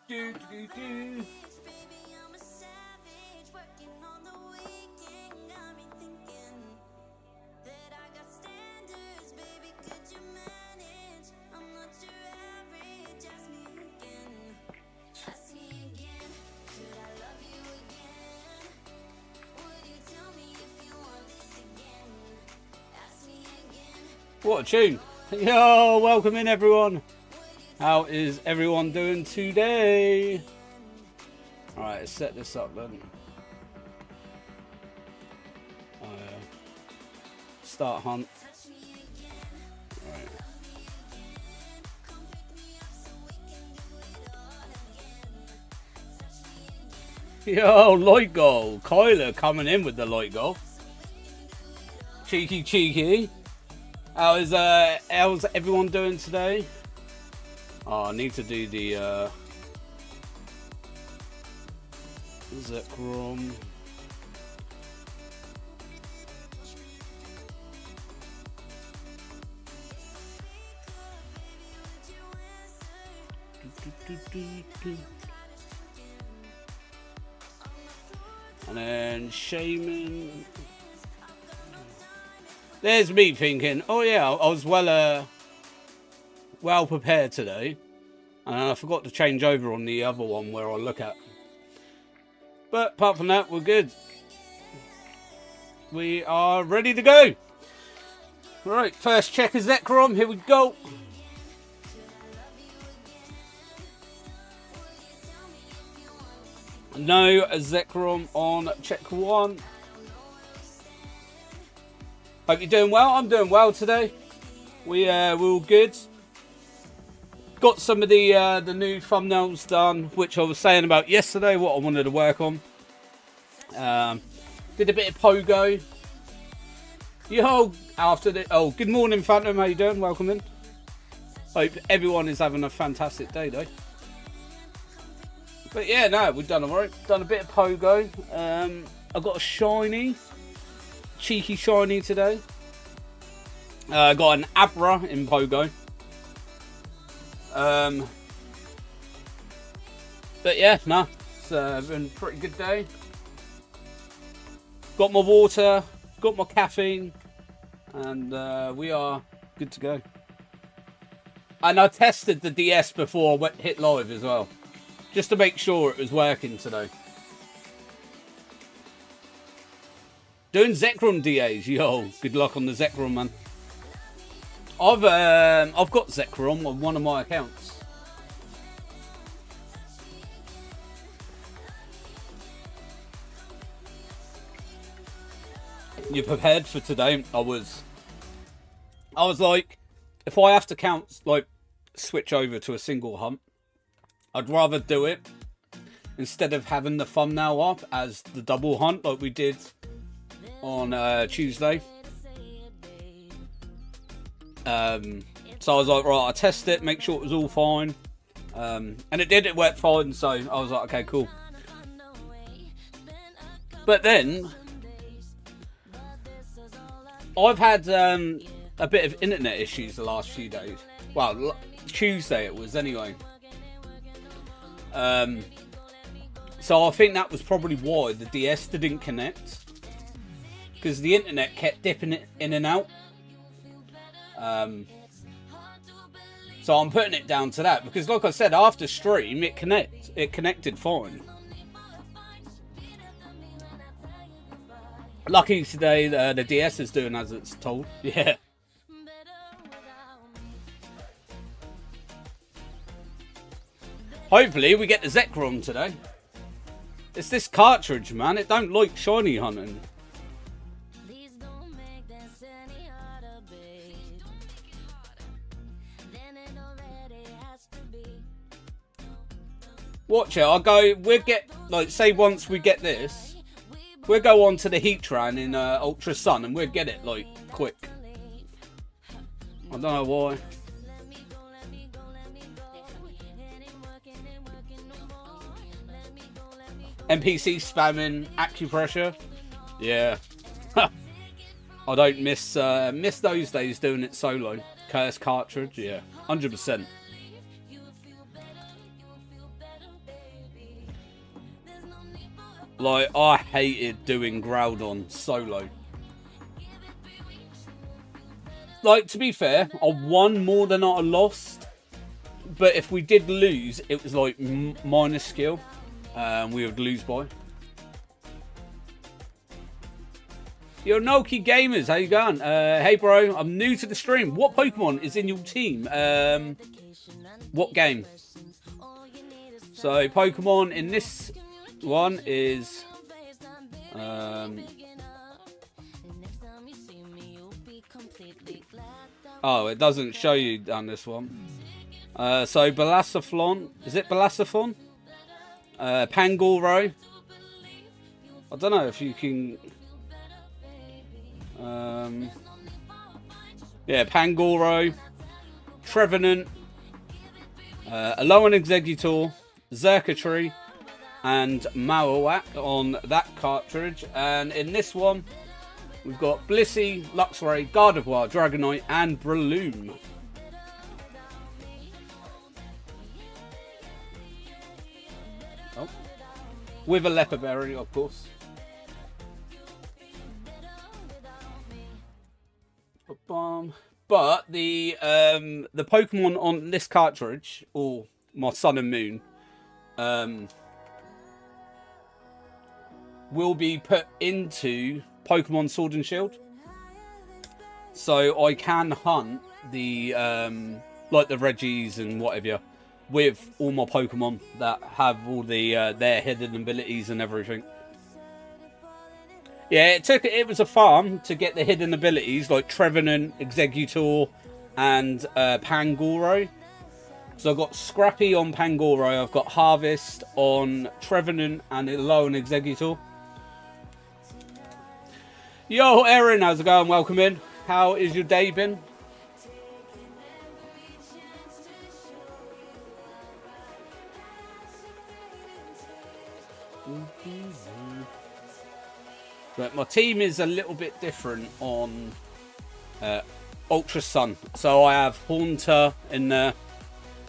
Do, do, do. What a tune. Yo, welcome in everyone. How is everyone doing today? Alright, let's set this up then. Start hunt. Right. Yo, light goal. Kyler coming in with the light goal. Cheeky, cheeky. How's everyone doing today? Oh, I need to do the Zekrom. And then Shaymin. There's me thinking, oh yeah, I was well prepared today, and I forgot to change over on the other one where I look at. But apart from that, we're good. We are ready to go. Right, first check is Zekrom. Here we go. No Zekrom on check 1. Hope you're doing well. I'm doing well today. We're all good. Got some of the new thumbnails done, which I was saying about yesterday, what I wanted to work on. Did a bit of pogo. Yo, after the good morning, Phantom. How you doing? Welcome in. Hope everyone is having a fantastic day, though. But yeah, no, we've done alright. Done a bit of pogo. I got a shiny. Cheeky shiny today. Got an Abra in Pogo. But yeah, no, it's been a pretty good day. Got my water, got my caffeine, and we are good to go. And I tested the DS before I hit live as well, just to make sure it was working today. Doing Zekrom DAs, yo, good luck on the Zekrom, man. I've got Zekrom on one of my accounts. You prepared for today? I was like, if I have to switch over to a single hunt, I'd rather do it instead of having the thumbnail up as the double hunt like we did on Tuesday. So I was like, right, I'll test it, make sure it was all fine. And it did, it worked fine, so I was like, okay, cool. But then, I've had a bit of internet issues the last few days. Well, Tuesday it was anyway. So I think that was probably why the DS didn't connect. Because the internet kept dipping it in and out. So I'm putting it down to that. Because like I said, after stream, it connected fine. Lucky today, the DS is doing as it's told. Yeah. Hopefully we get the Zekrom today. It's this cartridge, man. It don't like shiny hunting. Watch it. I'll go. We'll get, like, say once we get this, we'll go on to the Heatran in Ultra Sun and we'll get it, like, quick. I don't know why. NPC spamming acupressure. Yeah. I don't miss those days doing it solo. Curse cartridge. Yeah. 100%. Like, I hated doing Groudon solo. Like, to be fair, I won more than I lost. But if we did lose, it was like minus skill. We would lose by. Yo, Noki Gamers, how you going? Hey, bro, I'm new to the stream. What Pokemon is in your team? What game? So, Pokemon in this one is... oh, it doesn't show you on this one. So, Balasaphon. Is it Balasaphon? Pangoro. I don't know if you can... yeah, Pangoro, Trevenant, Alolan Exeggutor, Xurkitree, and Marowak on that cartridge. And in this one, we've got Blissey, Luxray, Gardevoir, Dragonite, and Breloom. Oh. With a Leopard Berry, of course. But the Pokemon on this cartridge, or my Sun and Moon, will be put into Pokemon Sword and Shield. So I can hunt the like the Reggies and whatever with all my Pokemon that have all the their hidden abilities and everything. Yeah, it was a farm to get the hidden abilities like Trevenant, Exeggutor, and Pangoro. So I've got Scrappy on Pangoro, I've got Harvest on Trevenant and Alolan Exeggutor. Yo, Erin, how's it going? Welcome in. How is your day been? But my team is a little bit different on Ultra Sun. So I have Haunter in there.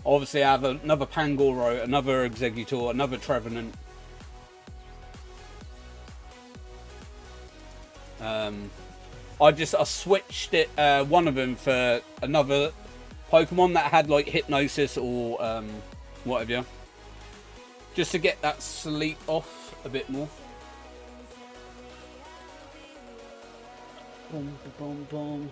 Obviously I have another Pangoro, another Exeggutor, another Trevenant. I switched it, one of them for another Pokemon that had like Hypnosis or whatever. Just to get that sleep off a bit more. Boom, boom, boom.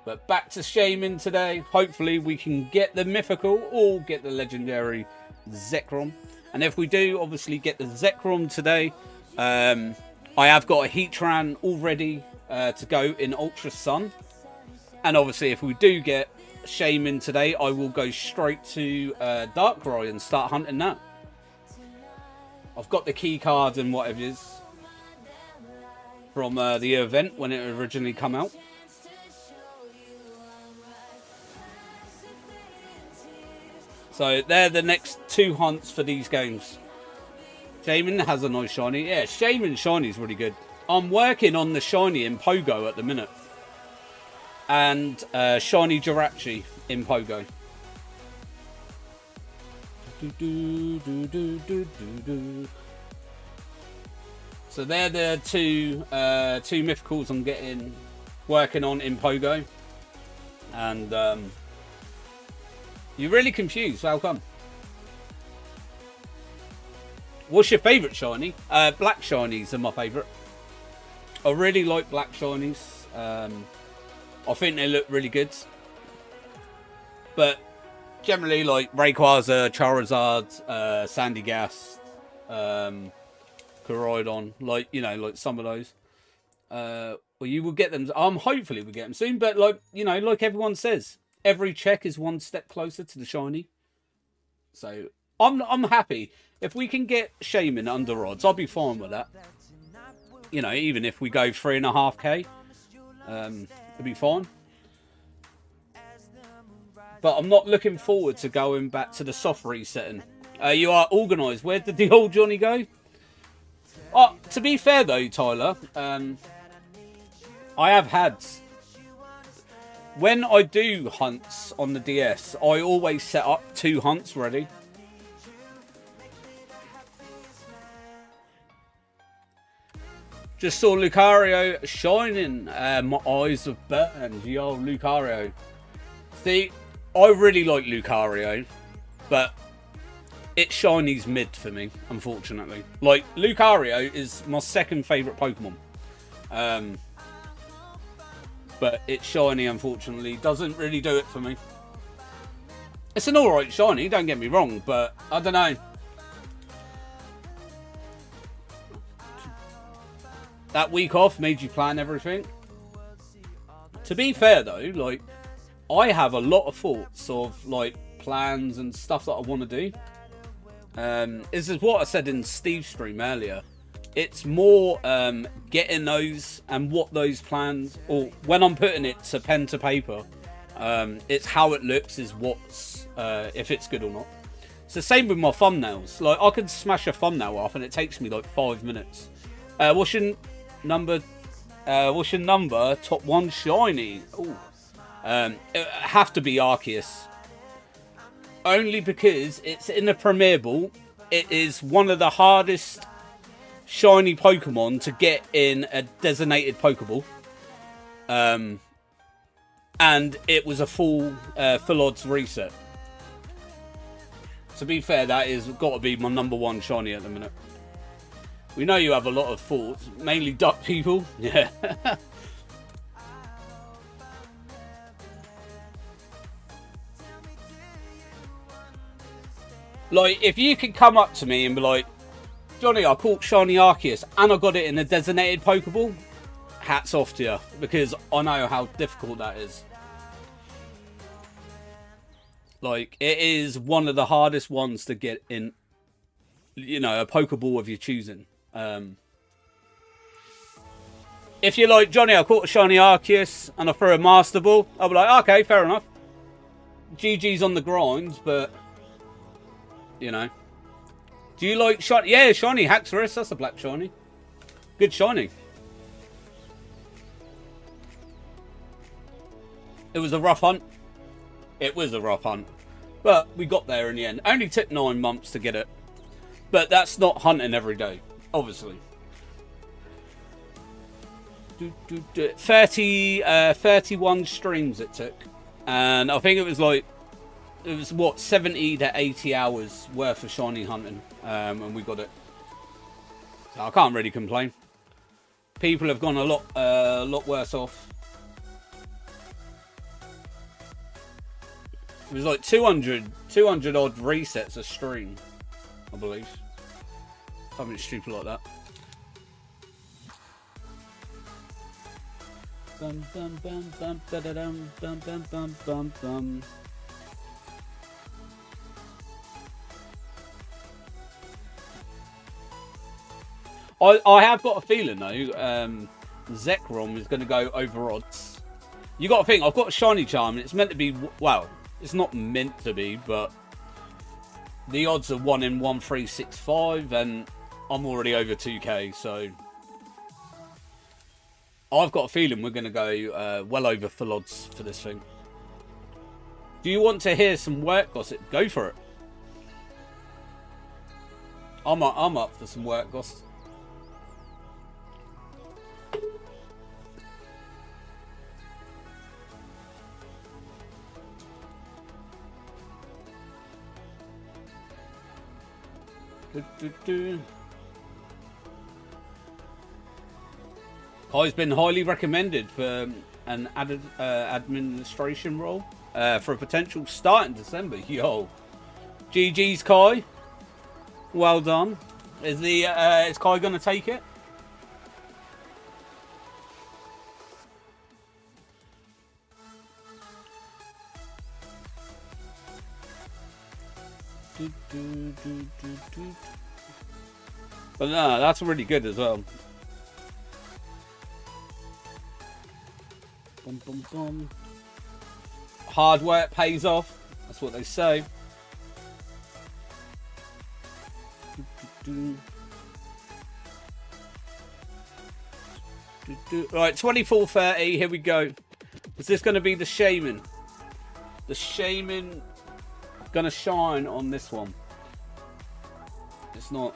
But back to Shaymin today. Hopefully we can get the mythical or get the legendary Zekrom. And if we do, obviously get the Zekrom today. I have got a Heatran already to go in Ultra Sun. And obviously if we do get Shaymin today, I will go straight to Darkrai and start hunting that. I've got the key cards and whatever it is from the event when it originally come out. So they're the next two hunts for these games. Shaymin has a nice shiny. Yeah, Shaymin shiny is really good. I'm working on the shiny in Pogo at the minute. And shiny Jirachi in Pogo. So they're the two mythicals I'm working on in Pogo. And you're really confused. How come? What's your favourite shiny? Black shinies are my favourite. I really like black shinies. I think they look really good. But generally, like Rayquaza, Charizard, Sandygast, Koraidon, like, you know, like some of those. Well, you will get them. Hopefully we'll get them soon. But like, you know, like everyone says, every check is one step closer to the shiny. So I'm happy. If we can get Shaymin under odds, I'll be fine with that. You know, even if we go 3.5k, it'll be fine. But I'm not looking forward to going back to the soft resetting. You are organised. Where did the old Johnny go? Oh, to be fair though, Tyler, I have had when I do hunts on the DS, I always set up 2 hunts ready. Just saw Lucario shining. My eyes have burned. Yo, Lucario. See, I really like Lucario, but it's shiny's mid for me, unfortunately. Like, Lucario is my 2nd favourite Pokemon. But it's shiny, unfortunately, doesn't really do it for me. It's an alright shiny, don't get me wrong, but I don't know. That week off made you plan everything. To be fair though, like, I have a lot of thoughts of like plans and stuff that I want to do. This is what I said in Steve's stream earlier. It's more getting those and what those plans, or when I'm putting it to pen to paper, it's how it looks is what's if it's good or not. It's the same with my thumbnails. Like, I can smash a thumbnail off and it takes me like 5 minutes. What's your number? Top 1 shiny. Ooh. It have to be Arceus. Only because it's in a Premier Ball. It is one of the hardest shiny Pokemon to get in a designated Pokeball. And it was a full odds reset. To be fair, that is got to be my number 1 shiny at the minute. We know you have a lot of thoughts, mainly duck people. Yeah. Like, if you could come up to me and be like, Jonny, I caught shiny Arceus and I got it in a designated Pokeball, hats off to you, because I know how difficult that is. Like, it is one of the hardest ones to get in, you know, a Pokeball of your choosing. If you're like, Jonny, I caught a shiny Arceus and I threw a Master Ball, I'll be like, okay, fair enough. GG's on the grind, but, you know. Do you like shiny? Yeah, shiny Haxorus. That's a black shiny. Good shiny. It was a rough hunt. It was a rough hunt. But we got there in the end. Only took 9 months to get it. But that's not hunting every day, obviously. 31 streams it took. And I think it was like, it was what, 70 to 80 hours worth of shiny hunting, and we got it. So I can't really complain. People have gone a lot worse off. It was like 200 odd resets a stream, I believe. Something stupid like that. Bum bum bum bum da da dum bum bum bum bum bum. I have got a feeling though, Zekrom is going to go over odds. You got to think, I've got a shiny charm and it's meant to be, well, it's not meant to be, but the odds are 1 in 1365 and I'm already over 2k, so I've got a feeling we're going to go well over full odds for this thing. Do you want to hear some work gossip? Go for it. I'm up for some work gossip. Kai's been highly recommended for an added administration role for a potential start in December. Yo, GG's Kai. Well done. Is Kai going to take it? But no, that's really good as well. Bum, bum, bum. Hard work pays off. That's what they say. Right, 24:30. Here we go. Is this going to be the Shaymin? The Shaymin going to shine on this one? It's not.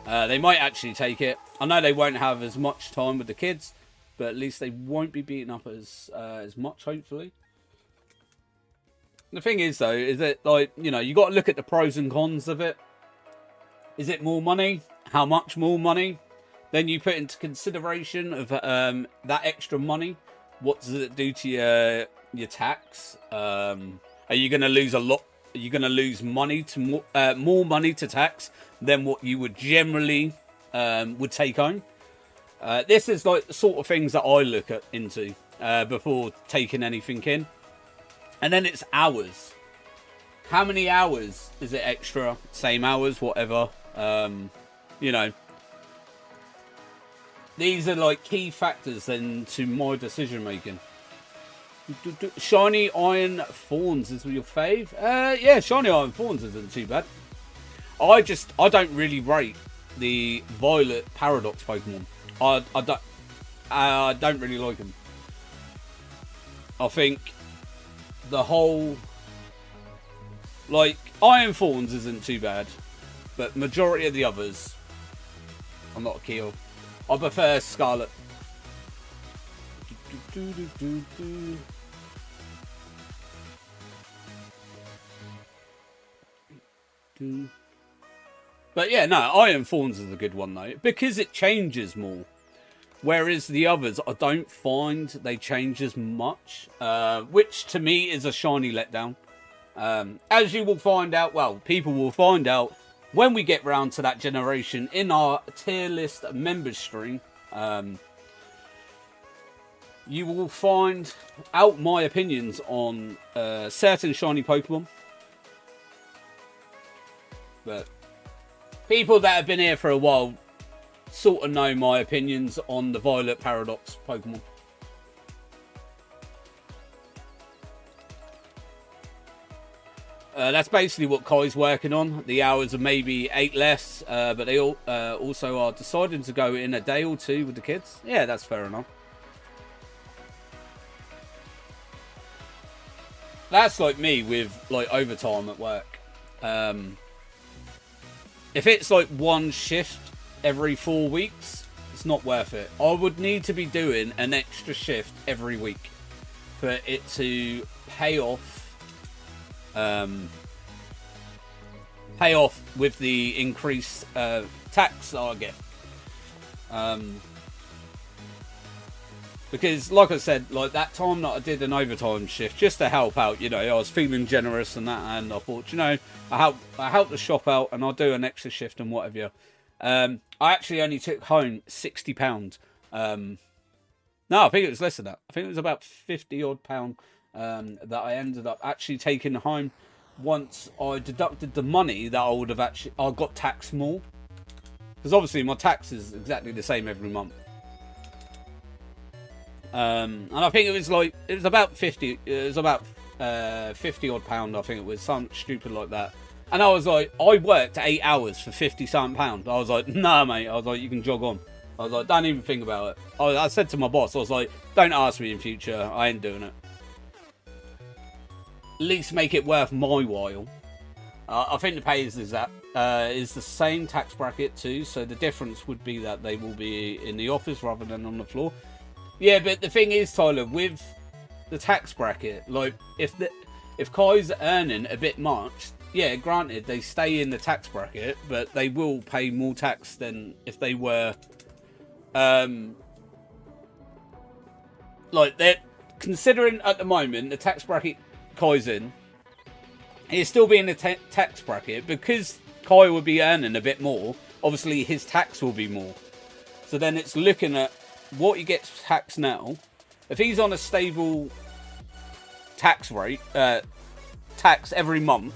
They might actually take it. I know they won't have as much time with the kids, but at least they won't be beaten up as much, hopefully. The thing is, though, is that, like, you know, you got to look at the pros and cons of it. Is it more money? How much more money? Then you put into consideration of that extra money. What does it do to your tax? Are you going to lose a lot? Are you going to lose money to more money to tax than what you would generally would take home? This is like the sort of things that I look into before taking anything in. And then it's hours. How many hours is it extra? Same hours, whatever. You know, these are like key factors then to my decision making. Shiny Iron Thorns is your fave? Yeah, Shiny Iron Thorns isn't too bad. I don't really rate the Violet Paradox Pokemon. I don't really like them. I think the whole, like, Iron Thorns isn't too bad, but majority of the others, I'm not a key of. I prefer Scarlet. But yeah, no, Iron Thorns is a good one though, because it changes more. Whereas the others, I don't find they change as much, which to me is a shiny letdown. As you will find out, well, people will find out when we get round to that generation in our tier list members stream. You will find out my opinions on certain shiny Pokemon. But people that have been here for a while sort of know my opinions on the Violet Paradox Pokemon. That's basically what Kai's working on. The hours are maybe 8 less, but they all also are deciding to go in a day or two with the kids. Yeah, that's fair enough. That's like me with like overtime at work. If it's like one shift every 4 weeks, it's not worth it. I would need to be doing an extra shift every week for it to pay off. Pay off with the increased tax that I get. Because, like I said, like that time that I did an overtime shift just to help out, you know, I was feeling generous and that, and I thought, you know, I help the shop out and I'll do an extra shift and whatever. I actually only took home £60. No, I think it was less than that. I think it was about £50 odd that I ended up actually taking home once I deducted the money that I would have actually, I got taxed more. Because obviously my tax is exactly the same every month. And I think it was about 50, it was about 50 odd pound, I think it was, something stupid like that. And I was like, I worked 8 hours for 50 something pound. I was like, nah mate, I was like, you can jog on. I was like, don't even think about it. I said to my boss, I was like, don't ask me in future, I ain't doing it. At least make it worth my while. I think the pay is the same tax bracket too, so the difference would be that they will be in the office rather than on the floor. Yeah, but the thing is, Tyler, with the tax bracket, like if Kai's earning a bit much, yeah, granted they stay in the tax bracket, but they will pay more tax than if they were, like they're considering at the moment the tax bracket Kai's in. He's still being the tax bracket because Kai will be earning a bit more. Obviously, his tax will be more. So then it's looking at what he gets taxed now. If he's on a stable tax rate, tax every month,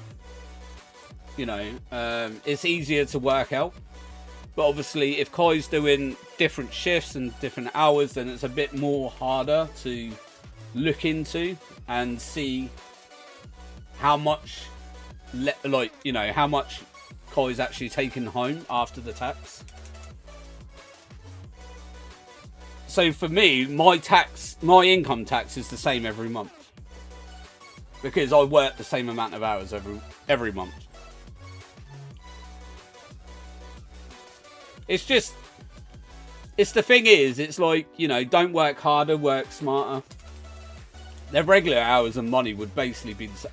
you know, it's easier to work out. But obviously, if Kai's doing different shifts and different hours, then it's a bit more harder to look into and see how much, like, you know, how much Kai's actually taken home after the tax. So for me, my income tax is the same every month. Because I work the same amount of hours every month. It's just, the thing is, it's like, you know, don't work harder, work smarter. Their regular hours and money would basically be the same.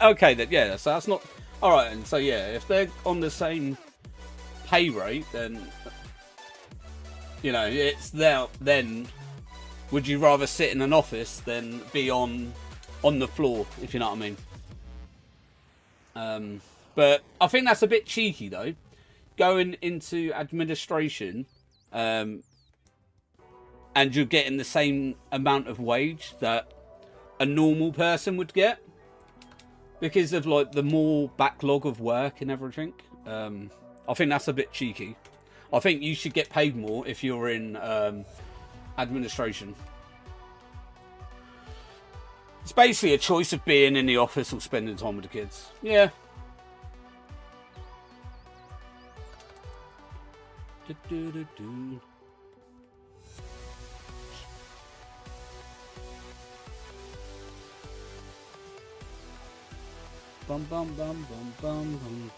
Okay, then, yeah, so that's not, alright, and so yeah, if they're on the same pay rate, then, you know, it's there, then, would you rather sit in an office than be on the floor, if you know what I mean? But I think that's a bit cheeky, though. Going into administration, and you're getting the same amount of wage that a normal person would get because of like the more backlog of work and everything. I think that's a bit cheeky. I think you should get paid more if you're in administration. It's basically a choice of being in the office or spending time with the kids. Yeah. Bum bum bum bum bum bum.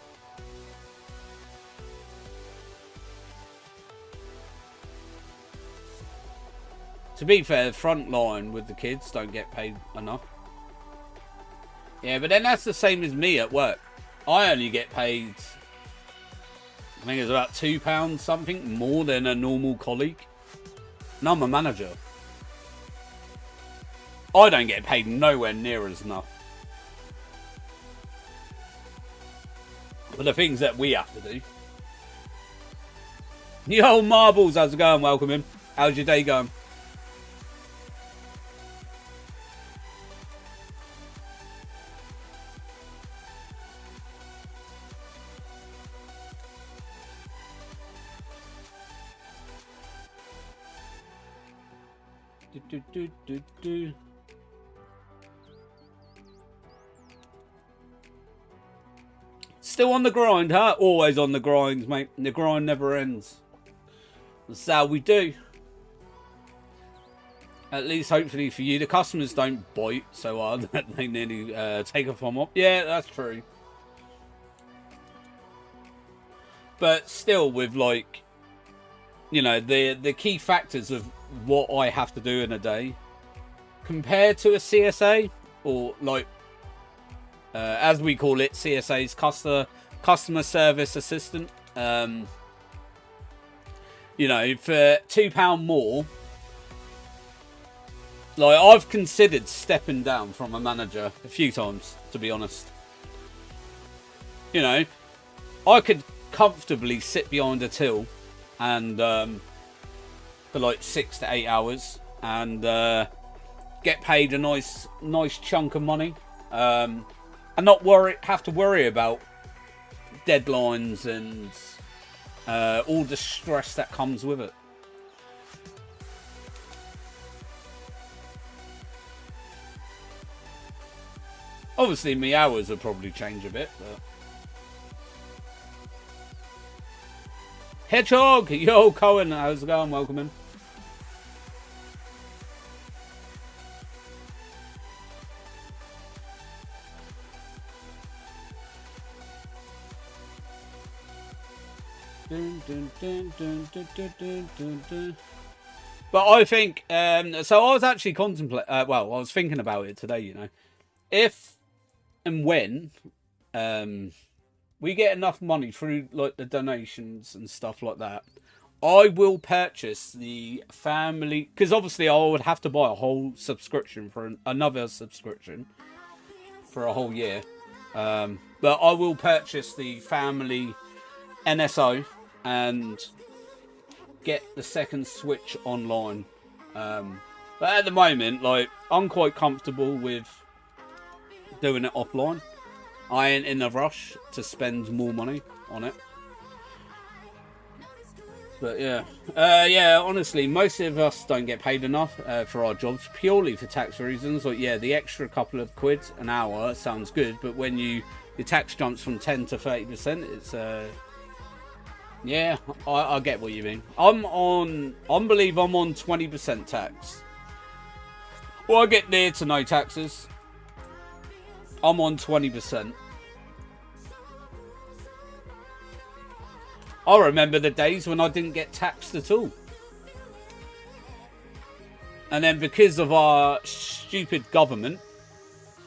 To be fair, front line with the kids don't get paid enough. Yeah, but then that's the same as me at work. I only get paid, I think it's about £2 something more than a normal colleague. And I'm a manager. I don't get paid nowhere near as enough. For the things that we have to do. Yo, Marbles, how's it going? Welcome in. How's your day going? Still on the grind, huh? Always on the grind, mate. The grind never ends. That's how we do. At least, hopefully for you, the customers don't bite so hard that they nearly take a thumb off. Yeah, that's true. But still, with like, you know, the key factors of what I have to do in a day compared to a CSA, or like as we call it, CSA's customer service assistant. You know, for £2 more, like I've considered stepping down from a manager a few times, to be honest. You know, I could comfortably sit behind a till and for like 6 to 8 hours and get paid a nice chunk of money, and not have to worry about deadlines and all the stress that comes with it. Obviously, my hours will probably change a bit, but Hedgehog, yo, Cohen, how's it going? Welcome in. But I think, so I was actually I was thinking about it today, you know. If and when we get enough money through like the donations and stuff like that, I will purchase the family, because obviously I would have to buy a whole subscription for another subscription for a whole year. But I will purchase the family NSO and get the second Switch online. But at the moment, like, I'm quite comfortable with doing it offline. I ain't in a rush to spend more money on it. But yeah, yeah. Honestly, most of us don't get paid enough for our jobs purely for tax reasons. Like, yeah, the extra couple of quid an hour sounds good, but when your tax jumps from 10 to 30%, Yeah, I get what you mean. I believe I'm on 20% tax. Well, I get near to no taxes. I'm on 20%. I remember the days when I didn't get taxed at all. And then because of our stupid government,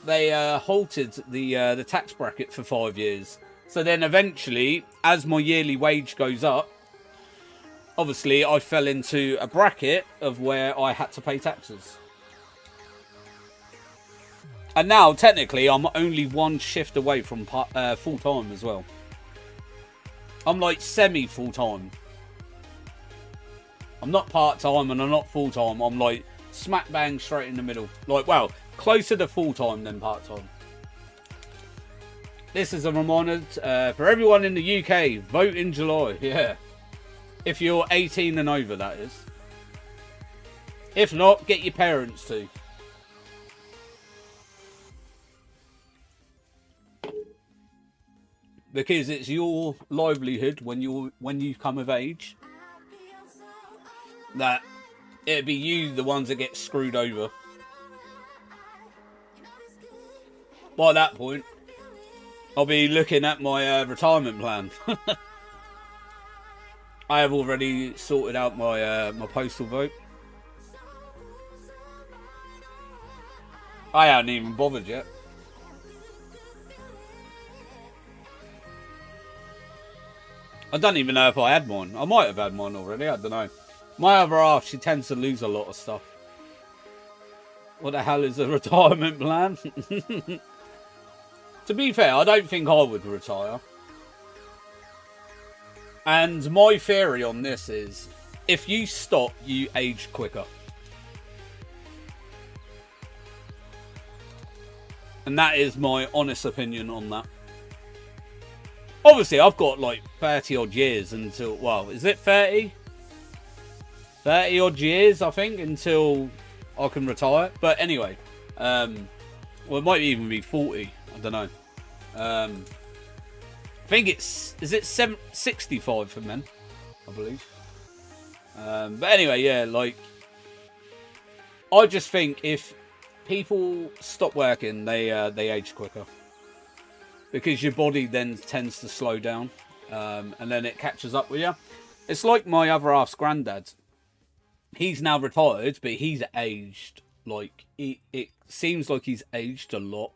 they halted the tax bracket for 5 years. So then eventually, as my yearly wage goes up, obviously I fell into a bracket of where I had to pay taxes. And now, technically, I'm only one shift away from full-time as well. I'm like semi-full-time. I'm not part-time and I'm not full-time. I'm like smack bang straight in the middle. Like, well, closer to full-time than part-time. This is a reminder for everyone in the UK, vote in July. Yeah. If you're 18 and over, that is. If not, get your parents to. Because it's your livelihood when you come of age. That it'd be you the ones that get screwed over. By that point, I'll be looking at my retirement plan. I have already sorted out my my postal vote. I haven't even bothered yet. I don't even know if I had mine. I might have had mine already. I don't know. My other half, she tends to lose a lot of stuff. What the hell is a retirement plan? To be fair, I don't think I would retire. And my theory on this is, if you stop, you age quicker. And that is my honest opinion on that. Obviously, I've got like 30 odd years until, well, is it 30? 30 odd years, I think, until I can retire. But anyway, well, it might even be 40. I don't know. I think it's, is it 65 for men? I believe. But anyway, yeah, like, I just think if people stop working, they age quicker. Because your body then tends to slow down, and then it catches up with you. It's like my other half's granddad. He's now retired, but he's aged. Like, it seems like he's aged a lot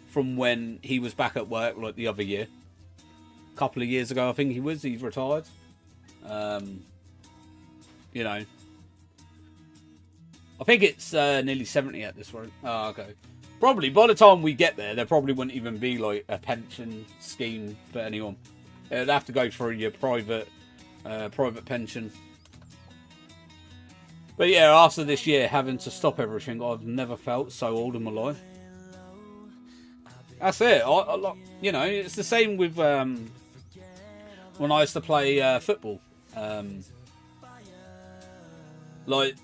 from when he was back at work, like the other year. A couple of years ago, I think he's retired. You know. I think it's nearly 70 at this rate. Oh, okay. Probably, by the time we get there probably wouldn't even be like a pension scheme for anyone. It'd have to go through your private pension. But yeah, after this year, having to stop everything, I've never felt so old in my life. That's it. You know, it's the same with when I used to play football. Like,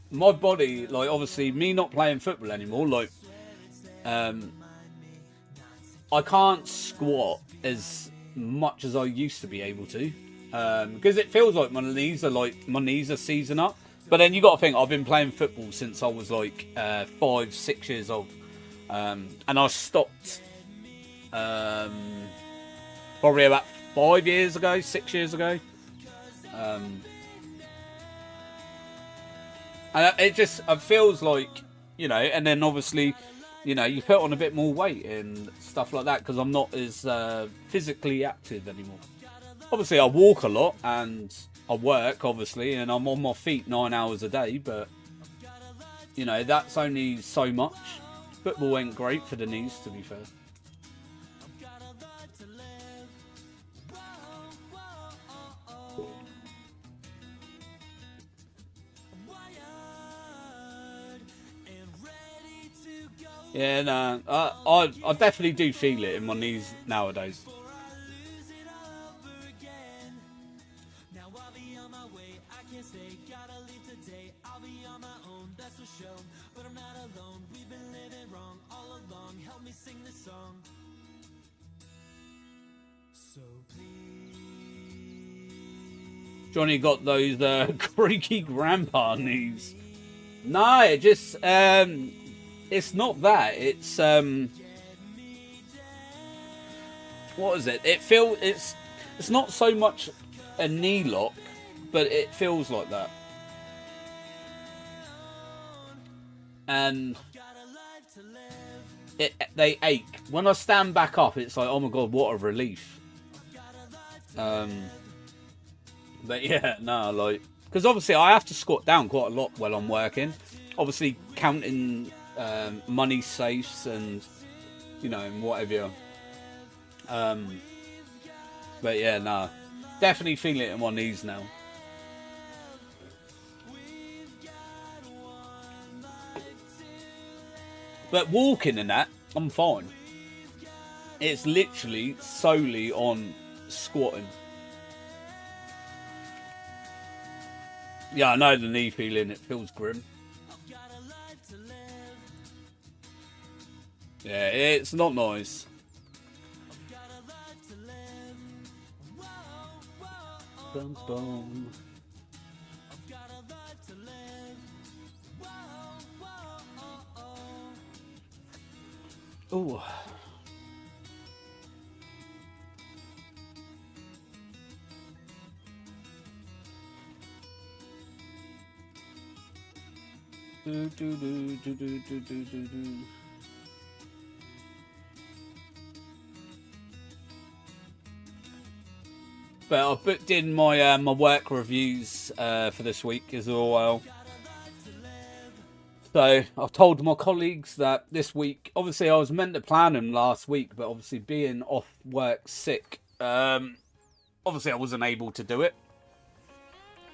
my body, like, obviously, me not playing football anymore, like, I can't squat as much as I used to be able to, because it feels like my knees are seizing up. But then you got to think, I've been playing football since I was like 5, 6 years old, and I stopped probably about 5 years ago, 6 years ago, and it feels like, you know, and then obviously, you know, you put on a bit more weight and stuff like that because I'm not as physically active anymore. Obviously, I walk a lot and I work, obviously, and I'm on my feet 9 hours a day, but, you know, that's only so much. Football ain't great for the knees, to be fair. Yeah, no, I definitely do feel it in my knees nowadays. So please Jonny got those creaky grandpa knees. No, it just it's not that. It's what is it? It's not so much a knee lock, but it feels like that. And they ache. When I stand back up, it's like, oh my god, what a relief. But yeah, no, like, because obviously I have to squat down quite a lot while I'm working. Obviously counting money safes and, you know, whatever. But yeah, no, definitely feeling it in my knees now. But walking and that, I'm fine. It's literally solely on squatting. Yeah, I know the knee feeling. It feels grim. Yeah, it's not nice. Boom, boom. Ooh. Do, do, do, do, do, do, do, do. But I've booked in my my work reviews for this week as well. So I've told my colleagues that this week, obviously I was meant to plan them last week, but obviously being off work sick, obviously I wasn't able to do it.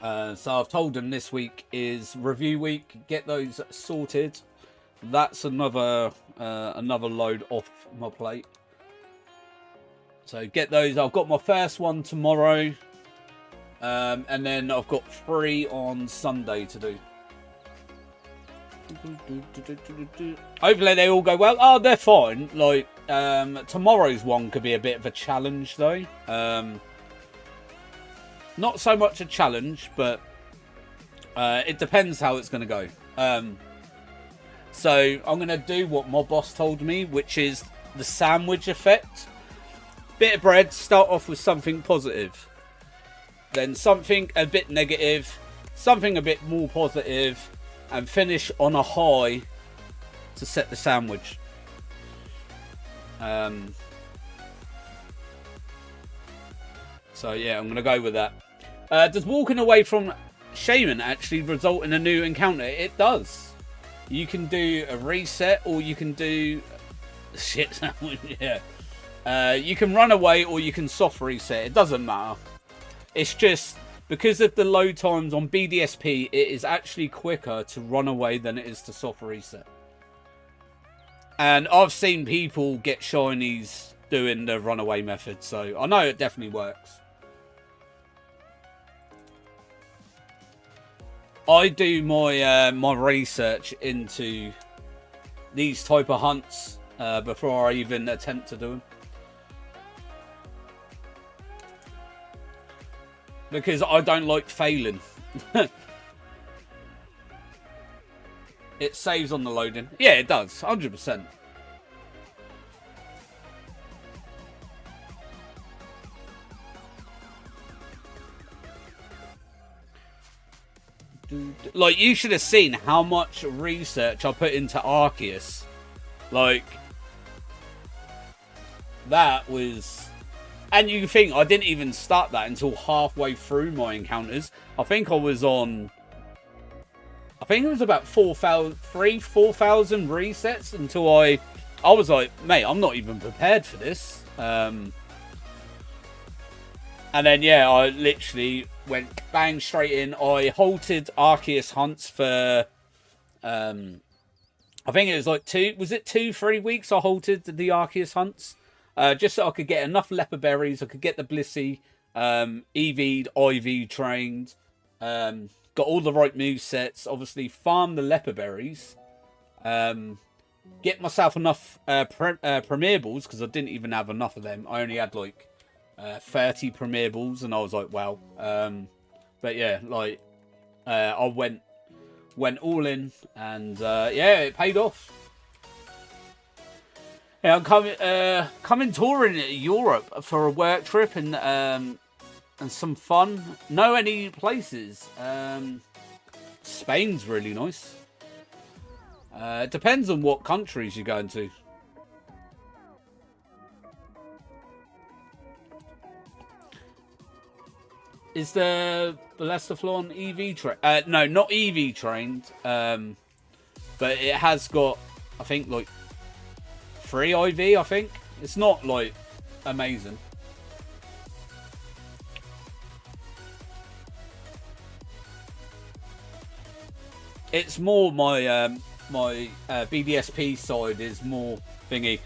So I've told them this week is review week. Get those sorted. That's another load off my plate. So get those. I've got my first one tomorrow, and then I've got 3 on Sunday to do. Hopefully they all go well. Oh, they're fine. Like tomorrow's one could be a bit of a challenge though. Not so much a challenge, but it depends how it's going to go. So I'm going to do what my boss told me, which is the sandwich effect. Bit of bread, start off with something positive. Then something a bit negative, something a bit more positive, and finish on a high to set the sandwich. So yeah, I'm going to go with that. Does walking away from Shaymin actually result in a new encounter? It does. You can do a reset, or you can do shit sandwich. Yeah. You can run away, or you can soft reset. It doesn't matter. It's just because of the load times on BDSP, it is actually quicker to run away than it is to soft reset. And I've seen people get shinies doing the runaway method, so I know it definitely works. I do my my research into these type of hunts before I even attempt to do them. Because I don't like failing. It saves on the loading. Yeah, it does. 100%. Like, you should have seen how much research I put into Arceus. Like, that was... And you think I didn't even start that until halfway through my encounters. I think I was on... I think it was about 4,000 resets until I was like, mate, I'm not even prepared for this. And then, yeah, I literally went bang straight in. I halted Arceus hunts for, I think it was like 2-3 weeks I halted the Arceus hunts. Just so I could get enough leper berries. I could get the Blissey, EV'd, IV trained, got all the right movesets, obviously farm the leper berries, get myself enough premier balls, because I didn't even have enough of them. I only had like 30 premier balls, and I was like, wow, But yeah, like I went all in, and yeah, it paid off. Yeah, I'm coming touring Europe for a work trip and some fun. Know any places? Spain's really nice. It depends on what countries you're going to. Is the Balestaflon EV train? No, not EV trained. But it has got, I think, like 3 IV. I think it's not like amazing. It's more my my BDSP side is more thingy.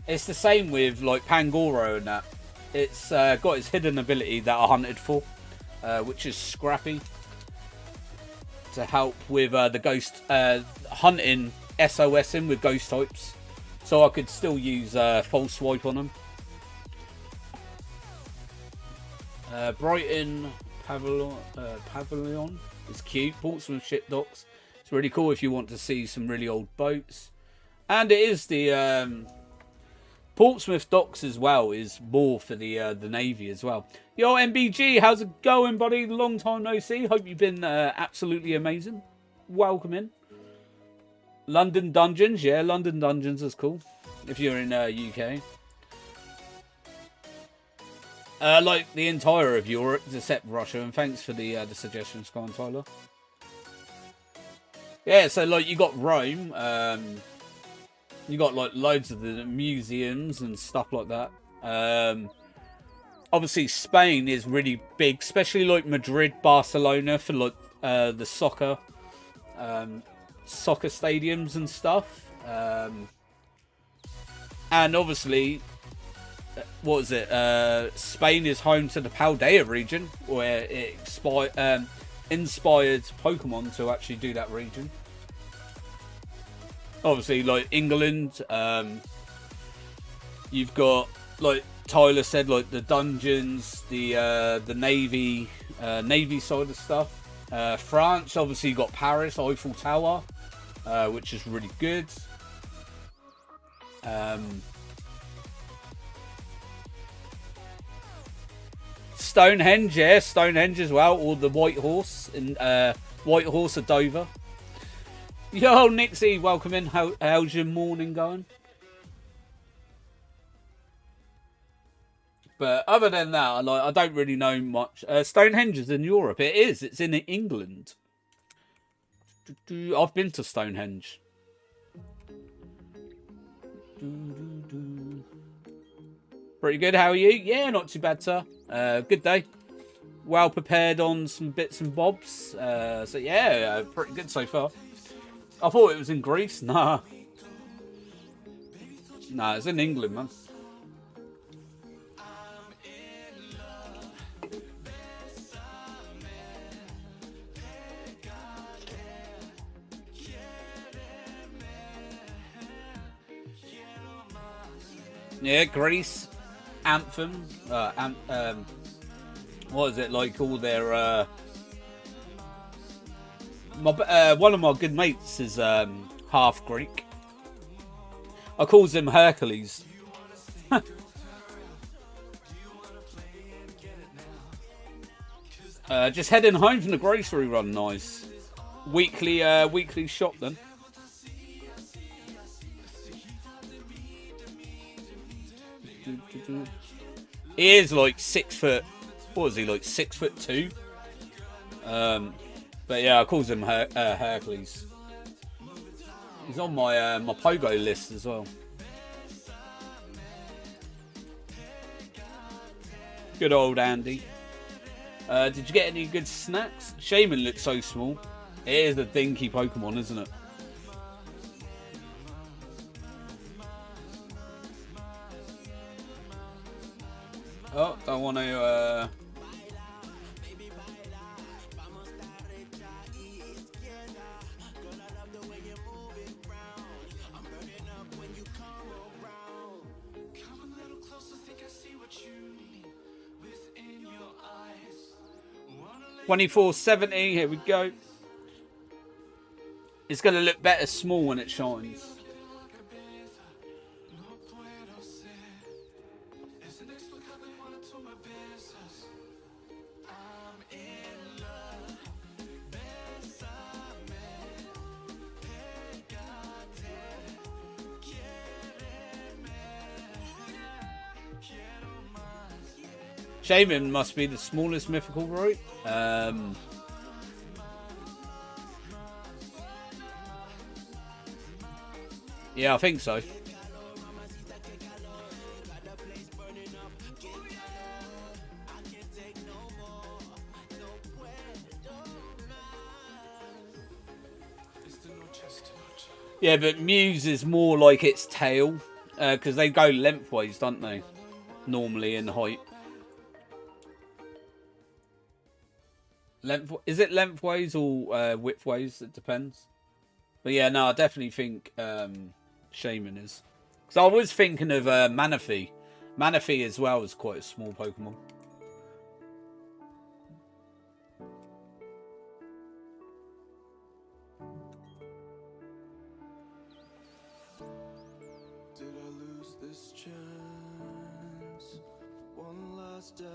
It's the same with like Pangoro and that. It's got its hidden ability that I hunted for, which is Scrappy, to help with the ghost hunting, SOSing with ghost types, so I could still use false swipe on them. Brighton Pavilion is cute. Portsmouth ship docks. It's really cool if you want to see some really old boats, and it is the Portsmouth docks as well, is more for the Navy as well. Yo, MBG, how's it going, buddy? Long time no see. Hope you've been absolutely amazing. Welcome in. London Dungeons, yeah, London Dungeons is cool if you're in UK. Like the entire of Europe, except Russia, and thanks for the suggestion, Sky and Tyler. Yeah, so like you got Rome. You got like loads of the museums and stuff like that. Obviously, Spain is really big, especially like Madrid, Barcelona for like the soccer stadiums and stuff. And obviously, what is it? Spain is home to the Paldea region, where it inspired Pokemon to actually do that region. Obviously, like England, you've got, like Tyler said, like the dungeons, the Navy side of stuff. France, obviously, you got Paris, Eiffel Tower, which is really good. Stonehenge, yeah, Stonehenge as well, or the White Horse in White Horse of Dover. Yo, Nixie, welcome in. How's your morning going? But other than that, like, I don't really know much. Stonehenge is in Europe. It is. It's in England. I've been to Stonehenge. Pretty good. How are you? Yeah, not too bad, sir. Good day. Well prepared on some bits and bobs. So yeah, pretty good so far. I thought it was in Greece. Nah. Nah, it's in England, man. Yeah, Greece. Anthem. What is it like? All their one of my good mates is half Greek. I calls him Hercules. Just heading home from the grocery run. Nice weekly shop then. He is like 6 foot. What is he, like 6'2"? But yeah, I calls him Hercules. He's on my my pogo list as well. Good old Andy. Did you get any good snacks? Shaymin looks so small. It is a dinky Pokemon, isn't it? Oh, don't want to. 2470. Here we go. It's going to look better small when it shines. Shaymin must be the smallest mythical, right? Yeah, I think so. Yeah, but Muse is more like its tail, because they go lengthways, don't they? Normally in height. Is it lengthways or widthways? It depends. But yeah, no, I definitely think Shaymin is. Because I was thinking of Manaphy. Manaphy as well is quite a small Pokemon. Did I lose this chance? One last dance.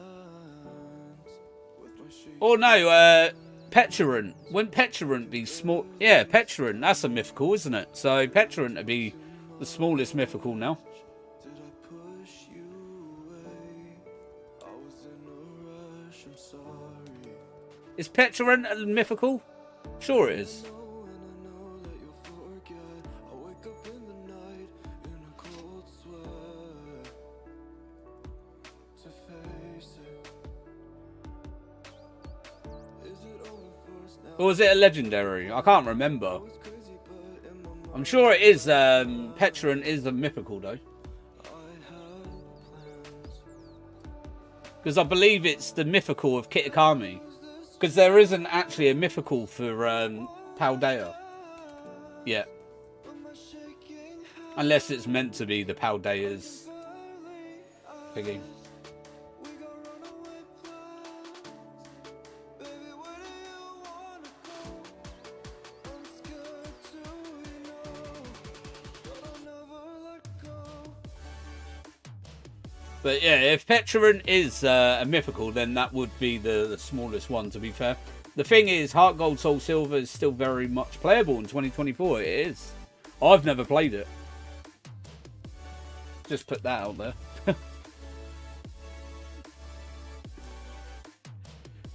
Oh no, Petulant. Wouldn't Petulant be small? Yeah, Petulant. That's a mythical, isn't it? So Petulant would be the smallest mythical now. Is Petulant a mythical? Sure it is. Or was it a legendary? I can't remember. I'm sure it is. Petulant is a mythical though. Because I believe it's the mythical of Kitakami. Because there isn't actually a mythical for Paldea. Yeah. Unless it's meant to be the Paldea's thingy. But yeah, if Petulant is a mythical, then that would be the smallest one, to be fair. The thing is, Heart Gold Soul Silver is still very much playable in 2024. It is. I've never played it. Just put that out there.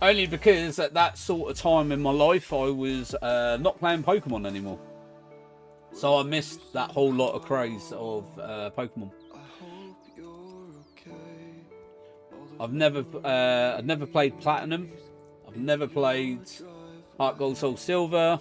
Only because at that sort of time in my life, I was not playing Pokemon anymore. So I missed that whole lot of craze of Pokemon. I've never played Platinum. I've never played Heart Gold Soul Silver.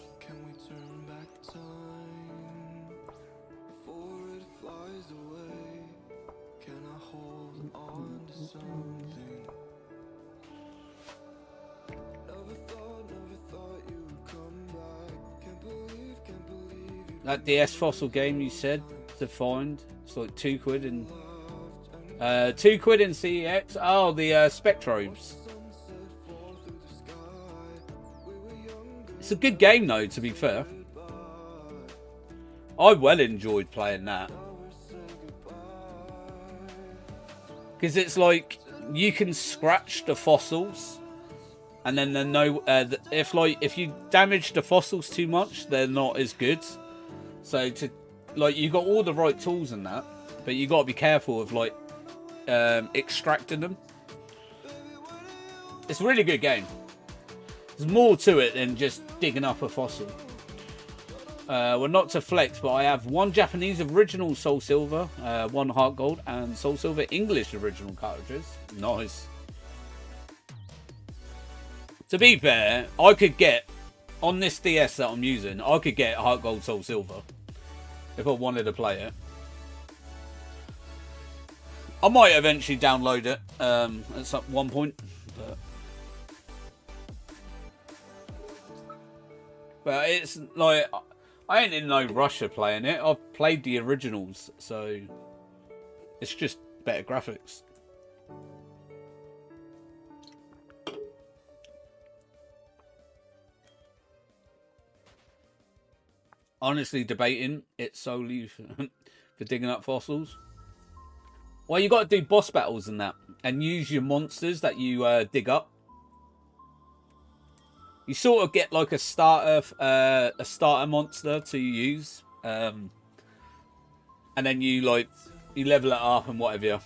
That DS Fossil game you said to find, it's like £2 in £2 in CEX. Oh, the Spectrobes. It's a good game though, to be fair. I well enjoyed playing that. Because it's like you can scratch the fossils, and then they're no if you damage the fossils too much, they're not as good. So you got all the right tools in that, but you got to be careful of extracting them. It's a really good game. There's more to it than just digging up a fossil. Well, not to flex, but I have one Japanese original Soul Silver, one Heart Gold, and Soul Silver English original cartridges. Nice. To be fair, I could get, on this DS that I'm using, I could get Heart Gold Soul Silver if I wanted to play it. I might eventually download it at some one point. But it's like, I ain't in no rush of playing it. I've played the originals, so it's just better graphics. honestly debating it solely for digging up fossils. Well, you got to do boss battles and that, and use your monsters that you dig up. You sort of get like a starter monster to use, and then you level it up and whatever.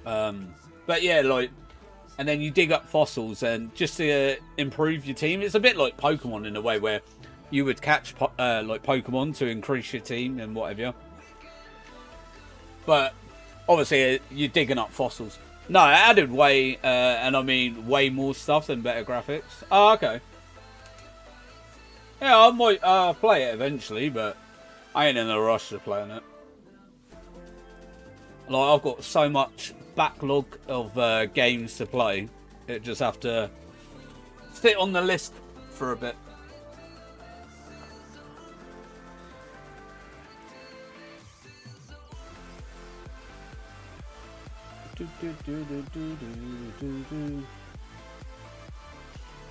But yeah, and then you dig up fossils and just to improve your team. It's a bit like Pokemon in a way where you would catch like Pokemon to increase your team and whatever. But obviously, you're digging up fossils. No, it added way, and I mean way more stuff than better graphics. Oh, okay. Yeah, I might play it eventually, but I ain't in a rush to playing it. Like, I've got so much backlog of games to play. It just have to sit on the list for a bit.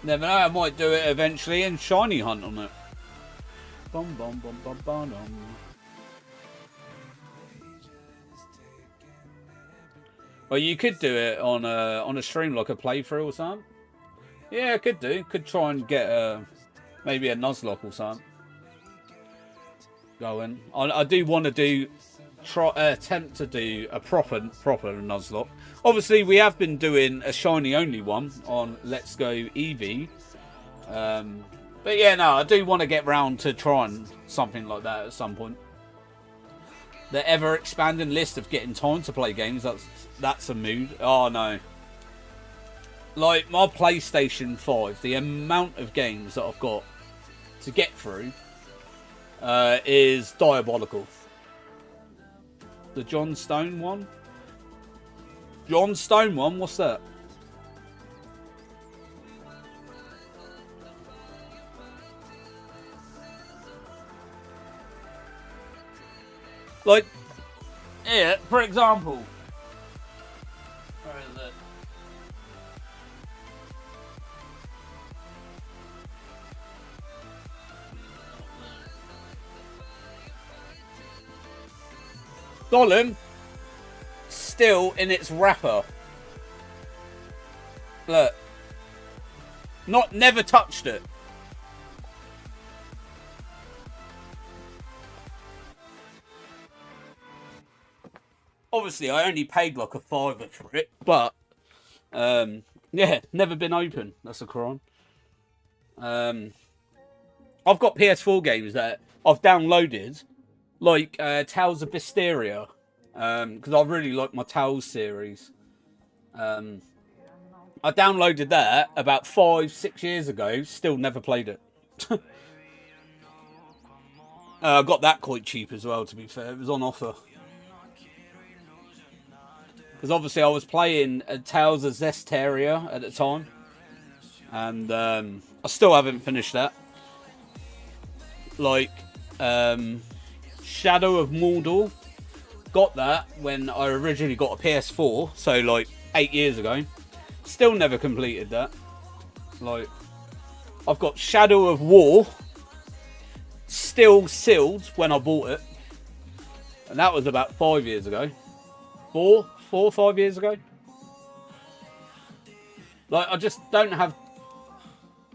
Never know, I might do it eventually and shiny hunt on it. Bum bum bum bum bum. Well, you could do it on a stream, like a playthrough or something. Yeah, could do. Could try and get maybe a Nuzlocke or something going. I do want to attempt to do a proper Nuzlocke. Obviously, we have been doing a shiny only one on Let's Go Eevee. But yeah, no, I do want to get round to trying something like that at some point. The ever expanding list of getting time to play games. That's a mood. Oh no. Like my PlayStation 5, the amount of games that I've got to get through is diabolical. The John Stone one? John Stone one? What's that? Like, yeah, for example. Where is it? Gollum, still in its wrapper. Look. Never touched it. Obviously, I only paid like a £5 for it, but yeah, never been open. That's a crime. I've got PS4 games that I've downloaded, like Tales of Mysteria, because I really like my Tales series. I downloaded that about 5-6 years ago. Still never played it. I got that quite cheap as well. To be fair, it was on offer. Because obviously I was playing Tales of Zestiria at the time. And I still haven't finished that. Like, Shadow of Mordor. Got that when I originally got a PS4. So, like, 8 years ago. Still never completed that. Like, I've got Shadow of War. Still sealed when I bought it. And that was about 5 years ago. 4 or 5 years ago. Like, I just don't have...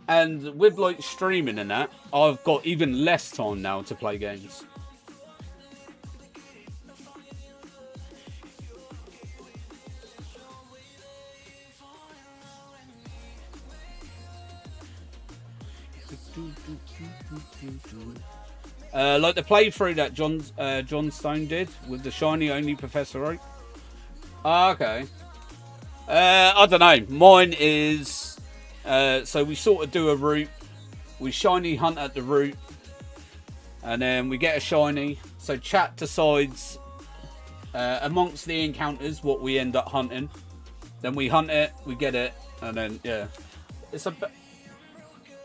And with, like, streaming and that, I've got even less time now to play games. Like the playthrough that John Stone did with the shiny only Professor Oak. Okay. I don't know. Mine is so we sort of do a route. We shiny hunt at the route, and then we get a shiny. So chat decides amongst the encounters what we end up hunting. Then we hunt it, we get it, and then yeah,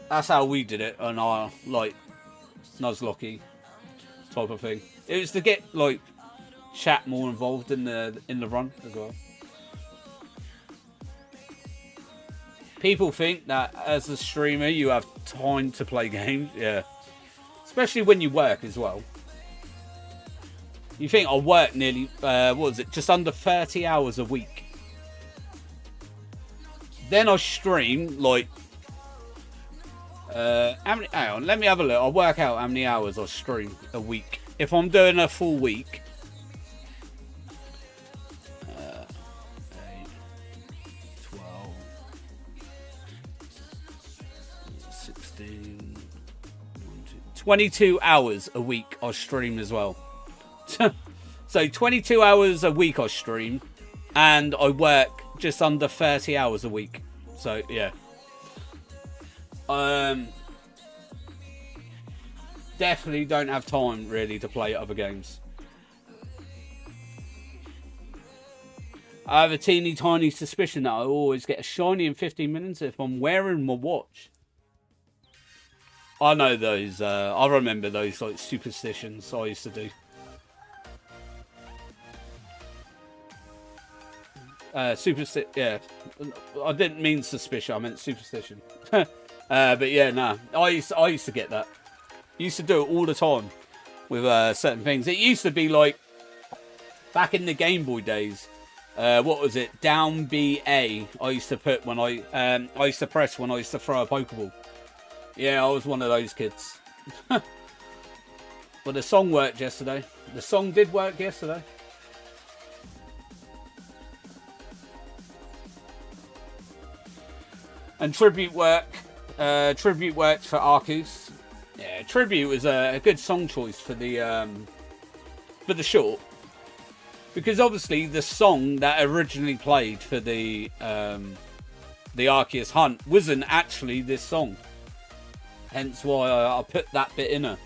that's how we did it on our like Nuzlocke type of thing. It was to get like chat more involved in the run as well. People think that as a streamer you have time to play games. Yeah, it's Especially when you work as well. You think I work nearly, what was it, just under 30 hours a week. Then I stream, like, how many, hang on, let me have a look. I'll work out how many hours I stream a week. If I'm doing a full week. 8, 12, 16, 22 hours a week I stream as well. So 22 hours a week I stream, and I work just under 30 hours a week. So yeah, definitely don't have time really to play other games. I have a teeny tiny suspicion that I always get a shiny in 15 minutes if I'm wearing my watch. I know those, I remember those like superstitions I used to do. Yeah, I didn't mean suspicion, I meant superstition. But yeah, nah, I used to get that. Used to do it all the time with certain things. It used to be like back in the Game Boy days. What was it? Down BA. I used to put when I used to press when I used to throw a Pokeball. Yeah, I was one of those kids. But the song worked yesterday. The song did work yesterday. And tribute work. Tribute worked for Arcus. Yeah, tribute was a good song choice for the short, because obviously the song that originally played for the Arceus Hunt wasn't actually this song. Hence why I put that bit in her,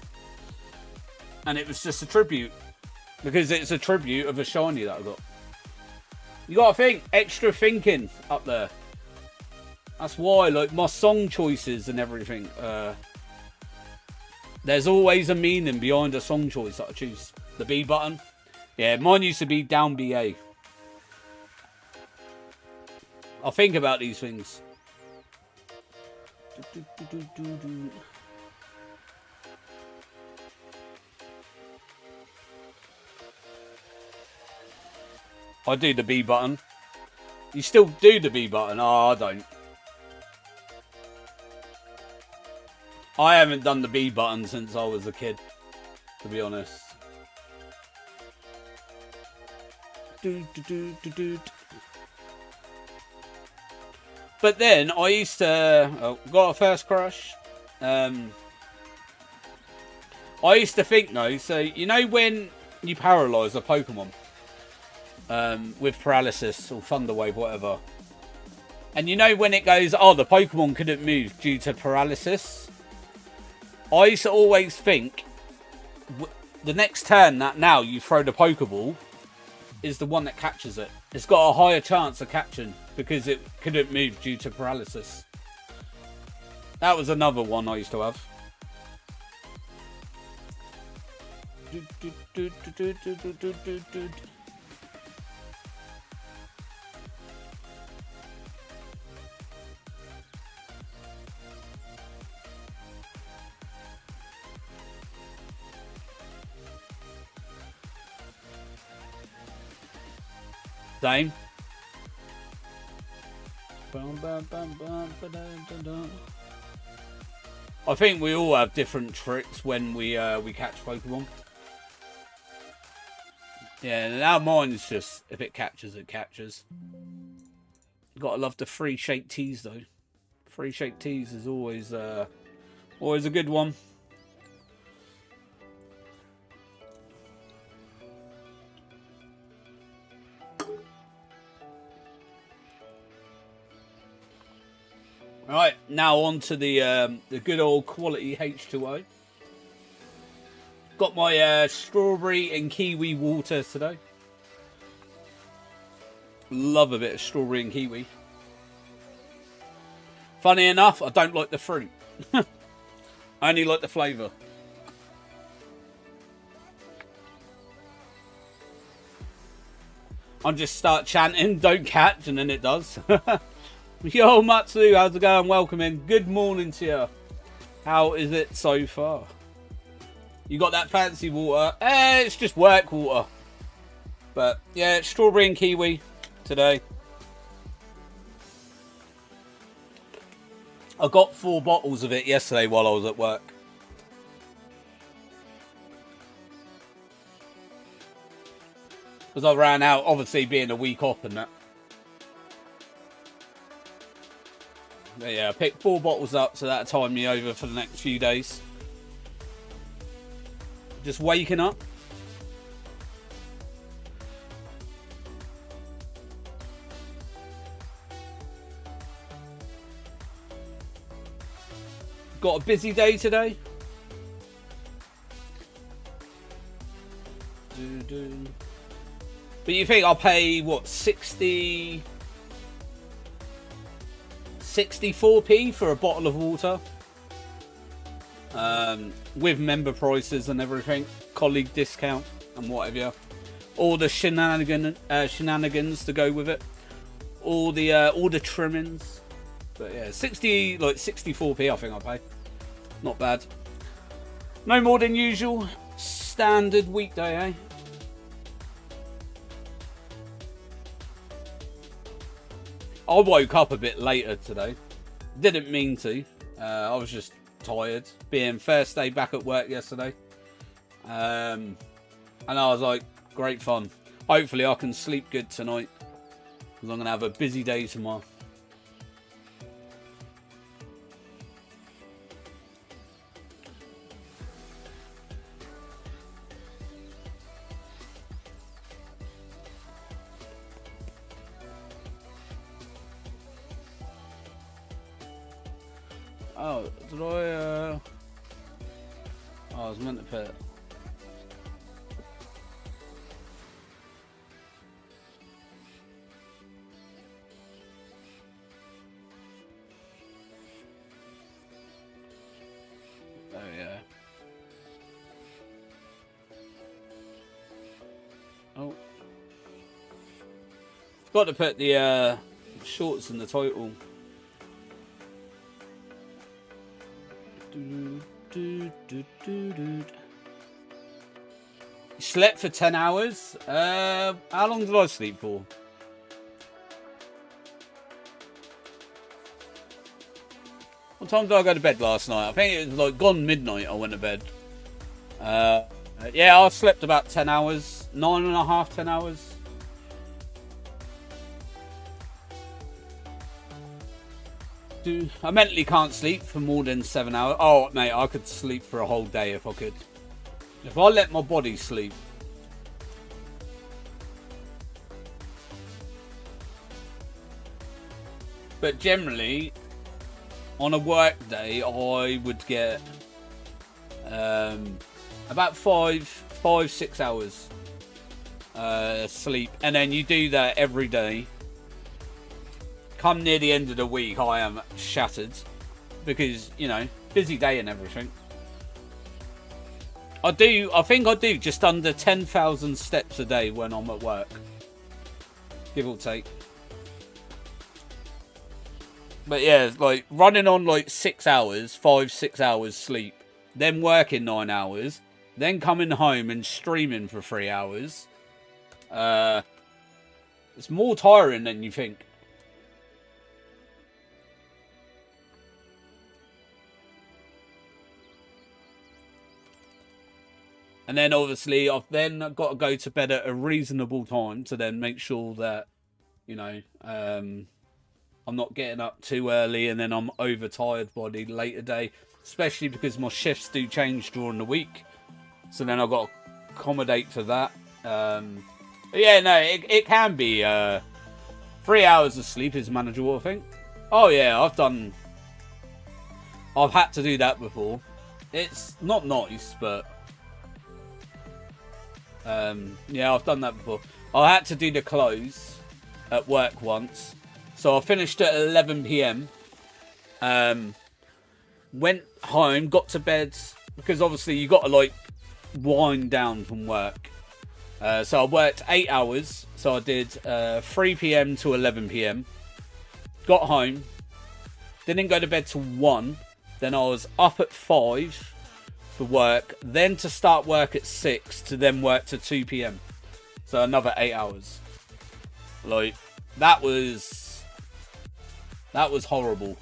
and it was just a tribute, because it's a tribute of a shiny that I got. You gotta think, extra thinking up there. That's why, like, my song choices and everything, there's always a meaning behind a song choice that I choose. The B button. Yeah, mine used to be down BA. I'll think about these things. I do the B button. You still do the B button? Oh, I don't. I haven't done the B button since I was a kid, to be honest. But then I used to got a first crush. I used to think though, so you know when you paralyze a Pokemon with paralysis or Thunder Wave, whatever, and you know when it goes, oh, the Pokemon couldn't move due to paralysis. I used to always think the next turn that now you throw the Pokeball is the one that catches it. It's got a higher chance of catching because it couldn't move due to paralysis. That was another one I used to have. Same. I think we all have different tricks when we catch Pokemon. Yeah, now mine's just if it catches, it catches. Gotta love the free shake teas though. Free shake teas is always always a good one. Right, now on to the good old quality H2O. Got my strawberry and kiwi water today. Love a bit of strawberry and kiwi. Funny enough, I don't like the fruit. I only like the flavour. I just start chanting, don't catch, and then it does. Yo, Matsu, how's it going? Welcome in. Good morning to you. How is it so far? You got that fancy water? It's just work water. But yeah, strawberry and kiwi today. I got 4 bottles of it yesterday while I was at work. Because I ran out, obviously being a week off and that. But yeah, I picked 4 bottles up, so that'll time me over for the next few days. Just waking up. Got a busy day today. But you think I'll pay, what, 64p for a bottle of water? With member prices and everything. Colleague discount and whatever. All the shenanigans to go with it. All the trimmings. But yeah, 64p I think I'll pay. Not bad. No more than usual. Standard weekday, eh? I woke up a bit later today. Didn't mean to. I was just tired. Being first day back at work yesterday. And I was like, great fun. Hopefully I can sleep good tonight. Because I'm going to have a busy day tomorrow. Oh, did I, I was meant to put it. Oh, yeah. Oh. Forgot to put the, shorts in the title. You slept for 10 hours? How long did I sleep for? What time did I go to bed last night? I think it was like gone midnight I went to bed. Yeah, I slept about 10 hours. 9.5, 10 hours. I mentally can't sleep for more than 7 hours. Oh, mate, I could sleep for a whole day if I could. If I let my body sleep. But generally, on a work day, I would get about 5-6 hours sleep. And then you do that every day. Come near the end of the week, I am shattered. Because, you know, busy day and everything. I think I do just under 10,000 steps a day when I'm at work. Give or take. But yeah, like running on like 6 hours, 5-6 hours sleep. Then working 9 hours. Then coming home and streaming for 3 hours. It's more tiring than you think. And then obviously I've then got to go to bed at a reasonable time to then make sure that, you know, I'm not getting up too early and then I'm overtired by the later day. Especially because my shifts do change during the week. So then I've got to accommodate for that. But yeah, no, it can be 3 hours of sleep is manageable, I think. Oh yeah, I've had to do that before. It's not nice, but yeah, I've done that before. I had to do the close at work once. So I finished at 11 p.m. Went home, got to bed, because obviously you got to like wind down from work. So I worked 8 hours. So I did 3 p.m. to 11 p.m. Got home. Didn't go to bed till 1. Then I was up at 5. for work, then to start work at 6 to then work to 2 p.m. So another 8 hours. Like, that was horrible.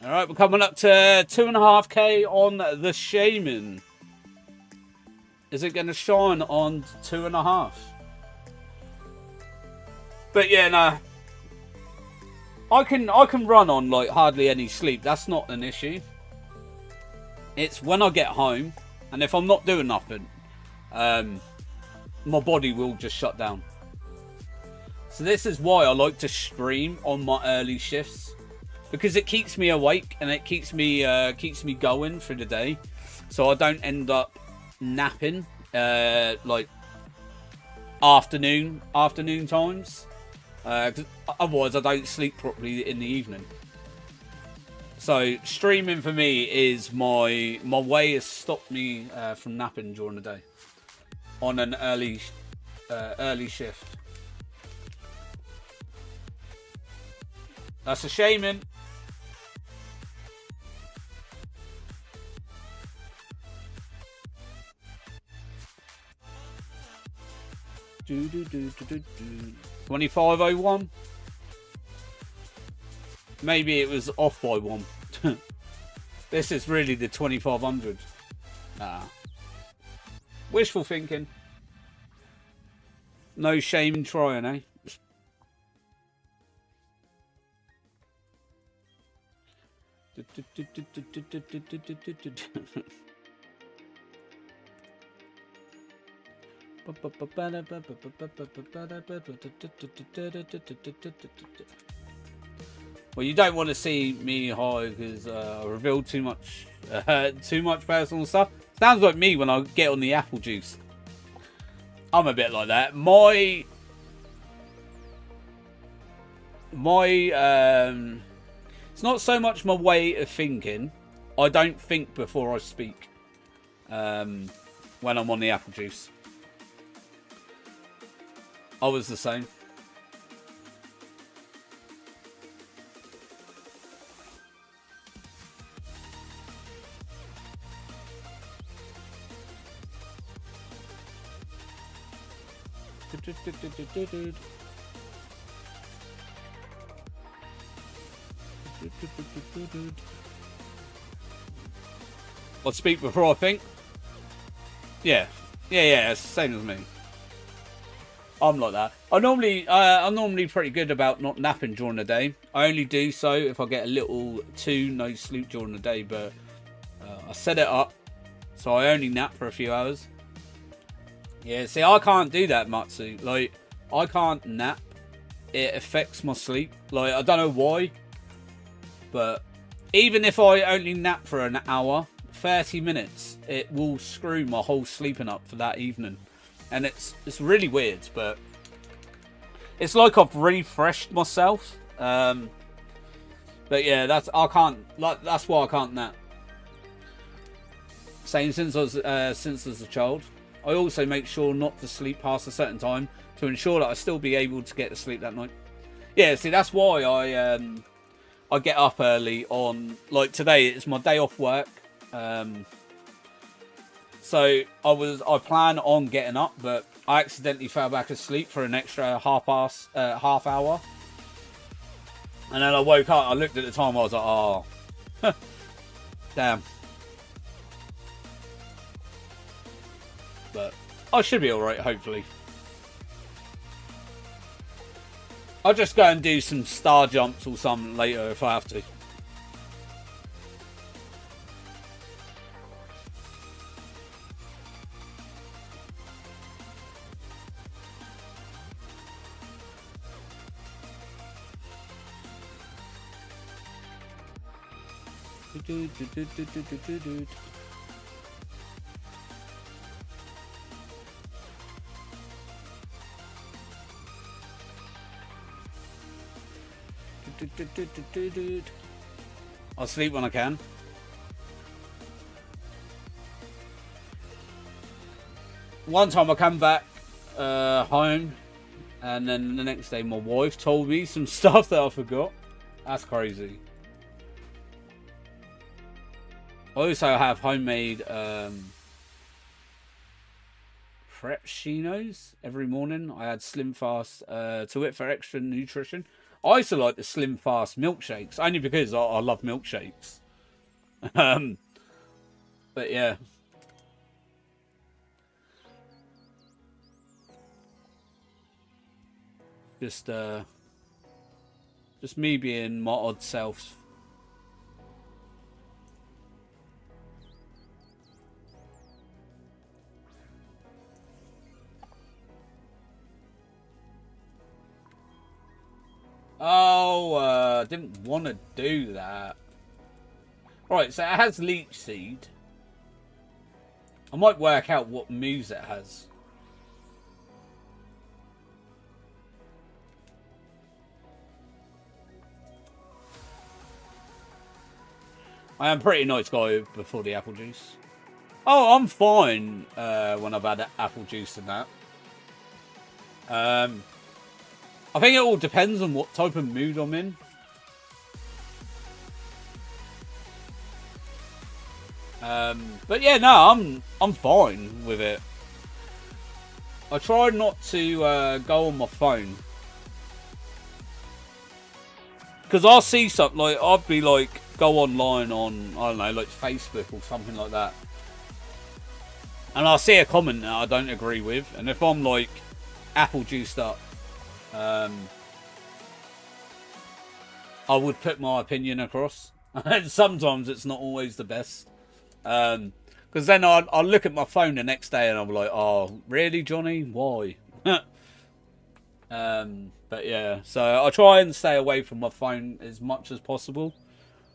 Alright, we're coming up to 2.5k on the Shaymin. Is it going to shine on 2.5? But yeah, no. I can run on like hardly any sleep. That's not an issue. It's when I get home, and if I'm not doing nothing, my body will just shut down. So this is why I like to stream on my early shifts, because it keeps me awake and it keeps me going through the day, so I don't end up napping like afternoon times. 'Cause otherwise I don't sleep properly in the evening. So streaming for me is my way to stop me from napping during the day on an early shift. That's a Shaymin. Do 2501. Maybe it was off by 1. This is really the 2500. Nah. Wishful thinking. No shame in trying, eh? Well, you don't want to see me high because I revealed too much personal stuff. Sounds like me when I get on the apple juice. I'm a bit like that. It's not so much my way of thinking. I don't think before I speak. When I'm on the apple juice. I was the same. I'll speak before I think. Yeah, it's the same as me. I'm like that. I'm normally pretty good about not napping during the day. I only do so if I get a little too no sleep during the day, but I set it up so I only nap for a few hours. Yeah, see, I can't do that, Matsu. Like, I can't nap. It affects my sleep. Like, I don't know why, but even if I only nap for an hour, 30 minutes, it will screw my whole sleeping up for that evening. And it's really weird, but it's like I've refreshed myself. But yeah, that's why I can't nap. Same since as a child. I also make sure not to sleep past a certain time to ensure that I still be able to get to sleep that night. Yeah, see, that's why I get up early on. Like today, it's my day off work. So I plan on getting up, but I accidentally fell back asleep for an extra half hour. And then I woke up, I looked at the time, I was like, oh, damn. But I should be alright, hopefully. I'll just go and do some star jumps or something later if I have to. I'll sleep when I can. One time I come back home, and then the next day my wife told me some stuff that I forgot. That's crazy. I also have homemade frappuccinos every morning. I add Slim Fast to it for extra nutrition. I also like the Slim Fast milkshakes, only because I love milkshakes. But yeah. Just me being my odd self. Oh, didn't want to do that. Right, so it has leech seed. I might work out what moves it has. I am a pretty nice guy before the apple juice. Oh, I'm fine when I've had apple juice and that. I think it all depends on what type of mood I'm in. But yeah, no, I'm fine with it. I try not to go on my phone. Because I'll see something, like, I'll be like, go online on, I don't know, like Facebook or something like that. And I'll see a comment that I don't agree with. And if I'm like, apple juiced up, I would put my opinion across. And sometimes it's not always the best. Because then I'll look at my phone the next day and I'm like, oh, really, Johnny? Why? But yeah, so I try and stay away from my phone as much as possible.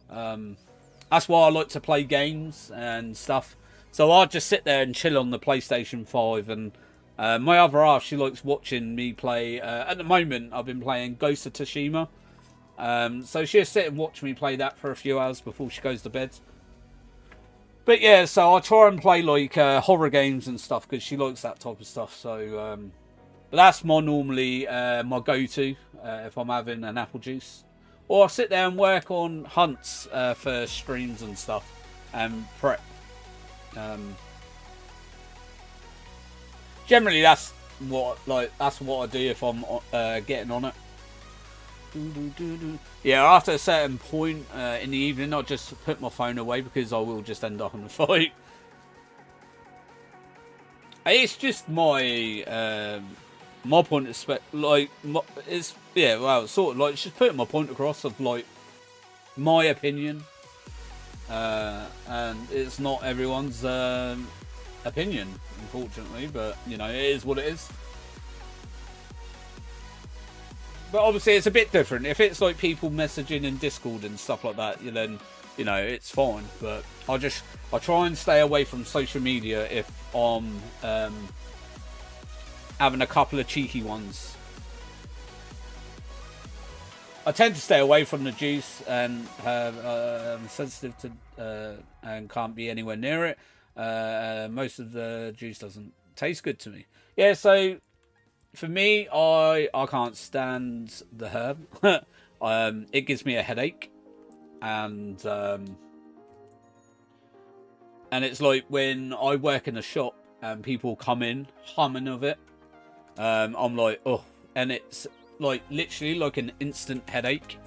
That's why I like to play games and stuff. So I just sit there and chill on the PlayStation 5. And my other half, she likes watching me play. At the moment, I've been playing Ghost of Tsushima. So she'll sit and watch me play that for a few hours before she goes to bed. But yeah, so I try and play like horror games and stuff because she likes that type of stuff. So, but that's normally my go-to if I'm having an apple juice. Or I sit there and work on hunts for streams and stuff and prep. Generally, that's what I do if I'm getting on it. Yeah, after a certain point in the evening, I'll just put my phone away because I will just end up in a fight. It's just my my point of it's sort of like just putting my point across of like my opinion, and it's not everyone's opinion, unfortunately. But you know, it is what it is. But obviously, it's a bit different. If it's like people messaging in Discord and stuff like that, then you know it's fine. But I try and stay away from social media if I'm having a couple of cheeky ones. I tend to stay away from the juice and I'm sensitive to and can't be anywhere near it. Most of the juice doesn't taste good to me. Yeah, so for me, I can't stand the herb. It gives me a headache, and it's like when I work in a shop and people come in humming of it. I'm like, oh, and it's like literally like an instant headache.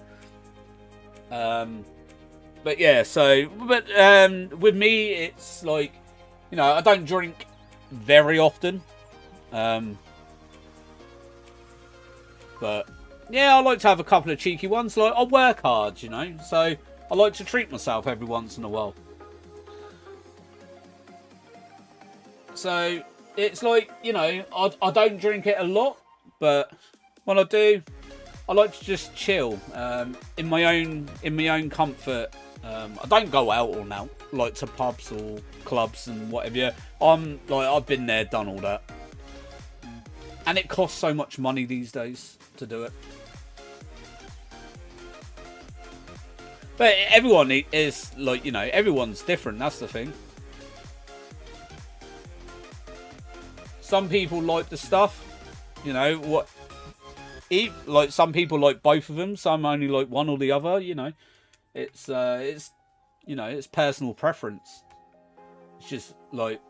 But yeah, so with me, it's like, you know, I don't drink very often. But yeah, I like to have a couple of cheeky ones. Like, I work hard, you know, so I like to treat myself every once in a while. So it's like, you know, I don't drink it a lot, but when I do, I like to just chill in my own comfort. I don't go out all now, like to pubs or clubs and whatever. I've been there, done all that, and it costs so much money these days to do it. But everyone is like, you know, everyone's different. That's the thing. some people like the stuff. You know what? Like some people like both of them. Some only like one or the other. You know, it's you know, it's personal preference. It's just like,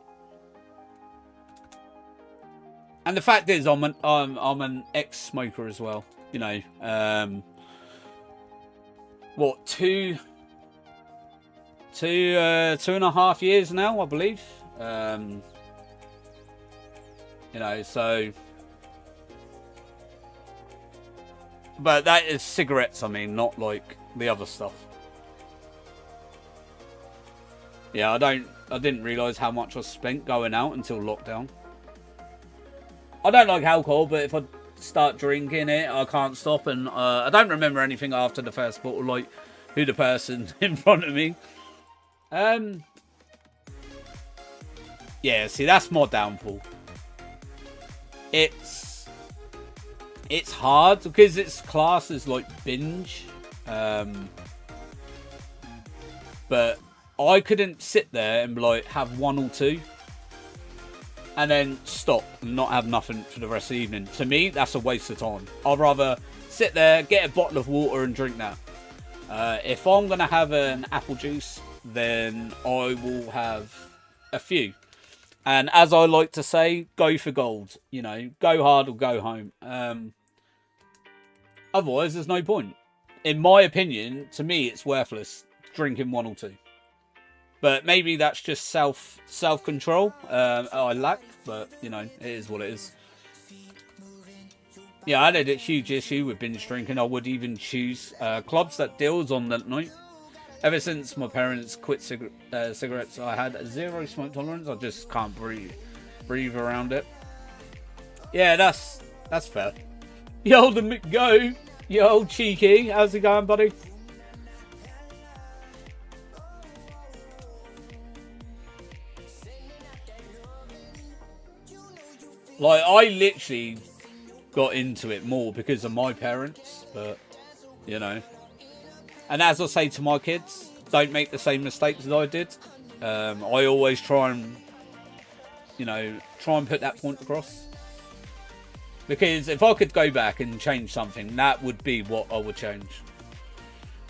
and the fact is, I'm an ex-smoker as well. You know, what, two and a half years now, I believe. You know, so, but that is cigarettes, I mean, not like the other stuff. Yeah, I didn't realise how much I spent going out until lockdown. I don't like alcohol, but if I start drinking it, I can't stop, and I don't remember anything after the first bottle, like who the person in front of me. Yeah, see, that's my downfall. It's hard because it's classed as like binge, but I couldn't sit there and like have one or two and then stop and not have nothing for the rest of the evening. To me, that's a waste of time. I'd rather sit there, get a bottle of water and drink that. If I'm gonna have an apple juice, then I will have a few. And as I like to say, go for gold. You know, go hard or go home. Otherwise, there's no point. In my opinion, to me, it's worthless drinking one or two. But maybe that's just self-control I lack. But, you know, it is what it is. Yeah, I had a huge issue with binge drinking. I would even choose clubs that deals on that night. Ever since my parents quit cigarettes, I had a zero smoke tolerance. I just can't breathe around it. Yeah, that's fair. Yo, the McGo. Yo, Cheeky. How's it going, buddy? Like, I literally got into it more because of my parents, but, you know. And as I say to my kids, don't make the same mistakes that I did. I always try and, you know, put that point across. Because if I could go back and change something, that would be what I would change.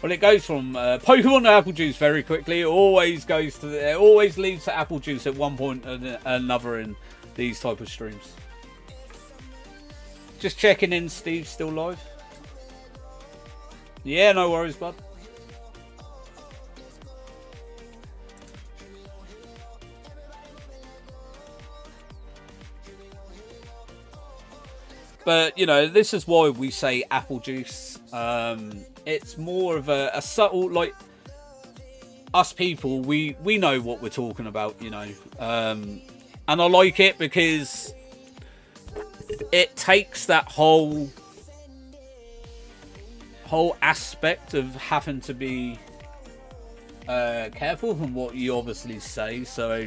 Well, it goes from Pokemon to apple juice very quickly. It always leads to apple juice at one point or another in these type of streams. Just checking in, Steve's still live. Yeah, no worries, bud. But, you know, this is why we say apple juice. It's more of a subtle, like, us people, we know what we're talking about, you know. And I like it because it takes that whole aspect of having to be careful from what you obviously say. So,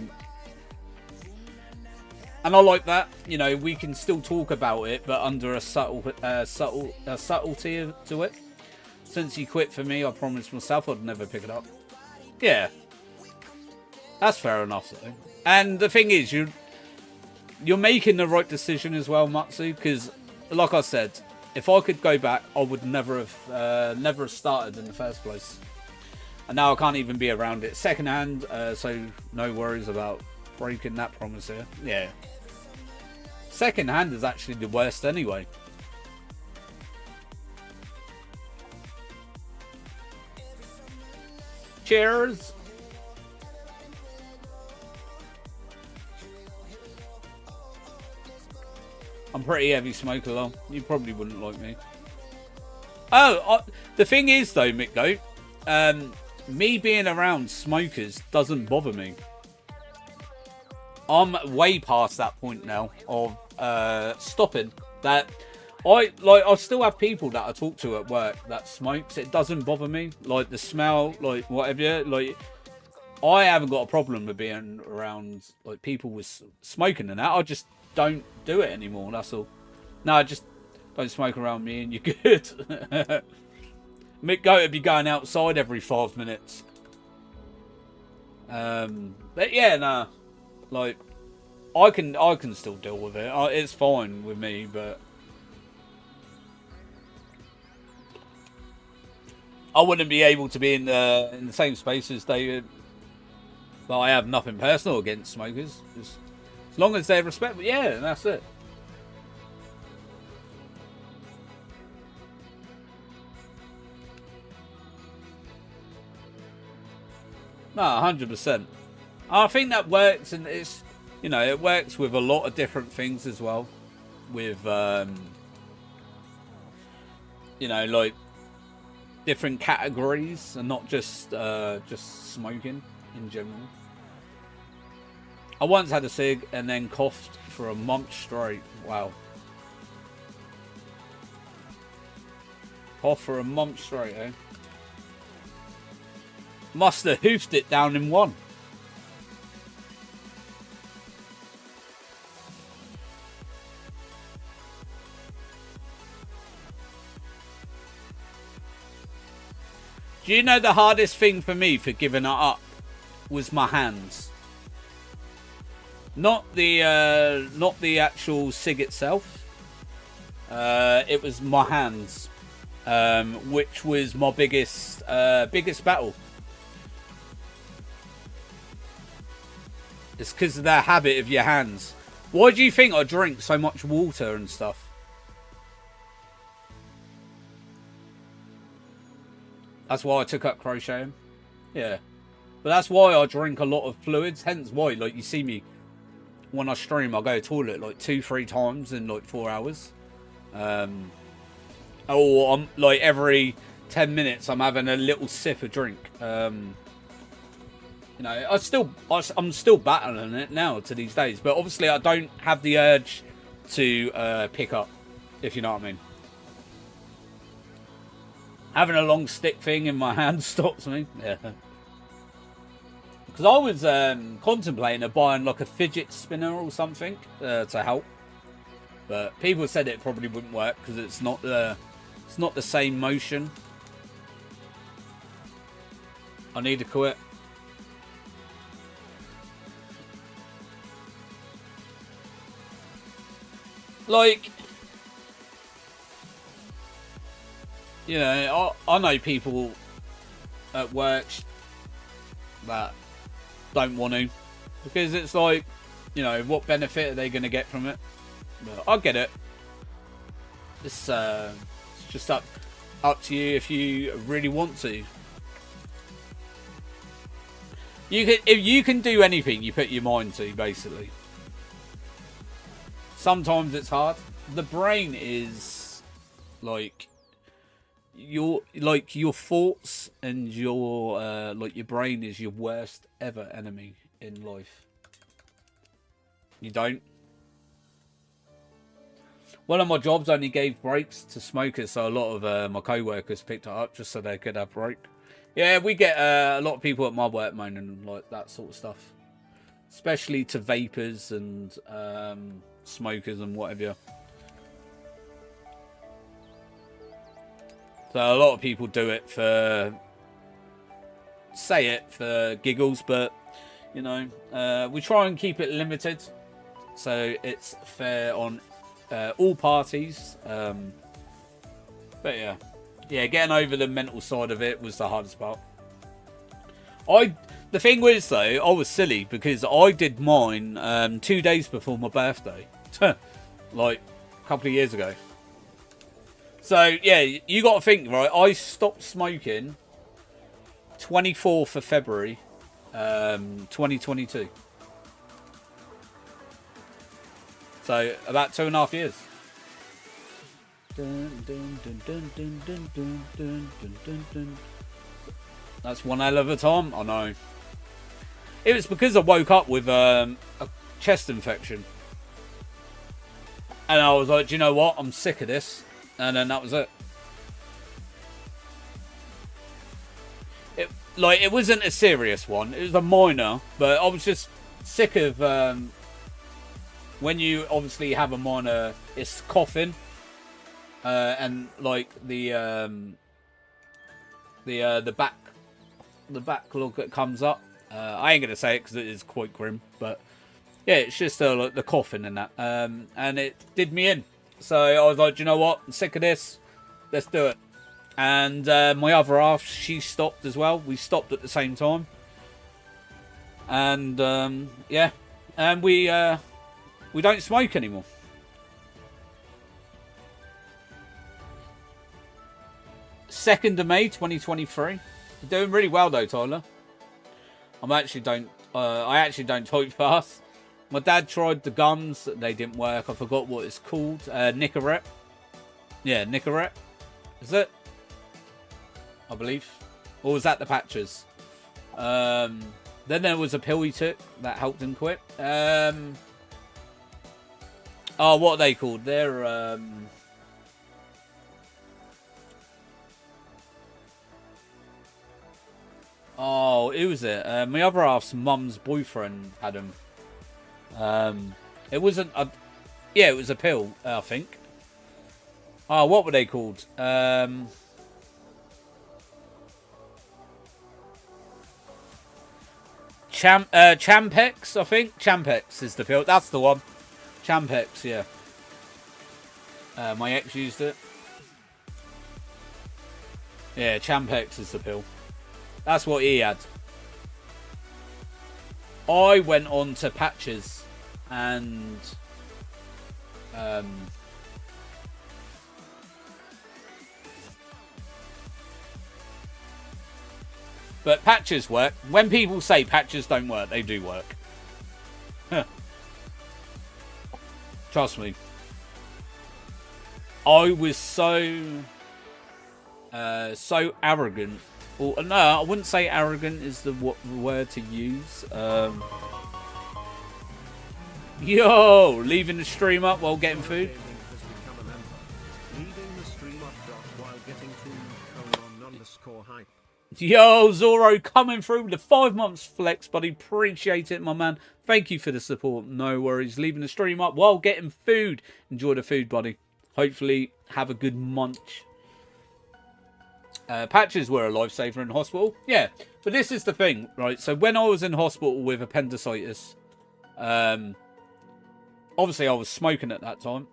and I like that. You know, we can still talk about it, but under a subtlety to it. Since he quit for me, I promised myself I'd never pick it up. Yeah, that's fair enough, though. And the thing is, you're making the right decision as well, Matsu. Because, like I said, if I could go back, I would never have started in the first place. And now I can't even be around it secondhand. So no worries about breaking that promise here. Yeah. Secondhand is actually the worst anyway. Cheers. I'm pretty heavy smoker though. You probably wouldn't like me. Oh, the thing is though, Mick, me being around smokers doesn't bother me. I'm way past that point now of stopping. That I still have people that I talk to at work that smokes. It doesn't bother me. Like the smell, like whatever. Like I haven't got a problem with being around like people with smoking and that. I just don't do it anymore. That's all. No, just don't smoke around me and you're good. Mick Goat would be going outside every 5 minutes. But yeah, nah. Like, I can still deal with it. It's fine with me, but I wouldn't be able to be in the same space as David. But I have nothing personal against smokers. Just, as long as they respect me, yeah, that's it. No, 100%. I think that works, and it's, you know, it works with a lot of different things as well. With, you know, like different categories, and not just smoking in general. I once had a cig and then coughed for a month straight. Wow. Cough for a month straight, eh? Must have hoofed it down in one. Do you know the hardest thing for me for giving it up was my hands? Not the actual cig itself. It was my hands, which was my biggest battle. It's because of the habit of your hands. Why do you think I drink so much water and stuff? That's why I took up crocheting. Yeah. But that's why I drink a lot of fluids. Hence why, like, you see me when I stream, I go to the toilet like 2-3 times in like 4 hours. Or I'm like every 10 minutes I'm having a little sip of drink. You know, I'm still battling it now to these days. But obviously I don't have the urge to pick up, if you know what I mean. Having a long stick thing in my hand stops me. Yeah. Because I was contemplating of buying like a fidget spinner or something to help. But people said it probably wouldn't work because it's not the same motion. I need to quit. Like, you know, I know people at work that don't want to, because it's like, you know, what benefit are they going to get from it? But I get it. It's just up to you if you really want to. If you can do anything you put your mind to, basically. Sometimes it's hard. The brain is like your thoughts, and your your brain is your worst ever enemy in life. You don't. One of my jobs only gave breaks to smokers, so a lot of my co-workers picked it up just so they could have break. Yeah, we get a lot of people at my work moaning like that sort of stuff, especially to vapors and smokers and whatever. So a lot of people do it for giggles, but you know, we try and keep it limited so it's fair on all parties. But yeah, getting over the mental side of it was the hardest part. The thing was though, I was silly because I did mine 2 days before my birthday, like a couple of years ago. So yeah, you got to think, right? I stopped smoking 24th of February, 2022. So about 2.5 years. That's one hell of a time. I know. It was because I woke up with a chest infection, and I was like, do you know what? I'm sick of this. And then that was it. It wasn't a serious one. It was a minor, but I was just sick of when you obviously have a minor. It's coughing, and like the backlog that comes up. I ain't gonna say it because it is quite grim, but yeah, it's just like the coughing and that. And it did me in. So I was like, do you know what? I'm sick of this. Let's do it. And my other half, she stopped as well. We stopped at the same time. And yeah, and we don't smoke anymore. Second of May 2023. You're doing really well though, Tyler. I actually don't type fast. My dad tried the gums, they didn't work. I forgot what it's called. Nicorette. Yeah, Nicorette. Is it? I believe. Or was that the patches? Then there was a pill he took that helped him quit. Oh, what are they called? They're oh, who was it? My other half's mum's boyfriend had them. It wasn't a... Yeah, it was a pill, I think. Oh, what were they called? Champex, I think. Champex is the pill. That's the one. Champex, yeah. My ex used it. Yeah, Champex is the pill. That's what he had. I went on to patches and but patches work. When people say patches don't work, they do work. Trust me. I was so arrogant. Or, no, I wouldn't say arrogant is the word to use. Yo, leaving the stream up while getting food. Yo, Zoro coming through with the 5 months flex, buddy. Appreciate it, my man. Thank you for the support. No worries. Leaving the stream up while getting food. Enjoy the food, buddy. Hopefully, have a good munch. Patches were a lifesaver in hospital. Yeah, but this is the thing, right? So when I was in hospital with appendicitis, obviously I was smoking at that time.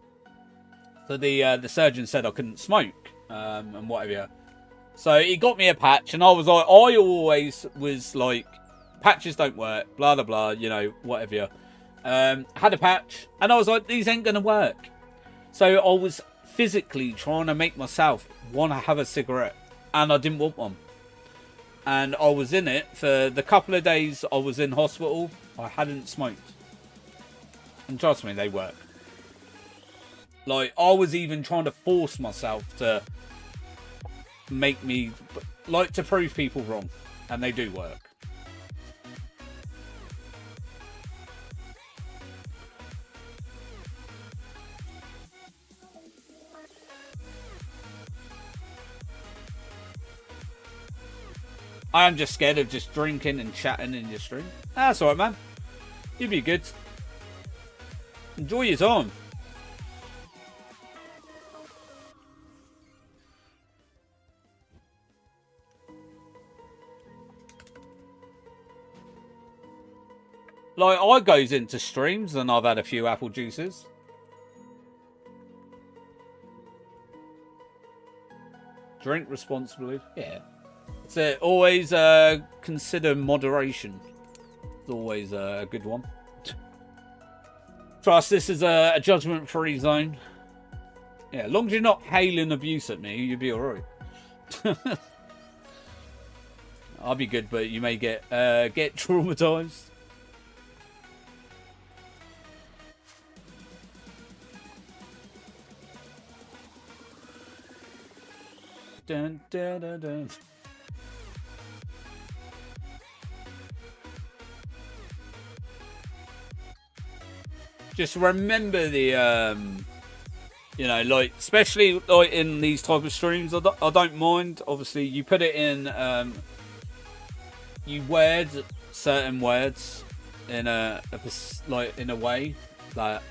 So the surgeon said I couldn't smoke and whatever. So he got me a patch, and I was like, I always was like, patches don't work, blah blah blah, you know, whatever. Had a patch, and I was like, these ain't gonna work. So I was physically trying to make myself want to have a cigarette. And I didn't want one. And I was in it for the couple of days I was in hospital. I hadn't smoked. And trust me, they work. Like, I was even trying to force myself to make me... Like, to prove people wrong. And they do work. I am just scared of just drinking and chatting in your stream. That's alright, man. You'll be good. Enjoy your time. Like, I goes into streams and I've had a few apple juices. Drink responsibly. Yeah. So always consider moderation. It's always a good one. Trust, this is a judgment-free zone. Yeah, as long as you're not hailing abuse at me, you'll be alright. I'll be good, but you may get traumatized. Dun, dun, dun, dun. Just remember the, you know, like, especially like in these type of streams, I don't mind. Obviously, you put it in, you word certain words in like in a way that,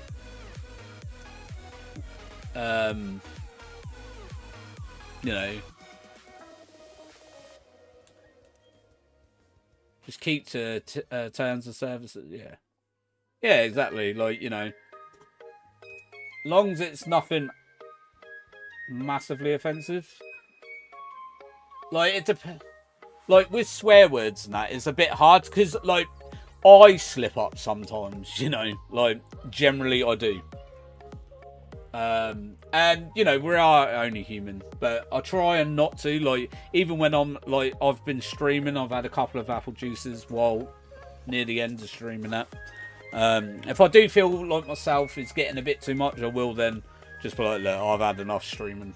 you know, just keep to terms of service. Yeah. Yeah, exactly. Like, you know, long as it's nothing massively offensive. Like, it depends. Like, with swear words and that, it's a bit hard because, like, I slip up sometimes, you know. Like, generally I do. And, you know, we are only human, but I try and not to. Like, even when I'm, like, I've been streaming, I've had a couple of apple juices while near the end of streaming that. If I do feel like myself is getting a bit too much, I will then just be like, look, I've had enough streaming.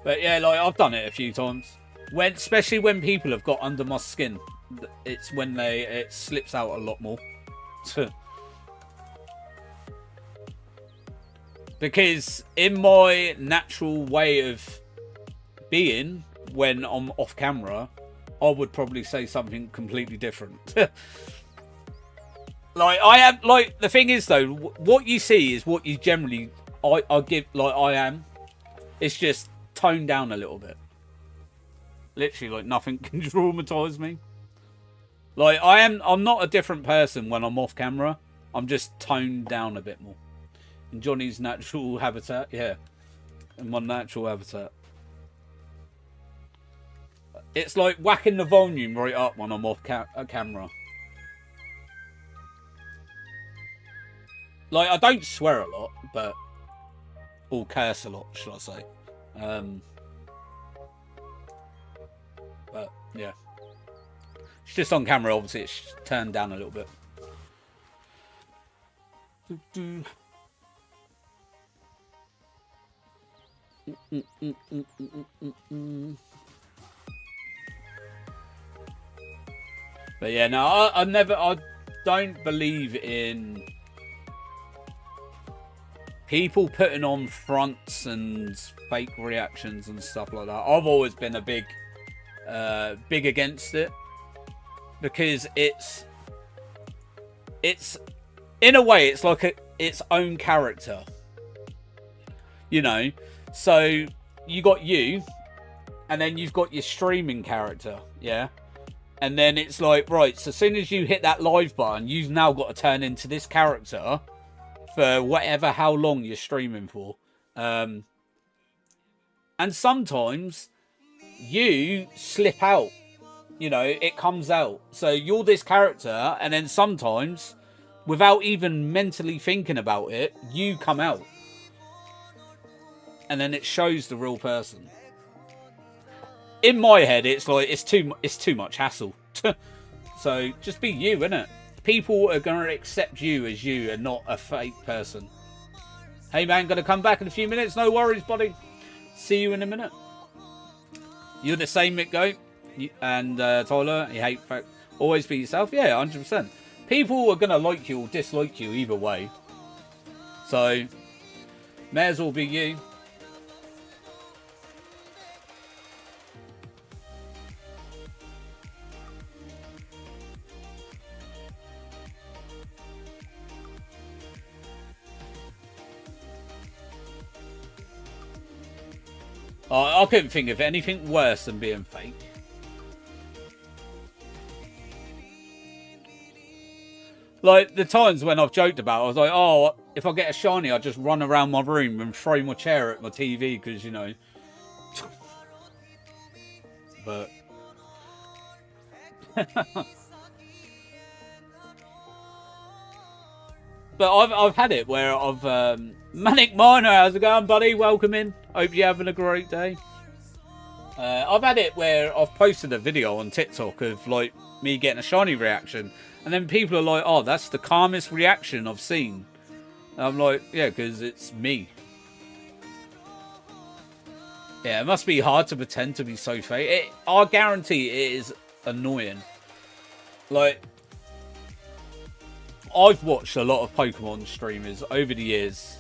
But yeah, like, I've done it a few times. Especially when people have got under my skin, it's when it slips out a lot more. Because in my natural way of being, when I'm off camera, I would probably say something completely different. Like, I am, like, the thing is though, what you see is what you generally, I give, like, I am. It's just toned down a little bit. Literally, like, nothing can traumatize me. Like, I'm not a different person when I'm off camera. I'm just toned down a bit more. In Jonny's natural habitat, yeah. In my natural habitat. It's like whacking the volume right up when I'm off camera. Like, I don't swear a lot, but... or curse a lot, should I say. But, yeah. It's just on camera, obviously, it's turned down a little bit. But yeah, no, I don't believe in people putting on fronts and fake reactions and stuff like that. I've always been a big against it, because it's in a way it's like its own character, you know. So you got you, and then you've got your streaming character, yeah. And then it's like, right, so as soon as you hit that live button, you've now got to turn into this character for whatever, how long you're streaming for. And sometimes you slip out, you know, it comes out. So you're this character, and then sometimes, without even mentally thinking about it, you come out. And then it shows the real person. In my head, it's like, it's too much hassle. So just be you, innit? People are going to accept you as you and not a fake person. Hey man, going to come back in a few minutes. No worries, buddy. See you in a minute. You're the same, Mick Goat. And Tyler, you hate fact. Always be yourself. Yeah, 100%. People are going to like you or dislike you either way. So, may as well be you. I couldn't think of anything worse than being fake. Like, the times when I've joked about it, I was like, oh, if I get a shiny, I'll just run around my room and throw my chair at my TV, because, you know. But... but I've had it where I've... Manic Miner, how's it going, buddy? Welcome in. Hope you're having a great day. I've had it where I've posted a video on TikTok of, like, me getting a shiny reaction. And then people are like, oh, that's the calmest reaction I've seen. And I'm like, yeah, because it's me. Yeah, it must be hard to pretend to be so fake. I guarantee it is annoying. Like, I've watched a lot of Pokemon streamers over the years.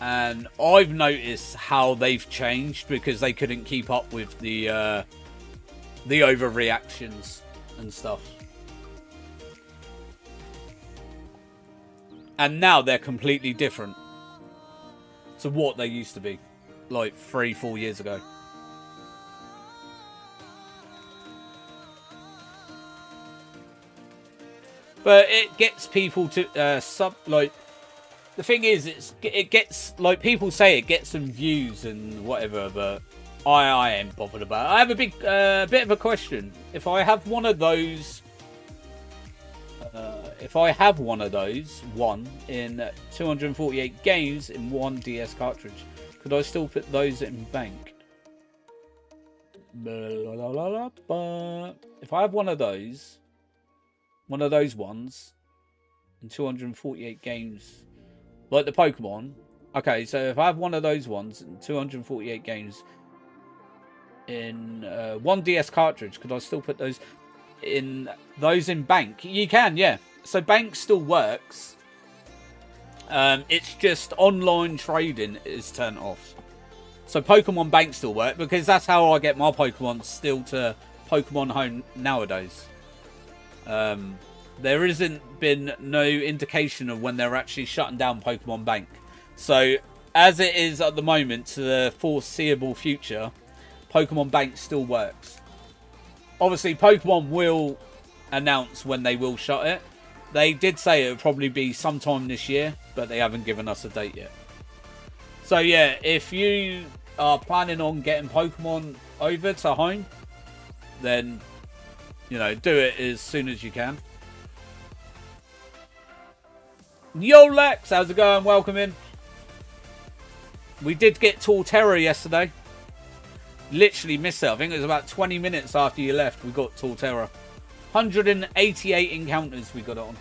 And I've noticed how they've changed because they couldn't keep up with the overreactions and stuff. And now they're completely different to what they used to be, like 3-4 years ago. But it gets people to like. The thing is, it gets, like people say, it gets some views and whatever, but I ain't bothered about it. I have a big bit of a question. If I have one of those, one in 248 games in one DS cartridge, could I still put those in bank? If I have one of those ones in 248 games, like the Pokemon. Okay, so if I have one of those ones in 248 games in one DS cartridge, could I still put those in bank? You can, yeah. So bank still works. It's just online trading is turned off. So Pokemon Bank still work because that's how I get my Pokemon still to Pokemon Home nowadays. There isn't been no indication of when they're actually shutting down Pokemon Bank. So as it is at the moment to the foreseeable future, Pokemon Bank still works. Obviously, Pokemon will announce when they will shut it. They did say it would probably be sometime this year, but they haven't given us a date yet. So yeah, if you are planning on getting Pokemon over to home, then, you know, do it as soon as you can. Yo Lex, how's it going? Welcome in. We did get Torterra yesterday. Literally missed it. I think it was about 20 minutes after you left we got Torterra. 188 encounters we got it on.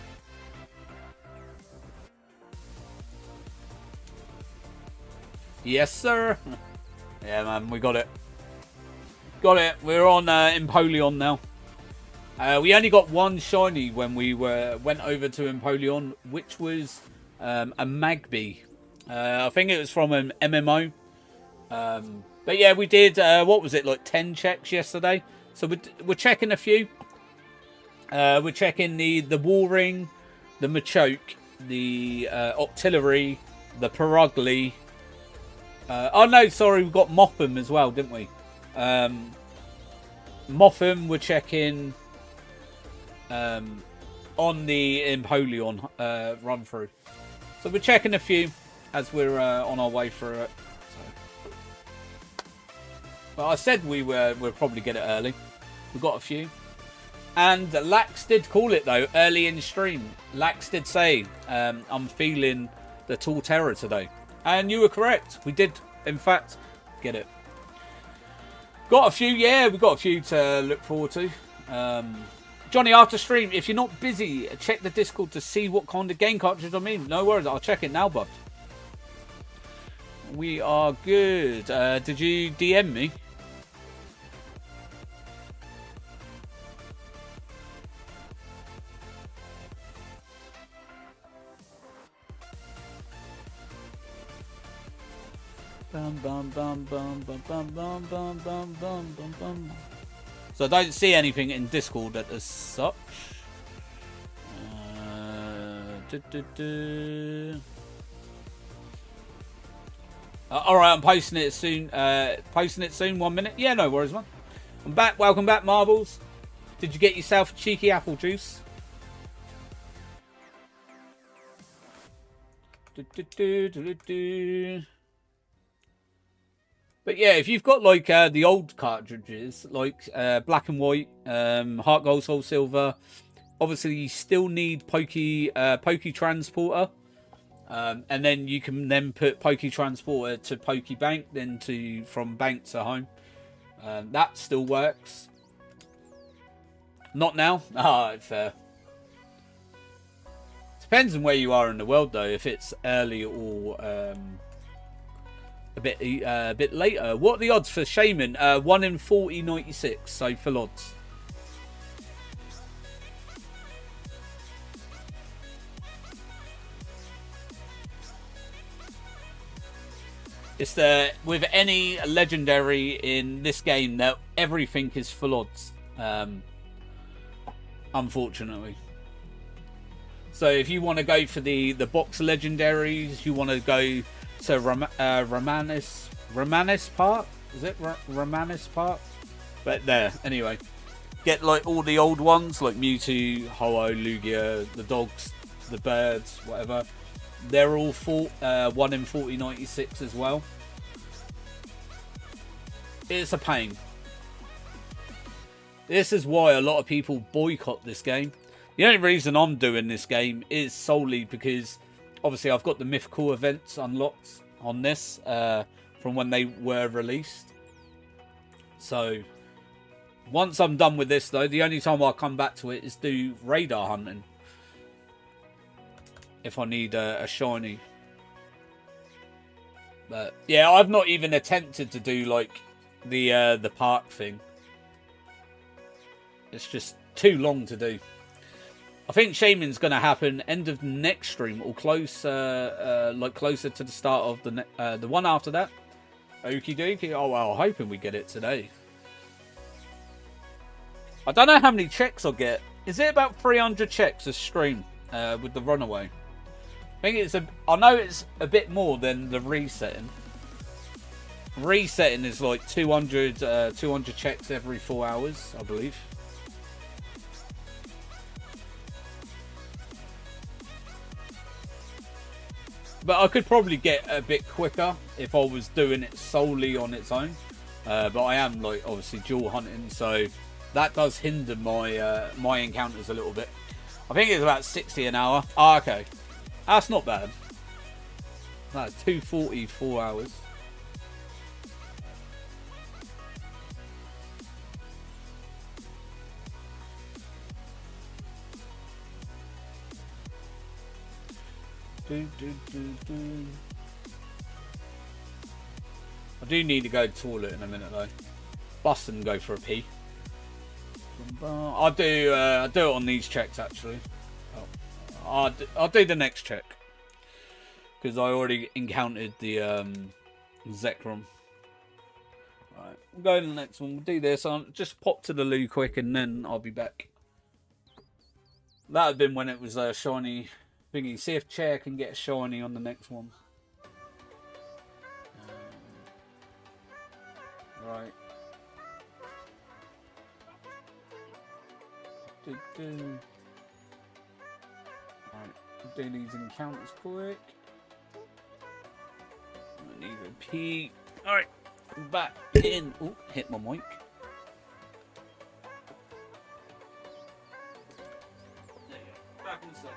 Yes, sir. Yeah, man, we got it. Got it. We're on Empoleon now. We only got one shiny when we went over to Empoleon, which was a Magby. I think it was from an MMO. But yeah, we did, what was it, like 10 checks yesterday. So we're checking a few. We're checking the Walring, the Machoke, the Octillery, the Perugly. Oh no, sorry, we got Mothim as well, didn't we? Mothim we're checking on the Empoleon run through. So we're checking a few as we're on our way through it. So. But I said we'll probably get it early. We've got a few. And Lax did call it though, early in stream. Lax did say, I'm feeling the Torterra today. And you were correct. We did, in fact, get it. Got a few, yeah, we've got a few to look forward to. Johnny, after stream, if you're not busy, check the Discord to see what kind of game cartridge I mean. No worries, I'll check it now, bud. We are good. Did you DM me? Bum, bum, bum, bum, bum, bum, bum, bum, bum, bum, bum, bum. So I don't see anything in Discord as such. Alright, I'm posting it soon. 1 minute. Yeah, no worries, man. I'm back. Welcome back, Marbles. Did you get yourself a cheeky apple juice? But yeah, if you've got like the old cartridges, like black and white, Heart Gold, Soul Silver, obviously you still need Poke Transporter, and then you can then put Poke Transporter to Poke Bank, then from bank to home. That still works. Not now. Ah, fair. Depends on where you are in the world, though. If it's early or a bit later. What are the odds for Shaymin? 1 in 40, 96. So full odds. It's with any legendary in this game that everything is full odds. Unfortunately. So if you want to go for the box legendaries, you want to go to Romanis Park? Is it Romanis Park? But there, anyway. get like all the old ones like Mewtwo, Ho-Oh, Lugia, the dogs, the birds, whatever. They're all 1 in 4096 as well. It's a pain. This is why a lot of people boycott this game. The only reason I'm doing this game is solely because obviously I've got the mythical events unlocked on this from when they were released. So once I'm done with this though, the only time I'll come back to it is do radar hunting. If I need a shiny. But yeah, I've not even attempted to do like the park thing. It's just too long to do. I think Shaymin's going to happen end of next stream or close, like closer to the start of the one after that. Okie dokie. Oh well, I'm hoping we get it today. I don't know how many checks I'll get. Is it about 300 checks a stream with the runaway? I think it's I know it's a bit more than the resetting. Resetting is like 200 checks every 4 hours, I believe. But I could probably get a bit quicker if I was doing it solely on its own. But I am like obviously dual hunting, so that does hinder my my encounters a little bit. I think it's about 60 an hour. Ah, okay. That's not bad. That's 240 4 hours. I do need to go to the toilet in a minute though. Bust and go for a pee. I'll do it on these checks actually. I'll do the next check because I already encountered the Zekrom. Right, we'll go to the next one. We'll do this. I'll just pop to the loo quick and then I'll be back. That would have been when it was a shiny thingy. See if Chair can get a shiny on the next one. Right. Right. Do these encounters quick. I need a pee. Alright. Back in. Oh, hit my mic. There you go. Back in a second.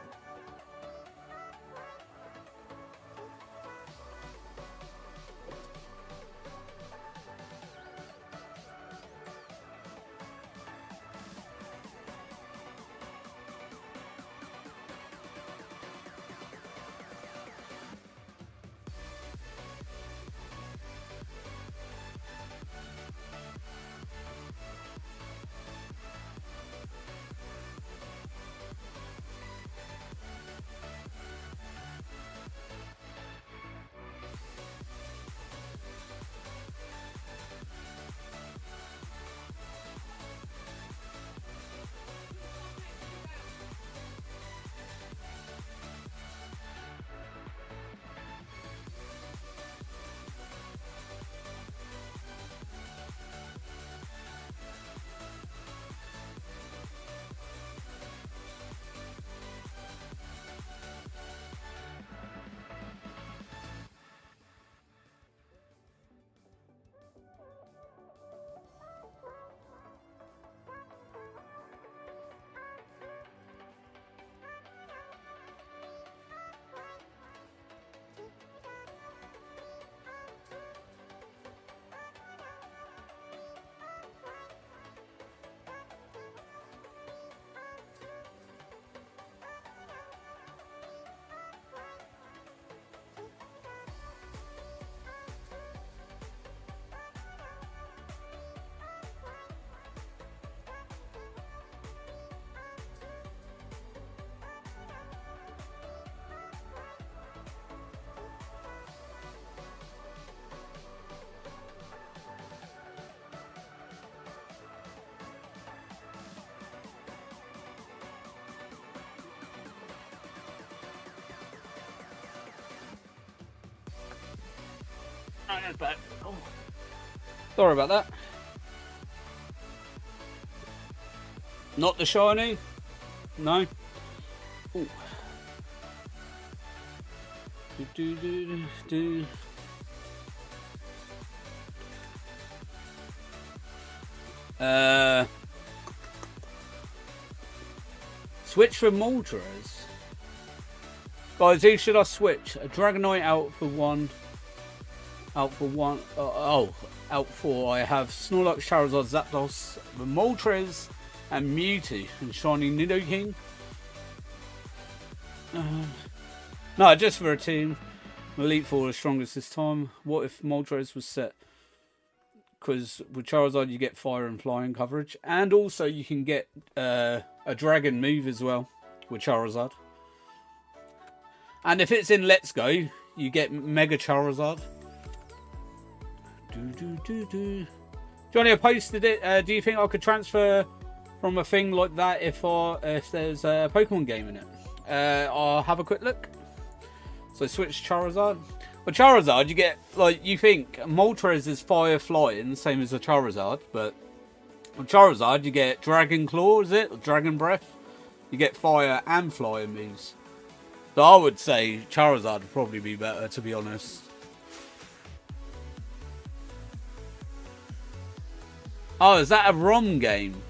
Back. Oh. Sorry about that. Not the shiny? No? Ooh. Switch for Moltres. Guys, who should I switch? A Dragonite out for one. Out for one. Out for. I have Snorlax, Charizard, Zapdos, Moltres, and Mewtwo, and Shiny Nidoking. No, just for a team. Elite Four is strongest this time. What if Moltres was set? Because with Charizard you get fire and flying coverage, and also you can get a dragon move as well with Charizard. And if it's in Let's Go, you get Mega Charizard. Jonny, I posted it. Do you think I could transfer from a thing like that if there's a Pokemon game in it? I'll have a quick look. So switch Charizard. Well, Charizard, you get, like, you think Moltres is fire flying, same as a Charizard, but with Charizard, you get Dragon Claw, is it? Or Dragon Breath. You get fire and flying moves. So I would say Charizard would probably be better, to be honest. Oh, is that a ROM game?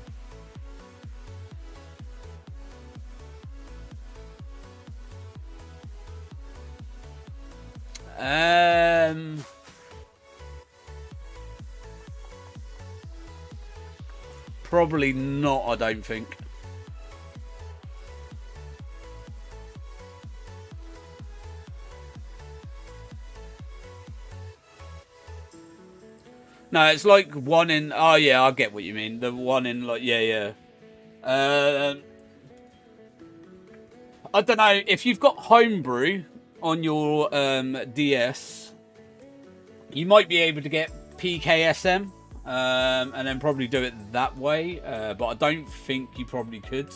Probably not, I don't think. No, it's like one in... Oh, yeah, I get what you mean. The one in, like... Yeah. I don't know. If you've got Homebrew on your DS, you might be able to get PKSM and then probably do it that way. But I don't think you probably could.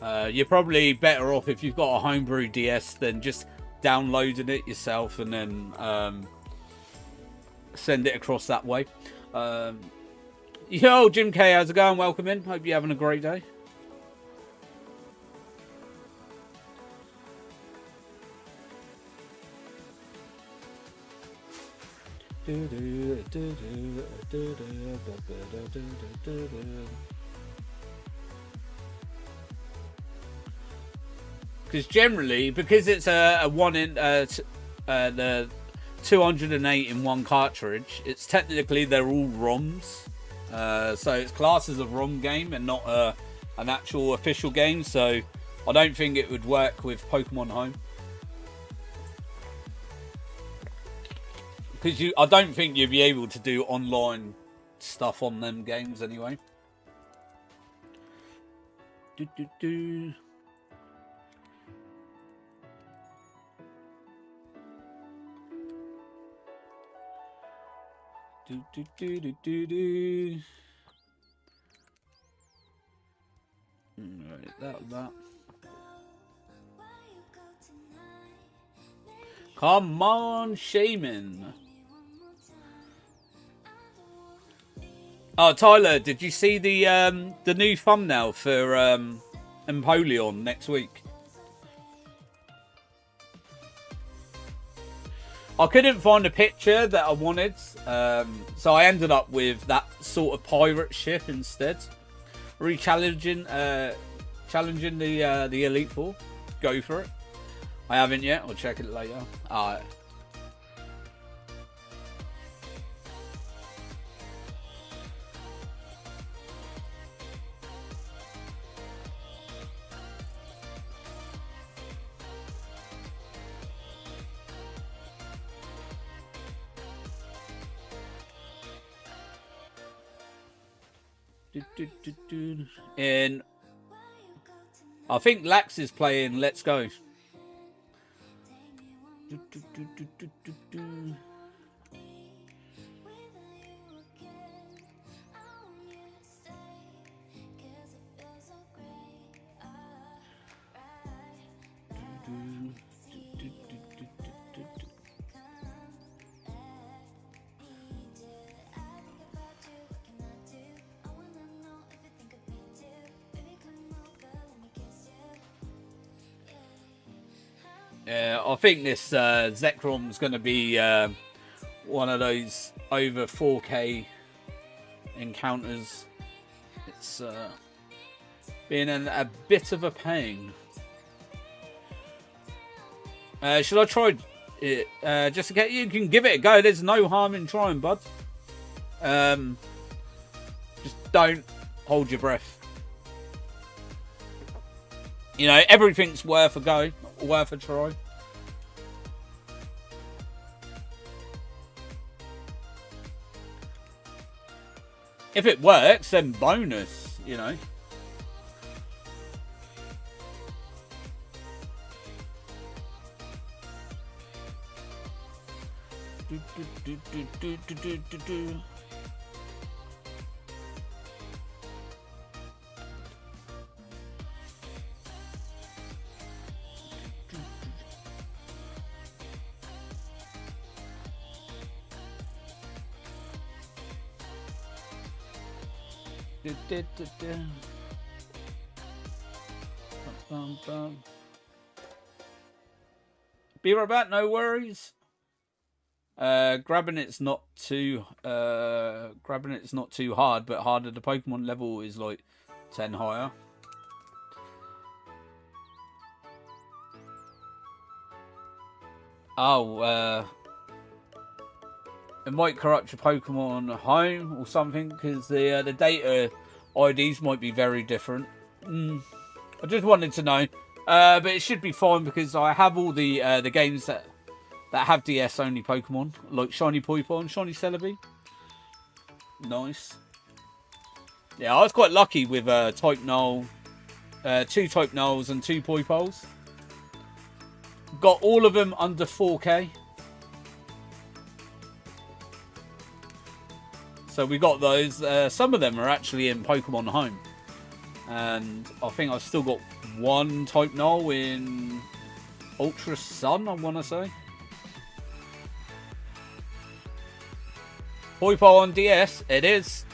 You're probably better off if you've got a Homebrew DS than just downloading it yourself and then... send it across that way. Yo, Jim K, how's it going? Welcome in. Hope you're having a great day. Because generally, because it's a one in the 208 in one cartridge, it's technically they're all ROMs, so it's classed as a ROM game and not an actual official game, so I don't think it would work with Pokemon Home, because I don't think you'd be able to do online stuff on them games anyway. Right, that. Come on, Shaymin. Oh, Tyler, did you see the new thumbnail for Empoleon next week? I couldn't find a picture that I wanted, so I ended up with that sort of pirate ship instead. Challenging the Elite Four. Go for it. I haven't yet. I'll check it later. Alright. And I think Lax is playing Let's Go. Yeah, I think this Zekrom's going to be one of those over 4K encounters. It's been a bit of a pain. Should I try it? Just to get you can give it a go. There's no harm in trying, bud. Just don't hold your breath. You know, everything's worth a go, worth a try. If it works, then bonus, you know. Be right back, no worries. Grabbing it's not too hard, but harder. The Pokemon level is like 10 higher. Oh, it might corrupt your Pokemon home or something because the data IDs might be very different. I just wanted to know, but it should be fine because I have all the games that have DS only Pokemon, like Shiny Poipole and Shiny Celebi. Nice. Yeah, I was quite lucky with Type Null, 2 Type Nulls and 2 Poipoles. Got all of them under 4K. So we got those. Some of them are actually in Pokemon Home. And I think I've still got 1 Type Null in Ultra Sun, I want to say. Poipole on DS, it is.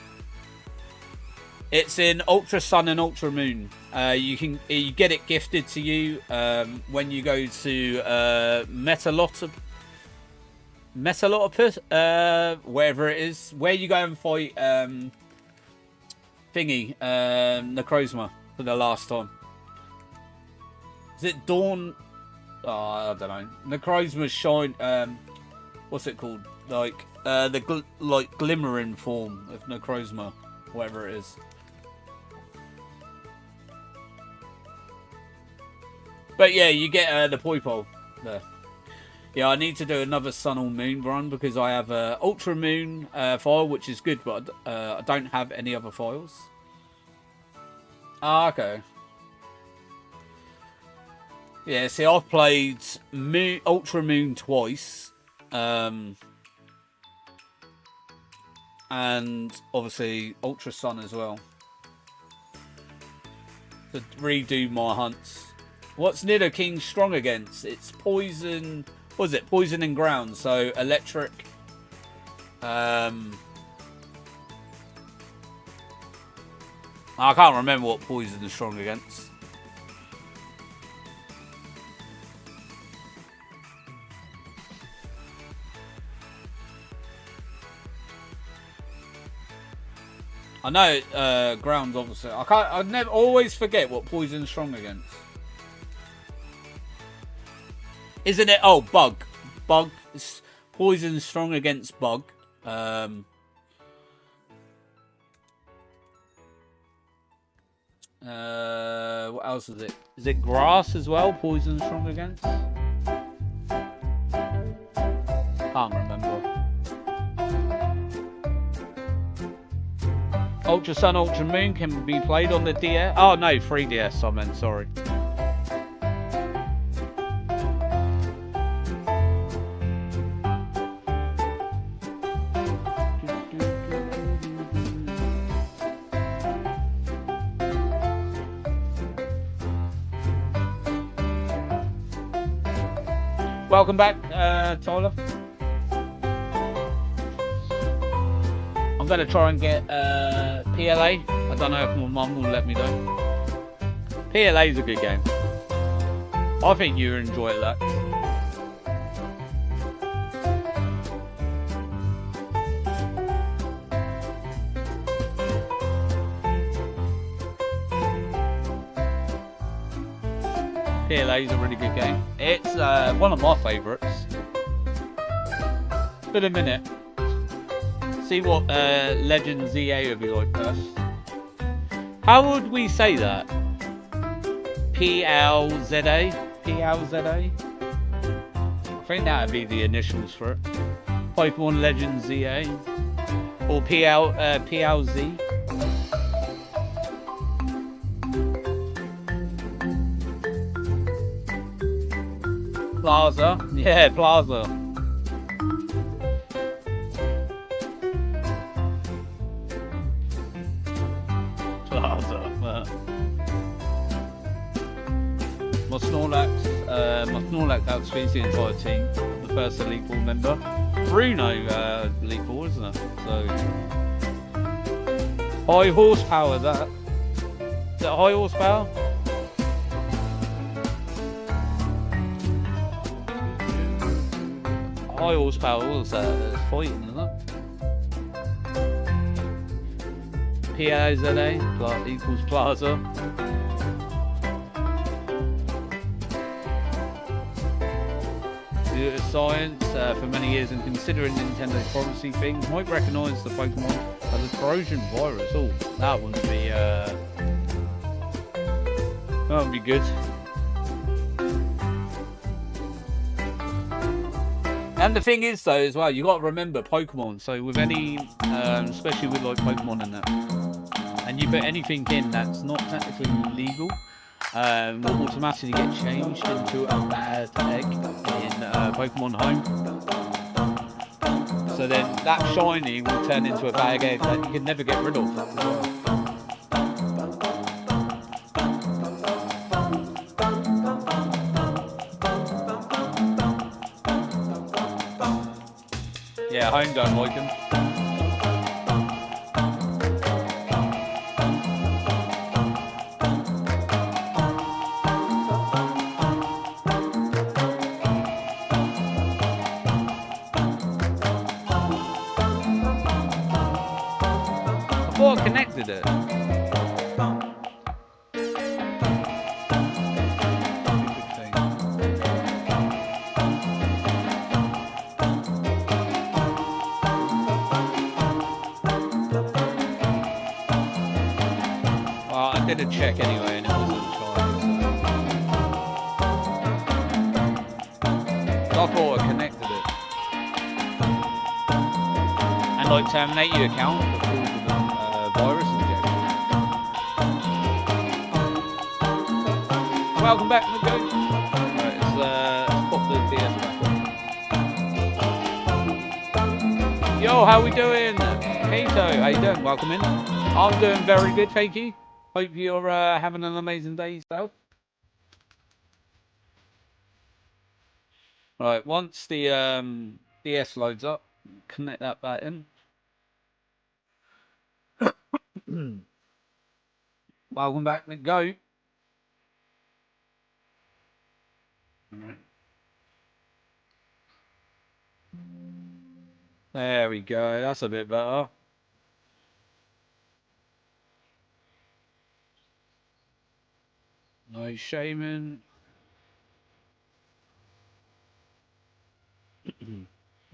It's in Ultra Sun and Ultra Moon. You get it gifted to you when you go to Metalotopus, wherever it is, where you go and fight Necrozma for the last time. Is it Dawn? Oh, I don't know. Necrozma shine. What's it called? Like the glimmering form of Necrozma, whatever it is. But yeah, you get the Poipole there. Yeah, I need to do another Sun or Moon run because I have a Ultra Moon file, which is good, but I don't have any other files. Ah, okay. Yeah, see, I've played Ultra Moon twice. And obviously Ultra Sun as well. To redo my hunts. What's Nidoking strong against? It's poison. What is it? Poison and ground. So electric. I can't remember what poison is strong against. I know ground obviously. I never always forget what poison's strong against. Isn't it? Oh, bug. Bug. Poison strong against bug. What else is it? Is it grass as well? Poison strong against? Can't remember. Ultra Sun, Ultra Moon can be played on the DS. Oh no, 3DS I meant, sorry. Welcome back, Tyler. I'm going to try and get PLA. I don't know if my mum will let me though. PLA is a good game. I think you enjoy that. PLA is a really good game. It's one of my favourites. Been a minute. See what Legend ZA would be like first. How would we say that? PLZA? PLZA? I think that would be the initials for it. Pokemon Legend ZA. Or PLZ. Plaza. Yeah, Plaza. Plaza. My Snorlax outspeeds the entire team. The first Elite Four member. Bruno Elite Four, isn't it? So high horsepower. That. Is it high horsepower? High horsepower was fighting, isn't it? PAZA equals Plaza. Science for many years, and considering Nintendo's privacy thing, might recognise the Pokemon as a Trojan virus. Oh, that wouldn't be that would be good. And the thing is, though, as well, you got to remember Pokemon. So with any, especially with like Pokemon and that, and you put anything in that's not technically legal, will automatically get changed into a bad egg in Pokemon Home. So then that shiny will turn into a bad egg that you can never get rid of. Yeah, Home don't like them. Connected it. Well, I did a check anyway and it wasn't charged. So I thought I connected it. And like terminate your account before virus injection. Welcome back, Nico. Right, let's pop the DS back on. Yo, how we doing? Kato, how you doing? Welcome in. I'm doing very good, thank you. Hope you're having an amazing day yourself. Right, once the DS loads up, connect that back in. Welcome back, let's go. Right. There we go, that's a bit better. No Shaymin.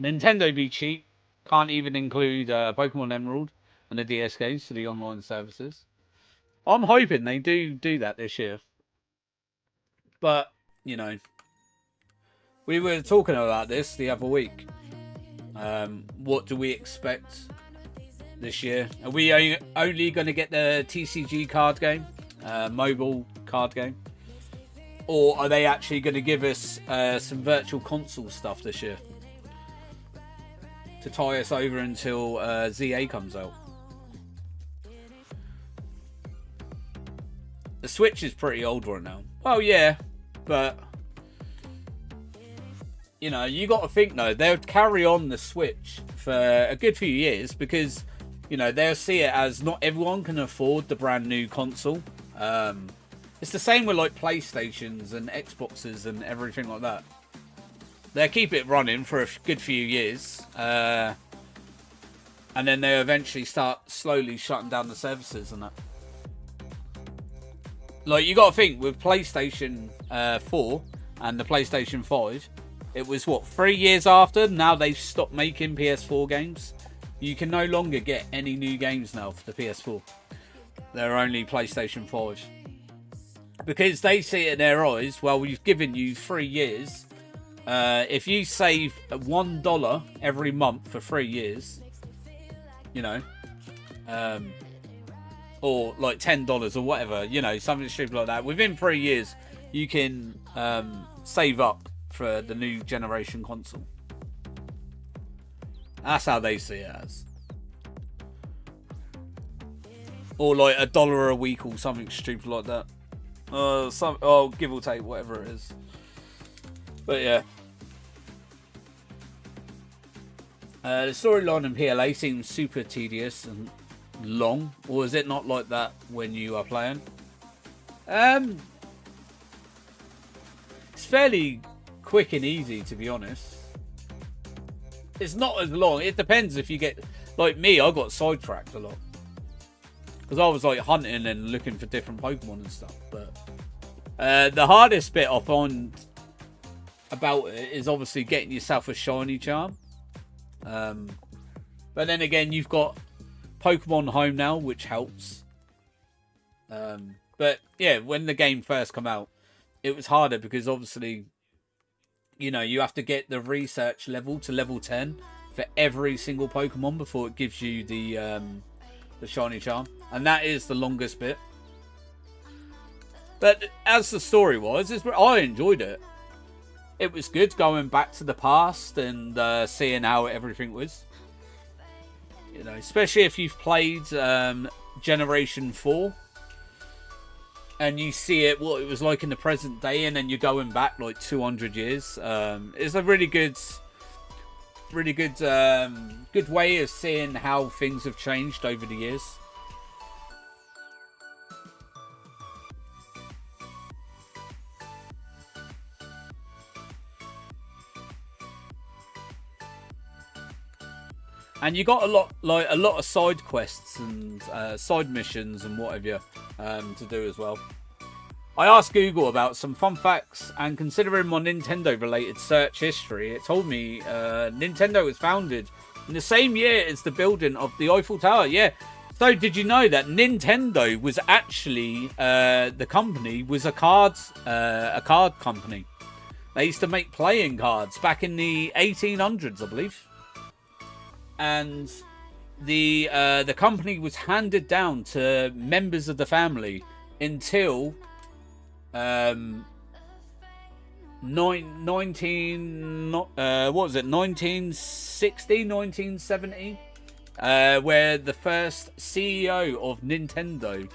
Nintendo be cheap. Can't even include Pokemon Emerald and the DS games to the online services. I'm hoping they do that this year. But, you know, we were talking about this the other week. What do we expect this year? Are we only going to get the TCG card game? Mobile card game? Or are they actually going to give us some virtual console stuff this year? To tie us over until ZA comes out. The Switch is pretty old right now. Oh yeah, but you know, you got to think though, they'll carry on the Switch for a good few years because, you know, they'll see it as not everyone can afford the brand new console. It's the same with like PlayStations and Xboxes and everything like that. They'll keep it running for a good few years. And then they'll eventually start slowly shutting down the services and that. Like, you got to think, with PlayStation 4 and the PlayStation 5, it was, what, 3 years after? Now they've stopped making PS4 games. You can no longer get any new games now for the PS4. They're only PlayStation 5. Because they see it in their eyes, well, we've given you 3 years. If you save $1 every month for 3 years, you know, or like $10 or whatever, you know, something stupid like that, within 3 years, you can save up for the new generation console. That's how they see it as. Or like $1 a week or something stupid like that. Give or take, whatever it is. But yeah. The storyline in PLA seems super tedious and long. Or is it not like that when you are playing? It's fairly quick and easy, to be honest. It's not as long. It depends if you get... Like me, I got sidetracked a lot. Because I was like hunting and looking for different Pokemon and stuff. But the hardest bit I find about it is obviously getting yourself a shiny charm. But then again, you've got Pokemon Home now, which helps. But yeah, when the game first came out, it was harder because obviously, you know, you have to get the research level to level 10 for every single Pokemon before it gives you the shiny charm. And that is the longest bit. But as the story was, I enjoyed it. It was good going back to the past and seeing how everything was. You know, especially if you've played Generation 4. And you see it, what it was like in the present day, and then you're going back like 200 years. It's a really good way of seeing how things have changed over the years. And you got a lot of side quests and side missions and whatever to do as well. I asked Google about some fun facts, and considering my Nintendo-related search history, it told me Nintendo was founded in the same year as the building of the Eiffel Tower. Yeah. So did you know that Nintendo was actually the company was a card company? They used to make playing cards back in the 1800s, I believe. And the company was handed down to members of the family until 1960, 1970, where the first CEO of Nintendo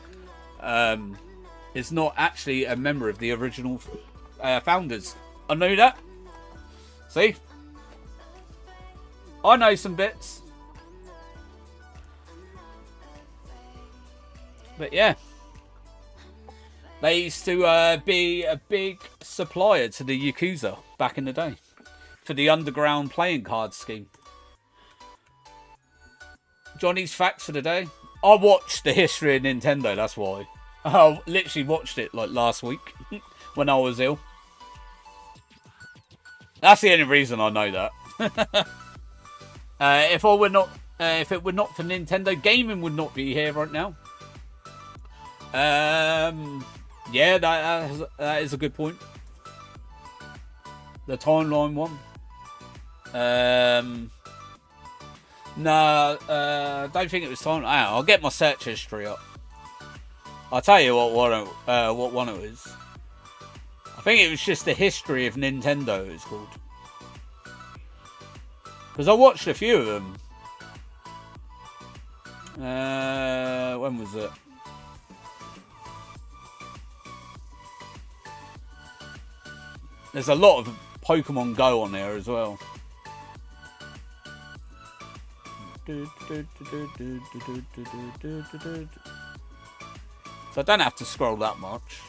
is not actually a member of the original founders. I knew that. See? I know some bits. But yeah. They used to be a big supplier to the Yakuza back in the day. For the underground playing card scheme. Johnny's facts for the day. I watched the history of Nintendo, that's why. I literally watched it like last week. When I was ill. That's the only reason I know that. If it were not for Nintendo, gaming would not be here right now. Yeah, that is a good point. The timeline one. No, don't think it was time. I'll get my search history up. I'll tell you what one it was. I think it was just the history of Nintendo. It's called. Because I watched a few of them. When was it? There's a lot of Pokemon Go on there as well. So I don't have to scroll that much.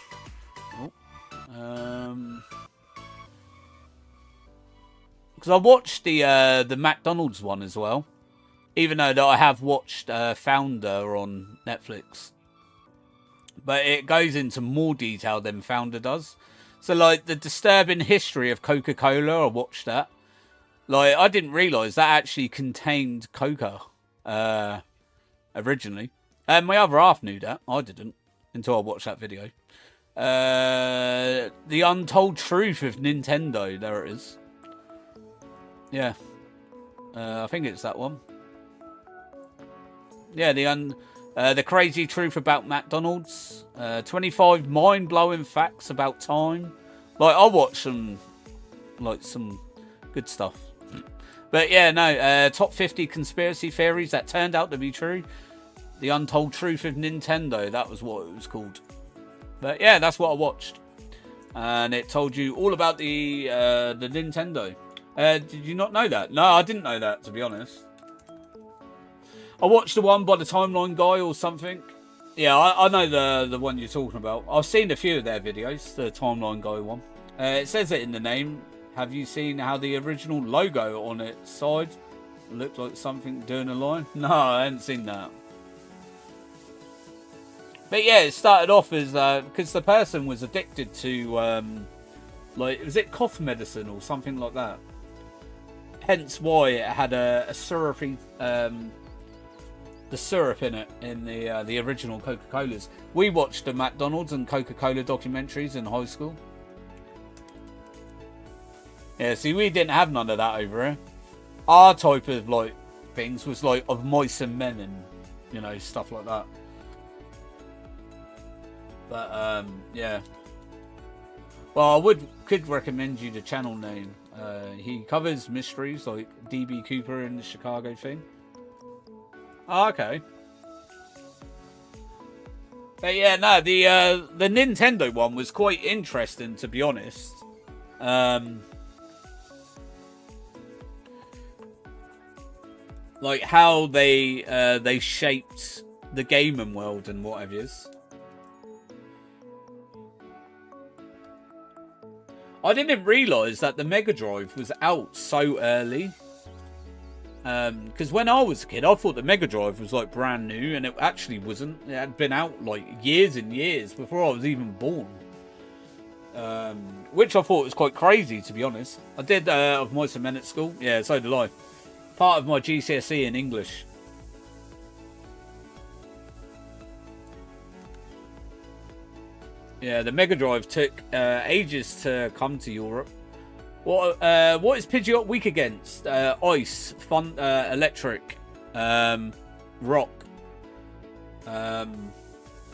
Because I watched the McDonald's one as well. Even though that I have watched Founder on Netflix. but it goes into more detail than Founder does. So, like, the disturbing history of Coca-Cola, I watched that. Like, I didn't realise that actually contained coca originally. And my other half knew that. I didn't until I watched that video. The Untold Truth of Nintendo. There it is. Yeah. I think it's that one. Yeah, the crazy truth about McDonald's. 25 mind-blowing facts about time. Like, I watched some good stuff. But yeah, no, top 50 conspiracy theories that turned out to be true. The Untold Truth of Nintendo, that was what it was called. But yeah, that's what I watched. And it told you all about the Nintendo. Did you not know that? No, I didn't know that, to be honest. I watched the one by the Timeline Guy or something. Yeah, I know the one you're talking about. I've seen a few of their videos, the Timeline Guy one. It says it in the name. Have you seen how the original logo on its side looked like something doing a line? No, I hadn't seen that. But yeah, it started off as because the person was addicted to like, was it cough medicine or something like that? Hence why it had a syrupy the syrup in it in the original Coca-Colas. We watched the McDonald's and Coca-Cola documentaries in high school. Yeah, see, we didn't have none of that over here. Our type of, like, things was, like, of mice and men and, you know, stuff like that. But, yeah. Well, I could recommend you the channel name. He covers mysteries, like DB Cooper and the Chicago thing. Oh, okay. But, yeah, no, the Nintendo one was quite interesting, to be honest. Like how they shaped the gaming world and what have yous. I didn't realise that the Mega Drive was out so early. Because when I was a kid, I thought the Mega Drive was like brand new, and it actually wasn't. It had been out like years and years before I was even born. Which I thought was quite crazy, to be honest. I did of Mice and Men at school. Yeah, so did I. Part of my GCSE in English. Yeah, the Mega Drive took ages to come to Europe. What is Pidgeot weak against? Ice, fun, electric, rock,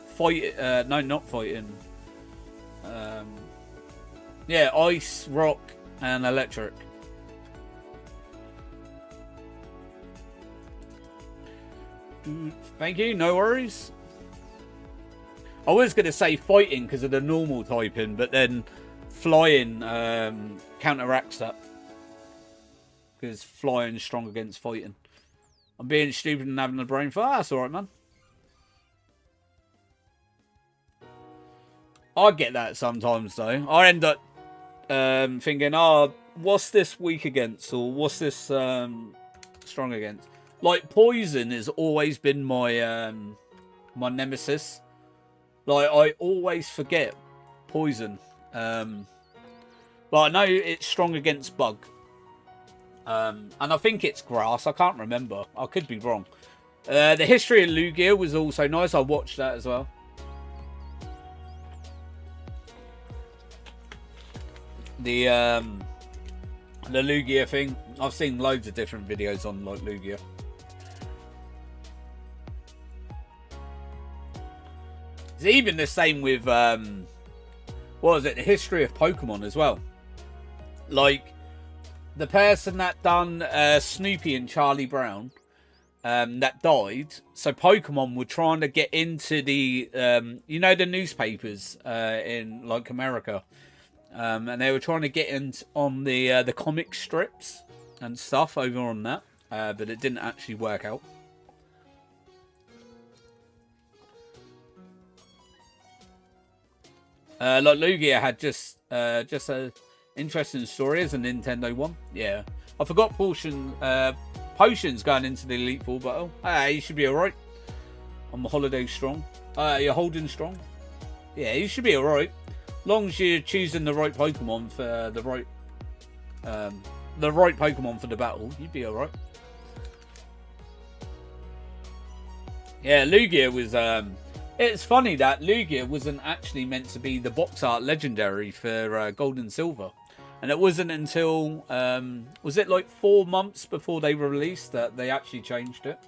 fight. No, not fighting. Yeah, ice, rock, and electric. Thank you, no worries. I was going to say fighting because of the normal typing, but then flying counteracts that. Because flying is strong against fighting. I'm being stupid and having a brain fart. That's alright, man. I get that sometimes, though. I end up thinking, oh, what's this weak against? Or what's this strong against? Like, poison has always been my my nemesis. Like, I always forget poison. But I know it's strong against bug. And I think it's grass. I can't remember. I could be wrong. The history of Lugia was also nice. I watched that as well. The Lugia thing. I've seen loads of different videos on like Lugia. It's even the same with what was it? The history of Pokemon as well. Like the person that done Snoopy and Charlie Brown that died. So Pokemon were trying to get into the you know, the newspapers in like America. And they were trying to get in on the comic strips and stuff over on that, but it didn't actually work out. Like Lugia had just a interesting story as a Nintendo one. Yeah, I forgot Potions going into the Elite Four battle. Hey, you should be alright. I'm holiday strong. You're holding strong. Yeah, you should be alright. Long as you're choosing the right Pokemon for the right Pokemon for the battle, you'd be alright. Yeah, Lugia was it's funny that Lugia wasn't actually meant to be the box art legendary for Gold and Silver. And it wasn't until, was it like 4 months before they released that they actually changed it?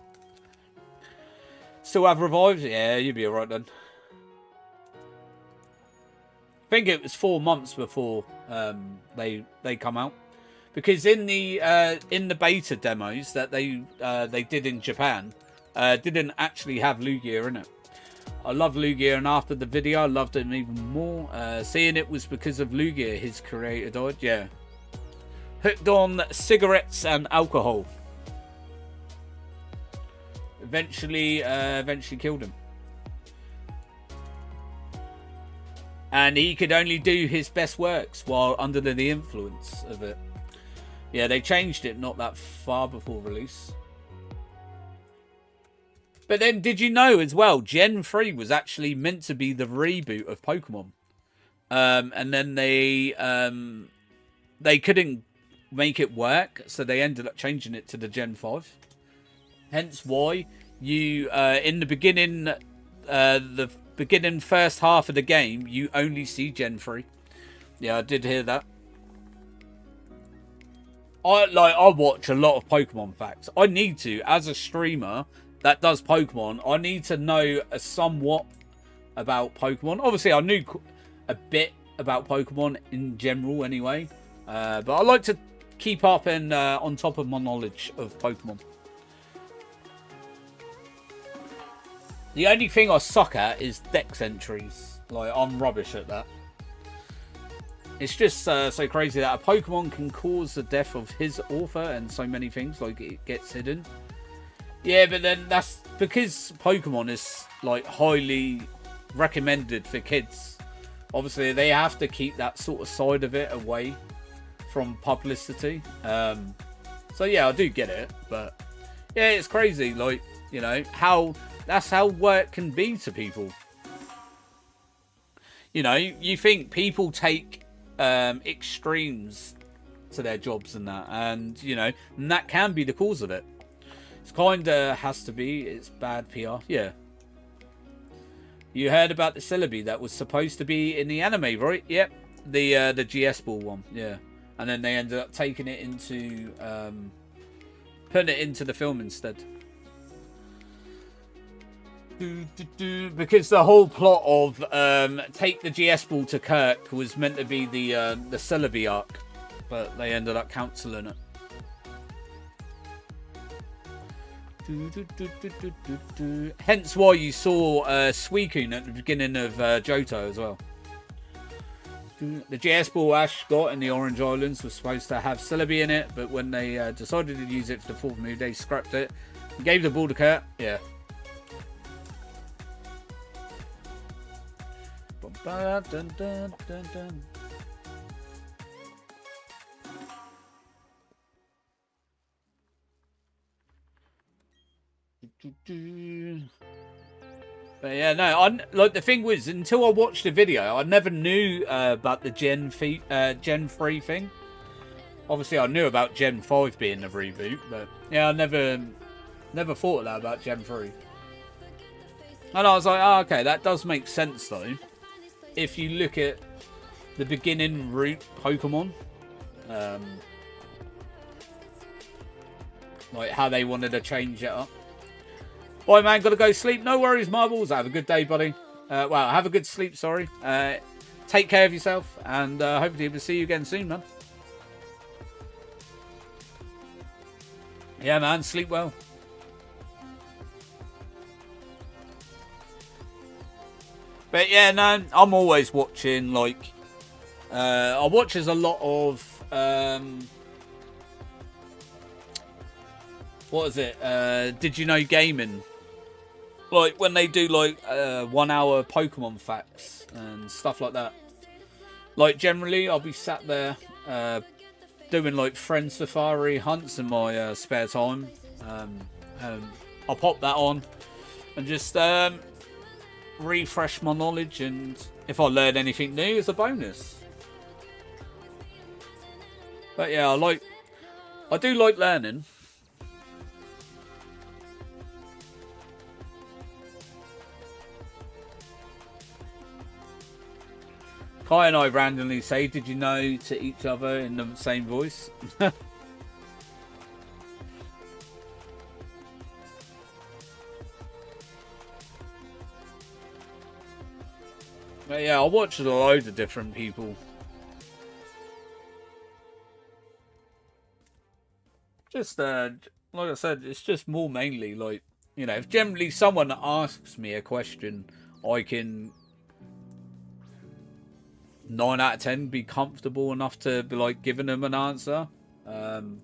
Still have revives? Yeah, you'd be alright then. I think it was 4 months before they come out. Because in the beta demos that they did in Japan, didn't actually have Lugia in it. I love Lugia, and after the video, I loved him even more. Seeing it was because of Lugia, his creator died. Yeah. Hooked on cigarettes and alcohol. Eventually killed him. And he could only do his best works while under the influence of it. Yeah, they changed it not that far before release. But then, did you know as well, Gen 3 was actually meant to be the reboot of Pokemon. And then they couldn't make it work, so they ended up changing it to the Gen 5. Hence why you, in the beginning first half of the game, you only see Gen 3. Yeah, I did hear that. I watch a lot of Pokemon facts. I need to, as a streamer that does Pokemon, I need to know somewhat about Pokemon. Obviously, I knew a bit about Pokemon in general anyway. But I like to keep up and on top of my knowledge of Pokemon. The only thing I suck at is dex entries. Like, I'm rubbish at that. It's just so crazy that a Pokemon can cause the death of his author and so many things. Like, it gets hidden. Yeah, but then that's because Pokemon is like highly recommended for kids. Obviously, they have to keep that sort of side of it away from publicity. So yeah, I do get it, but yeah, it's crazy. Like, you know, that's how work can be to people. You know, you think people take extremes to their jobs and that, and you know, and that can be the cause of it. It's kinda has to be. It's bad PR. Yeah. You heard about the Celebi that was supposed to be in the anime, right? Yep. The GS Ball one. Yeah. And then they ended up taking it into putting it into the film instead. Because the whole plot of take the GS Ball to Kirk was meant to be the Celebi arc, but they ended up cancelling it. Hence why you saw Suicune at the beginning of Johto as well. The GS Ball Ash got in the Orange Islands was supposed to have Celebi in it, but when they decided to use it for the 4th move, they scrapped it. Gave the ball to Kurt. Yeah. Dun, dun, dun, dun. But yeah, no, like the thing was, until I watched the video, I never knew about the Gen 3 thing. Obviously, I knew about Gen 5 being the reboot, but yeah, I never thought of that about Gen 3. And I was like, oh, okay, that does make sense though. If you look at the beginning route Pokemon, like how they wanted to change it up. Bye, man. Gotta go sleep. No worries, Marbles. Have a good day, buddy. Well, have a good sleep, sorry. Take care of yourself, and hopefully we'll see you again soon, man. Yeah, man. Sleep well. But yeah, no, I'm always watching, like, I watch a lot of, what is it? Did you know gaming? Like when they do like 1 hour Pokemon facts and stuff like that. Like generally I'll be sat there doing like friend safari hunts in my spare time. I'll pop that on and just refresh my knowledge, and if I learn anything new, it's a bonus. But yeah, I do like learning. Kai and I randomly say, "Did you know?" to each other in the same voice. But yeah, I watch loads of different people. Just like I said, it's just more mainly like, you know, if generally someone asks me a question, I can 9 out of 10 be comfortable enough to be like giving them an answer. You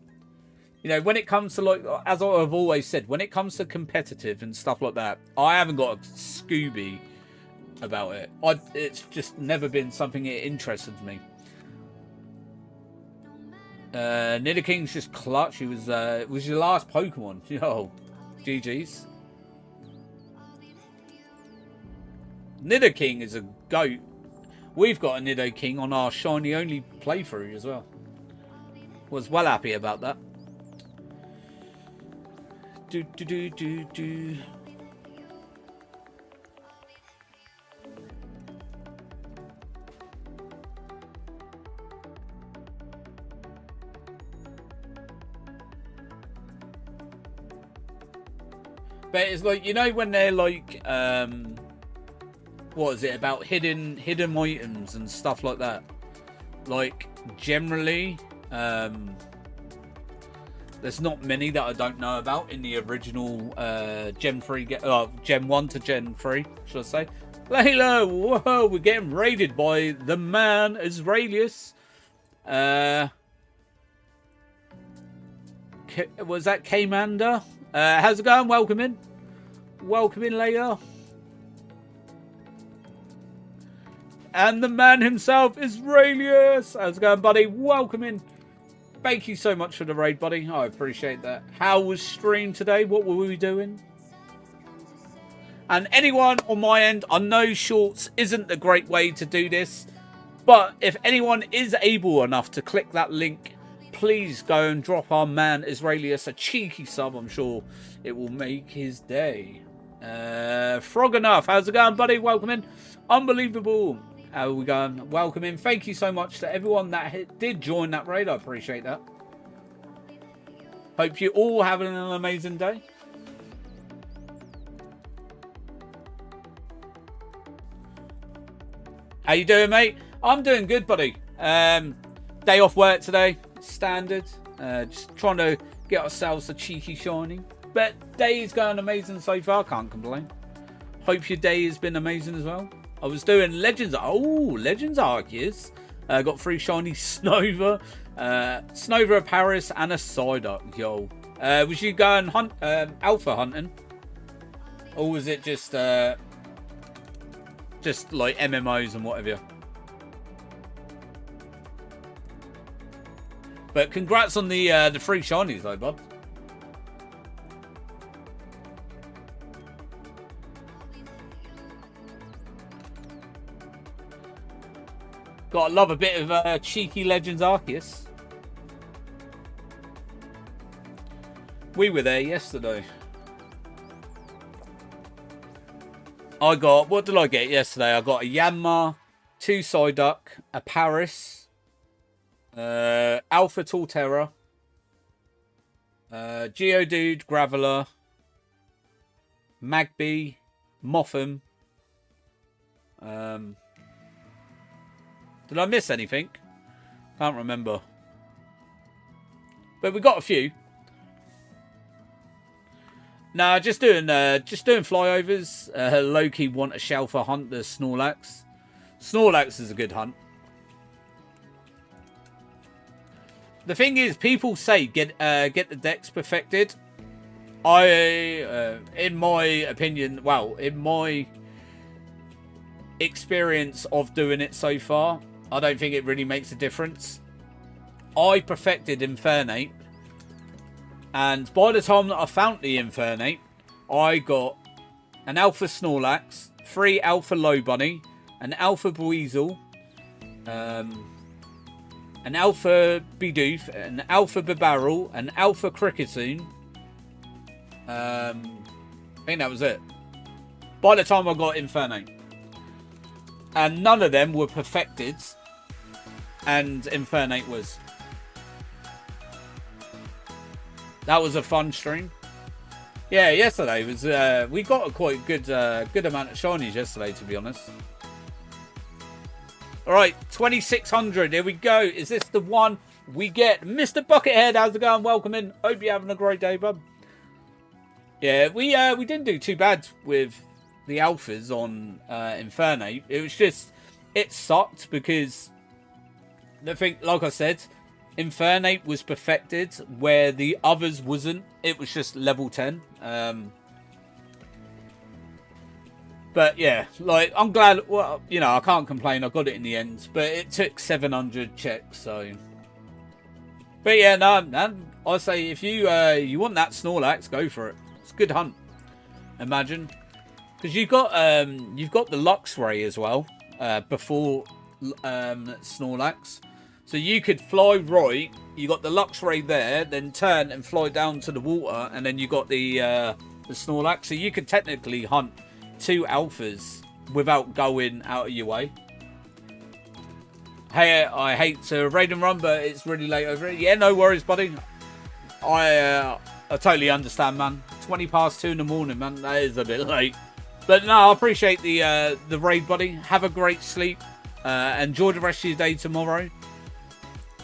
know, when it comes to like, as I've always said, when it comes to competitive and stuff like that, I haven't got a Scooby about it. It's just never been something that interested me. Nidoking's just clutch. He was it was your last Pokemon. Yo, GG's. Nidoking is a goat. We've got a Nidoking on our shiny only playthrough as well. Was well happy about that. Do. But it's like, you know, when they're like, what is it about hidden items and stuff like that? Like, generally, there's not many that I don't know about in the original Gen 3, Gen 1 to Gen 3, should I say. Layla, whoa, we're getting raided by the man, Israelius. Was that K-Manda? How's it going? Welcome in. Welcome in, Layla. And the man himself, Israelius. How's it going, buddy? Welcome in. Thank you so much for the raid, buddy. I appreciate that. How was stream today? What were we doing? And anyone on my end, I know shorts isn't a great way to do this, but if anyone is able enough to click that link, please go and drop our man Israelius a cheeky sub. I'm sure it will make his day. Frog enough. How's it going, buddy? Welcome in. Unbelievable. How are we going? Welcome in. Thank you so much to everyone that did join that raid. I appreciate that. Hope you all having an amazing day. How you doing, mate? I'm doing good, buddy. Day off work today. Standard. Just trying to get ourselves a cheeky shiny. But day is going amazing so far. Can't complain. Hope your day has been amazing as well. I was doing Legends. Oh, Legends Arceus. Got 3 shiny Snover. Snover, Paris, and a Psyduck. Yo. Was you going alpha hunting? Or was it just like MMOs and whatever? But congrats on the 3 shinies though, bud. Gotta love a bit of cheeky Legends Arceus. We were there yesterday. I got, what did I get yesterday? I got a Yanma, 2 Psyduck, a Paris, Alpha Torterra, Geodude, Graveler, Magby, Mothim. Did I miss anything? Can't remember. But we got a few. Nah, just doing flyovers. Loki want a Shelfer hunt the Snorlax. Snorlax is a good hunt. The thing is, people say get the decks perfected. In my opinion, well, in my experience of doing it so far, I don't think it really makes a difference. I perfected Infernape, and by the time that I found the Infernape, I got an Alpha Snorlax, 3 alpha low bunny, an alpha weasel, an alpha bidoof, an alpha babarrel, an alpha cricketoon. I think that was it. By the time I got Infernate. And none of them were perfected. And Infernate was. That was a fun stream. Yeah, yesterday was. We got a quite good amount of shinies yesterday, to be honest. Alright, 2600. Here we go. Is this the one we get? Mr. Buckethead, how's it going? Welcome in. Hope you're having a great day, bub. Yeah, we didn't do too bad with the alphas on Infernate. It was just, it sucked because the thing, like I said, Infernate was perfected where the others wasn't. It was just level 10. But yeah, like, I'm glad, well, you know, I can't complain. I got it in the end, but it took 700 checks, so. But yeah, no, man, I say if you want that Snorlax, go for it. It's a good hunt. Imagine. Because you've got the Luxray as well, before Snorlax. So you could fly right, you got the Luxray there, then turn and fly down to the water, and then you got the Snorlax. So you could technically hunt 2 alphas without going out of your way. Hey, I hate to raid and run, but it's really late over here. Yeah, no worries, buddy. I totally understand, man. 20 past 2 in the morning, man. That is a bit late. But no, I appreciate the raid, buddy. Have a great sleep. Enjoy the rest of your day tomorrow.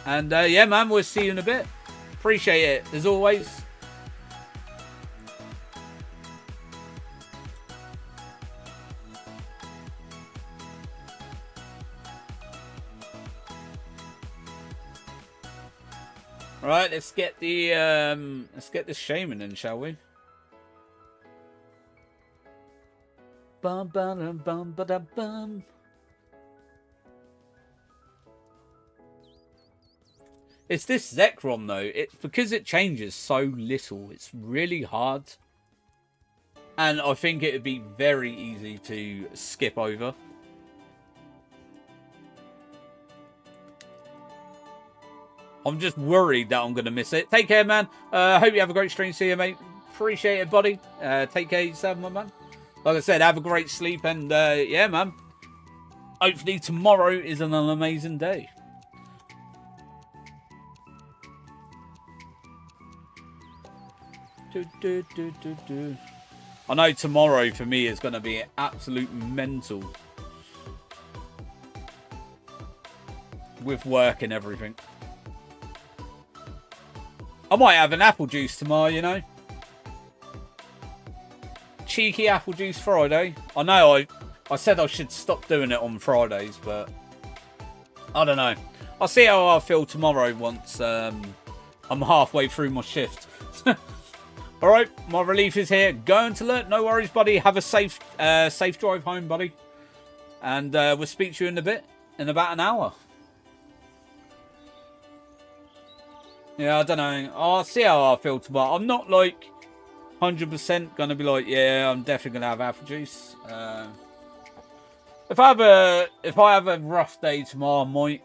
And yeah, man, we'll see you in a bit. Appreciate it, as always. All right, let's get the Shaymin in, shall we? Bum bum bum ba bum. It's this Zekrom though. It's because it changes so little. It's really hard, and I think it would be very easy to skip over. I'm just worried that I'm going to miss it. Take care, man. Hope you have a great stream. See you, mate. Appreciate it, buddy. Take care of yourself, my man. Like I said, have a great sleep. And, yeah, man. Hopefully tomorrow is an amazing day. I know tomorrow, for me, is going to be absolute mental. With work and everything. I might have an apple juice tomorrow, you know. Cheeky apple juice Friday. I know I said I should stop doing it on Fridays, but I don't know. I'll see how I feel tomorrow once I'm halfway through my shift. Alright, my relief is here. Going to learn. No worries, buddy. Have a safe drive home, buddy. And we'll speak to you in a bit. In about an hour. Yeah, I don't know. I'll see how I feel tomorrow. I'm not like 100% going to be like, yeah, I'm definitely going to have apple juice. If I have a rough day tomorrow, I might.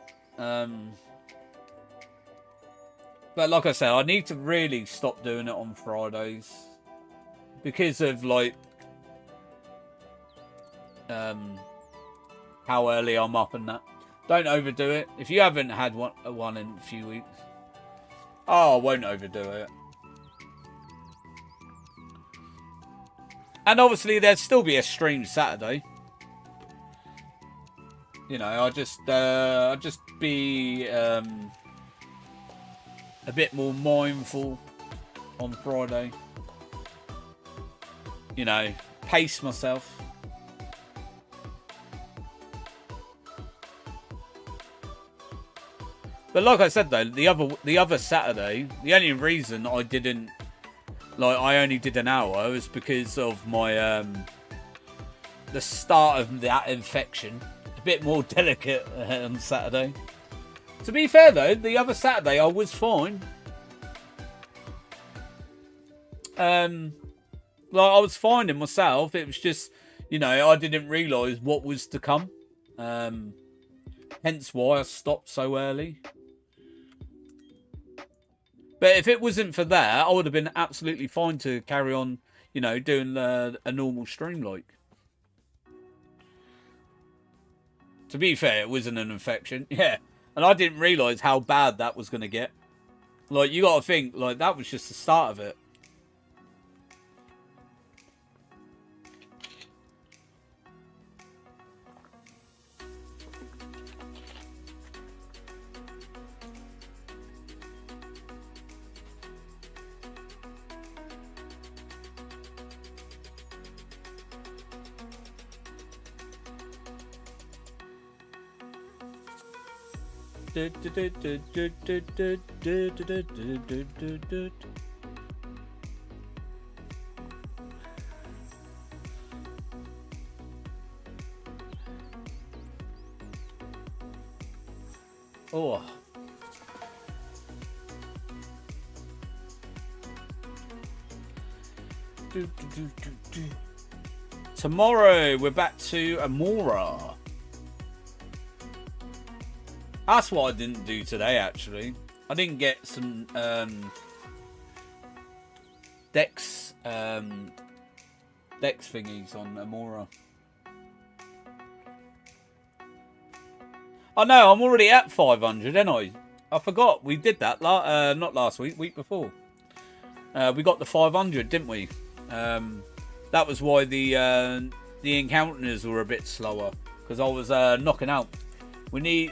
But like I said, I need to really stop doing it on Fridays. Because of like how early I'm up and that. Don't overdo it. If you haven't had one in a few weeks. Oh, I won't overdo it. And obviously there'd still be a stream Saturday. You know, I'll just be a bit more mindful on Friday. You know, pace myself. But like I said though, the other Saturday, the only reason I didn't, like, I only did an hour was because of my the start of that infection. A bit more delicate on Saturday. To be fair though, the other Saturday I was fine. Like, I was fine in myself. It was just, you know, I didn't realise what was to come. Hence why I stopped so early. But if it wasn't for that, I would have been absolutely fine to carry on, you know, doing a normal stream like. To be fair, it wasn't an infection. Yeah. And I didn't realise how bad that was going to get. Like, you got to think, like, that was just the start of it. Oh. Tomorrow we're back to Amora. That's what I didn't do today, actually. I didn't get some Dex thingies on Amora. Oh no, I'm already at 500, ain't I? I forgot we did that not last week, week before. We got the 500, didn't we? That was why the encounters were a bit slower, because I was knocking out. We need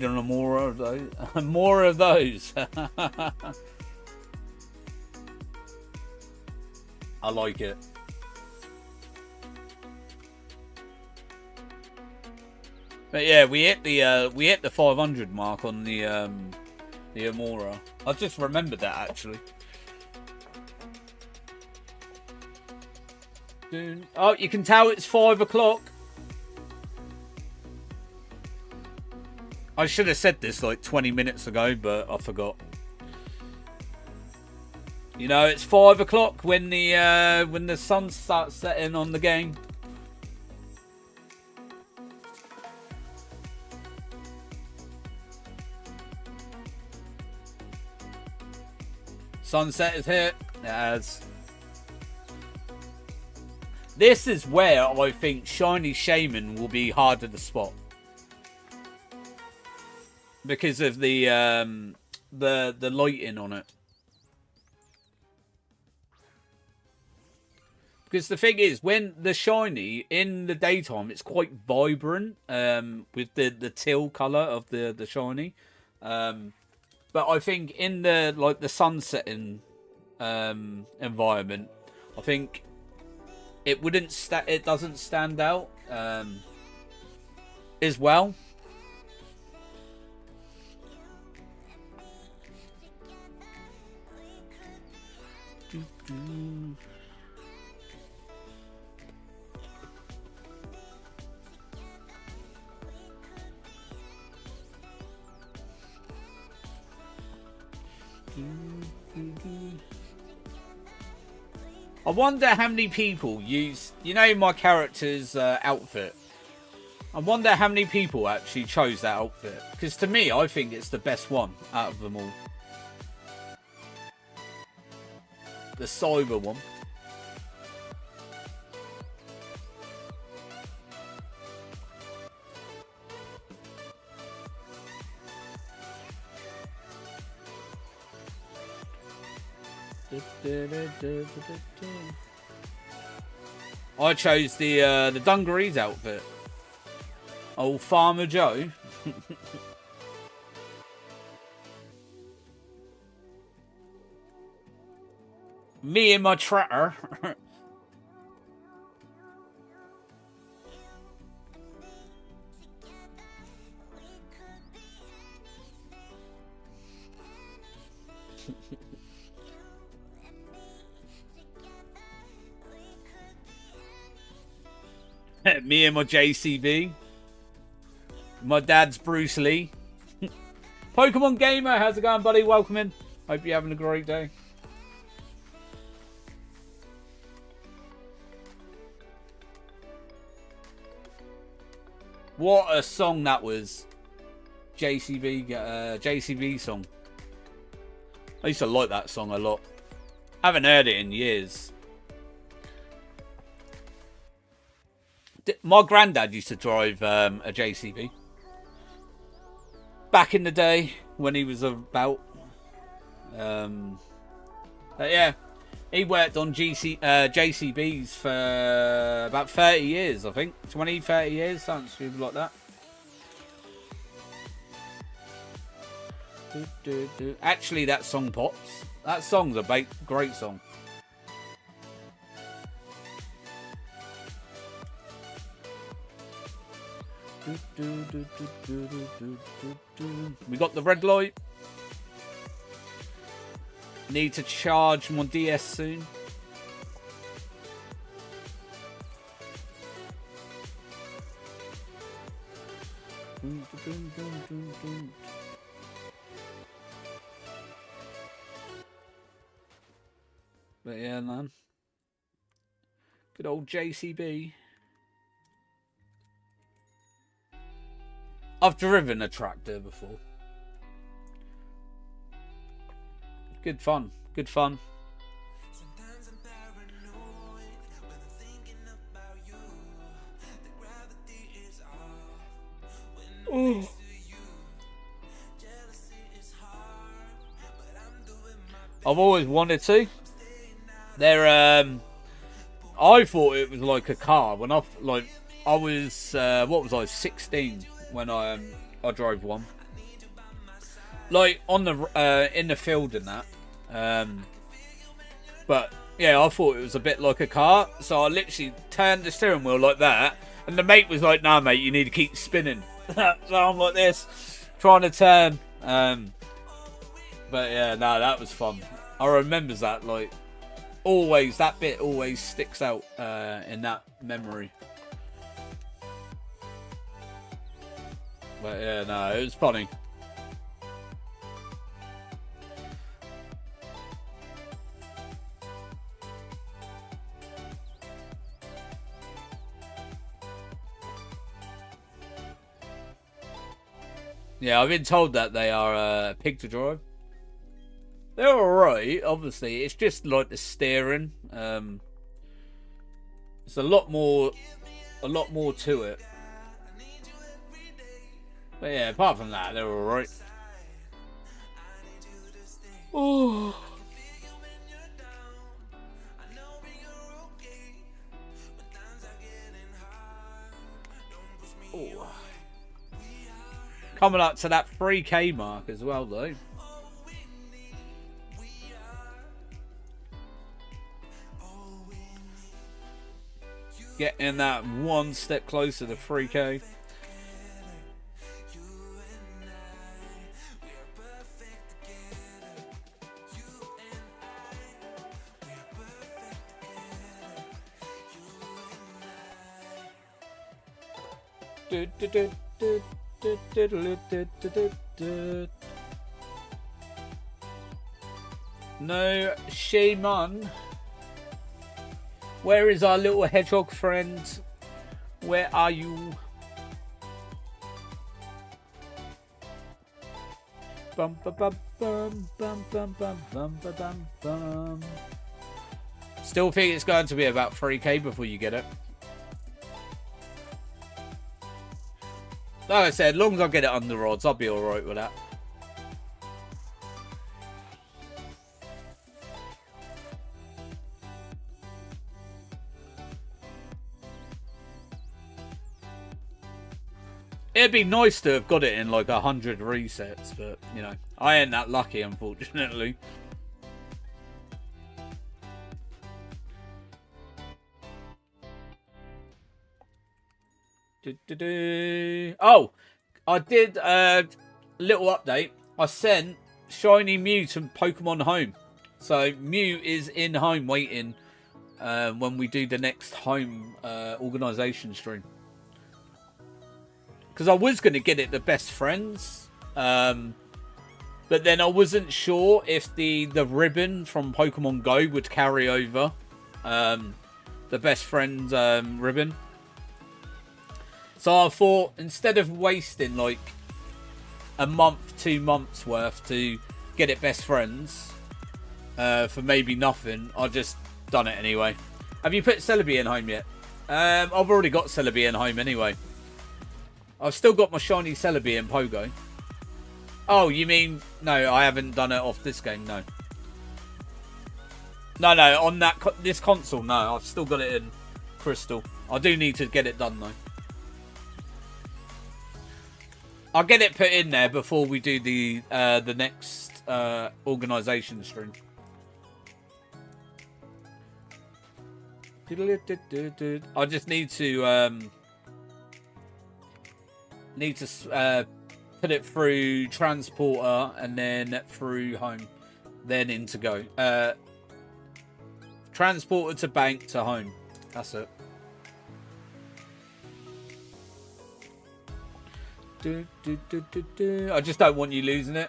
more of those. More of those. I like it. But yeah, we hit the 500 mark on the Amora. I just remembered that actually. Oh, you can tell it's 5 o'clock. I should have said this like 20 minutes ago, but I forgot. You know, it's 5 o'clock when the sun starts setting on the game. Sunset is here. As this is where I think shiny Shaymin will be harder to spot. Because of the lighting on it. Because the thing is, when the shiny in the daytime, it's quite vibrant with the teal colour of the shiny. But I think in the sun setting environment, I think it doesn't stand out as well. I wonder how many people use, you know, my character's outfit. I wonder how many people actually chose that outfit. Because to me, I think it's the best one out of them all. The cyber one. I chose the dungarees outfit. Old Farmer Joe. Me and my tractor. Me and my JCB. My dad's Bruce Lee. Pokemon Gamer, how's it going, buddy? Welcome in. Hope you're having a great day. What a song that was. JCB song. I used to like that song a lot. I haven't heard it in years. My granddad used to drive a JCB. Back in the day when he was about. But yeah. He worked on JCBs for about 30 years, I think. 20, 30 years, something stupid like that. Actually, that song pops. That song's a great song. We got the red light. Need to charge my DS soon. But yeah, man. Good old JCB. I've driven a tractor before. Good fun. Good fun. Ooh. I've always wanted to. I thought it was like a car when I was what was I, 16 when I drove one. Like on the in the field and that. But yeah, I thought it was a bit like a car, so I literally turned the steering wheel like that, and the mate was like, "Nah, mate, you need to keep spinning." So I'm like this, trying to turn. But yeah, no, that was fun. I remember that, like, always, that bit always sticks out in that memory. But yeah, no, it was funny. Yeah, I've been told that they are a pig to drive. They're alright, obviously. It's just like the steering. It's a lot more to it. But yeah, apart from that, they're alright. Oh. Oh. Coming up to that 3K mark as well, though. Getting that one step closer to 3K. No, Shaymin. Where is our little hedgehog friend? Where are you? Bum bum bum bum bum bum bum bum bum bum. Still think it's going to be about 3K before you get it. Like I said, as long as I get it on the rods, I'll be alright with that. It'd be nice to have got it in like 100 resets, but, you know, I ain't that lucky, unfortunately. Oh, I did a little update. I sent Shiny Mew to Pokemon Home. So Mew is in home waiting when we do the next home organisation stream. Because I was going to get it the best friends. But then I wasn't sure if the ribbon from Pokemon Go would carry over the best friend ribbon. So I thought, instead of wasting like a month, 2 months worth to get it best friends for maybe nothing, I just done it anyway. Have you put Celebi in home yet? I've already got Celebi in home anyway. I've still got my shiny Celebi in Pogo. Oh, you mean... No, I haven't done it off this game, no. No, on this console, no. I've still got it in Crystal. I do need to get it done, though. I'll get it put in there before we do the next organisation stream. I just need to put it through transporter and then through home, then into go. Transporter to bank to home. That's it. I just don't want you losing it.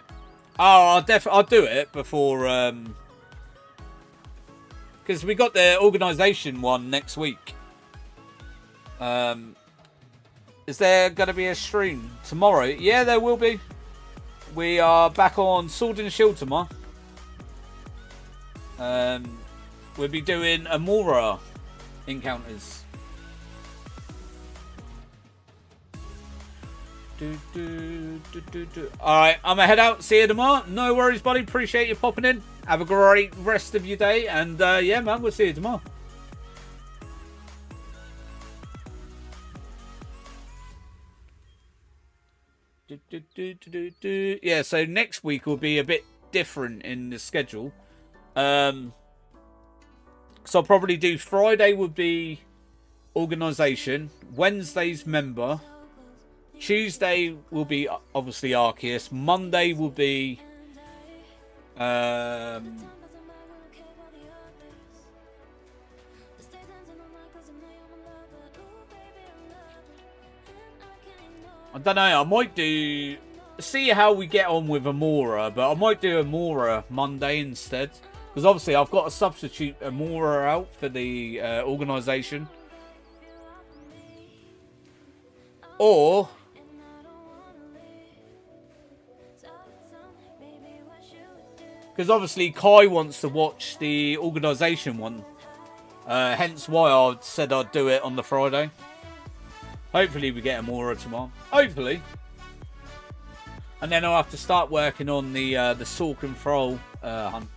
Oh, I'll do it before because we got the organisation one next week. Is there going to be a stream tomorrow? Yeah, there will be. We are back on Sword and Shield tomorrow. We'll be doing Amora encounters. Alright, I'm gonna head out. See you tomorrow. No worries, buddy. Appreciate you popping in. Have a great rest of your day. And yeah, man, we'll see you tomorrow. Yeah, so next week will be a bit different in the schedule. So I'll probably do Friday would be organisation, Wednesday's member, Tuesday will be obviously Arceus, Monday will be I don't know, I might do... See how we get on with Amora, but I might do Amora Monday instead. Because obviously I've got to substitute Amora out for the organisation. Or... Because obviously Kai wants to watch the organisation one. Hence why I said I'd do it on the Friday. Hopefully we get Amora tomorrow. Hopefully. And then I'll have to start working on the Sork and Thrall hunt.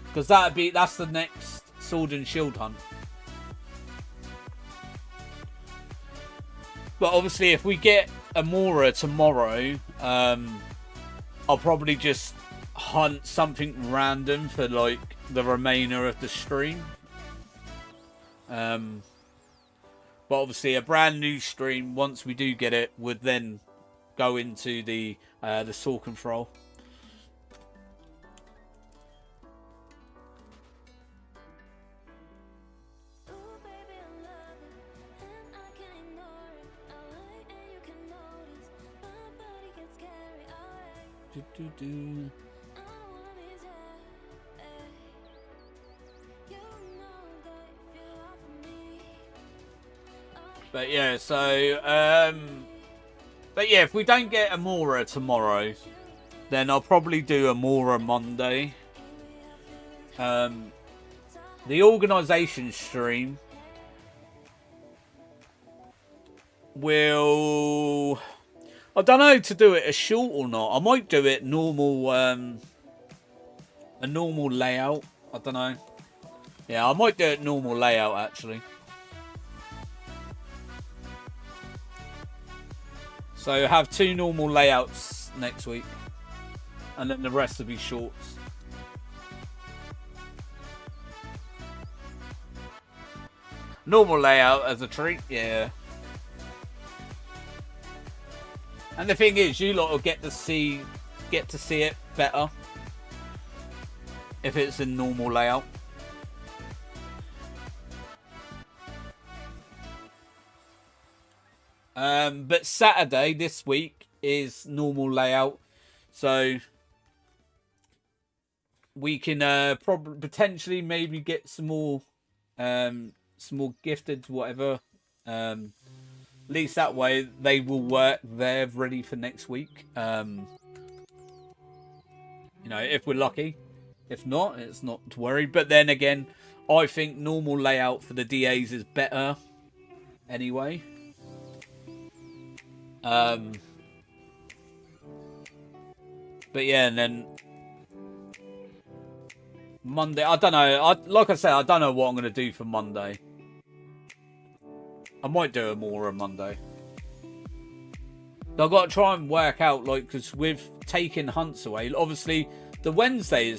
Because that's the next Sword and Shield hunt. But obviously if we get Amora tomorrow, I'll probably just hunt something random for like the remainder of the stream. But obviously a brand new stream once we do get it would then go into the Sork and Thrall. But yeah, so but yeah, if we don't get Amora tomorrow, then I'll probably do Amora Monday. The organisation stream will... I don't know to do it as short or not. I might do it normal, a normal layout. I don't know. Yeah, I might do it normal layout actually. So have 2 normal layouts next week, and then the rest will be shorts. Normal layout as a treat, yeah. And the thing is, you lot will get to see it better if it's in normal layout. But Saturday this week is normal layout, so we can probably potentially maybe get some more some more gifted, whatever. At least that way they will work. They're ready for next week. You know, if we're lucky. If not, it's not to worry. But then again, I think normal layout for the DAs is better anyway. But yeah, and then Monday, I don't know. Like I said, I don't know what I'm going to do for Monday. I might do more on Monday. I've got to try and work out, like, because with taking hunts away, obviously the Wednesday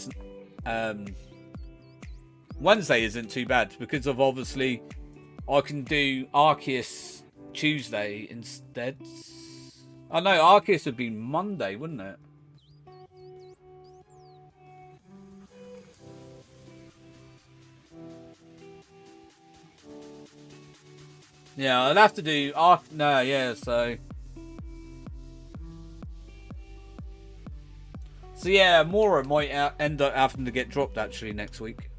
isn't too bad because of obviously I can do Arceus Tuesday instead. I know Arceus would be Monday, wouldn't it? Yeah, I'd have to do no, yeah, so yeah, Mora might end up having to get dropped actually next week.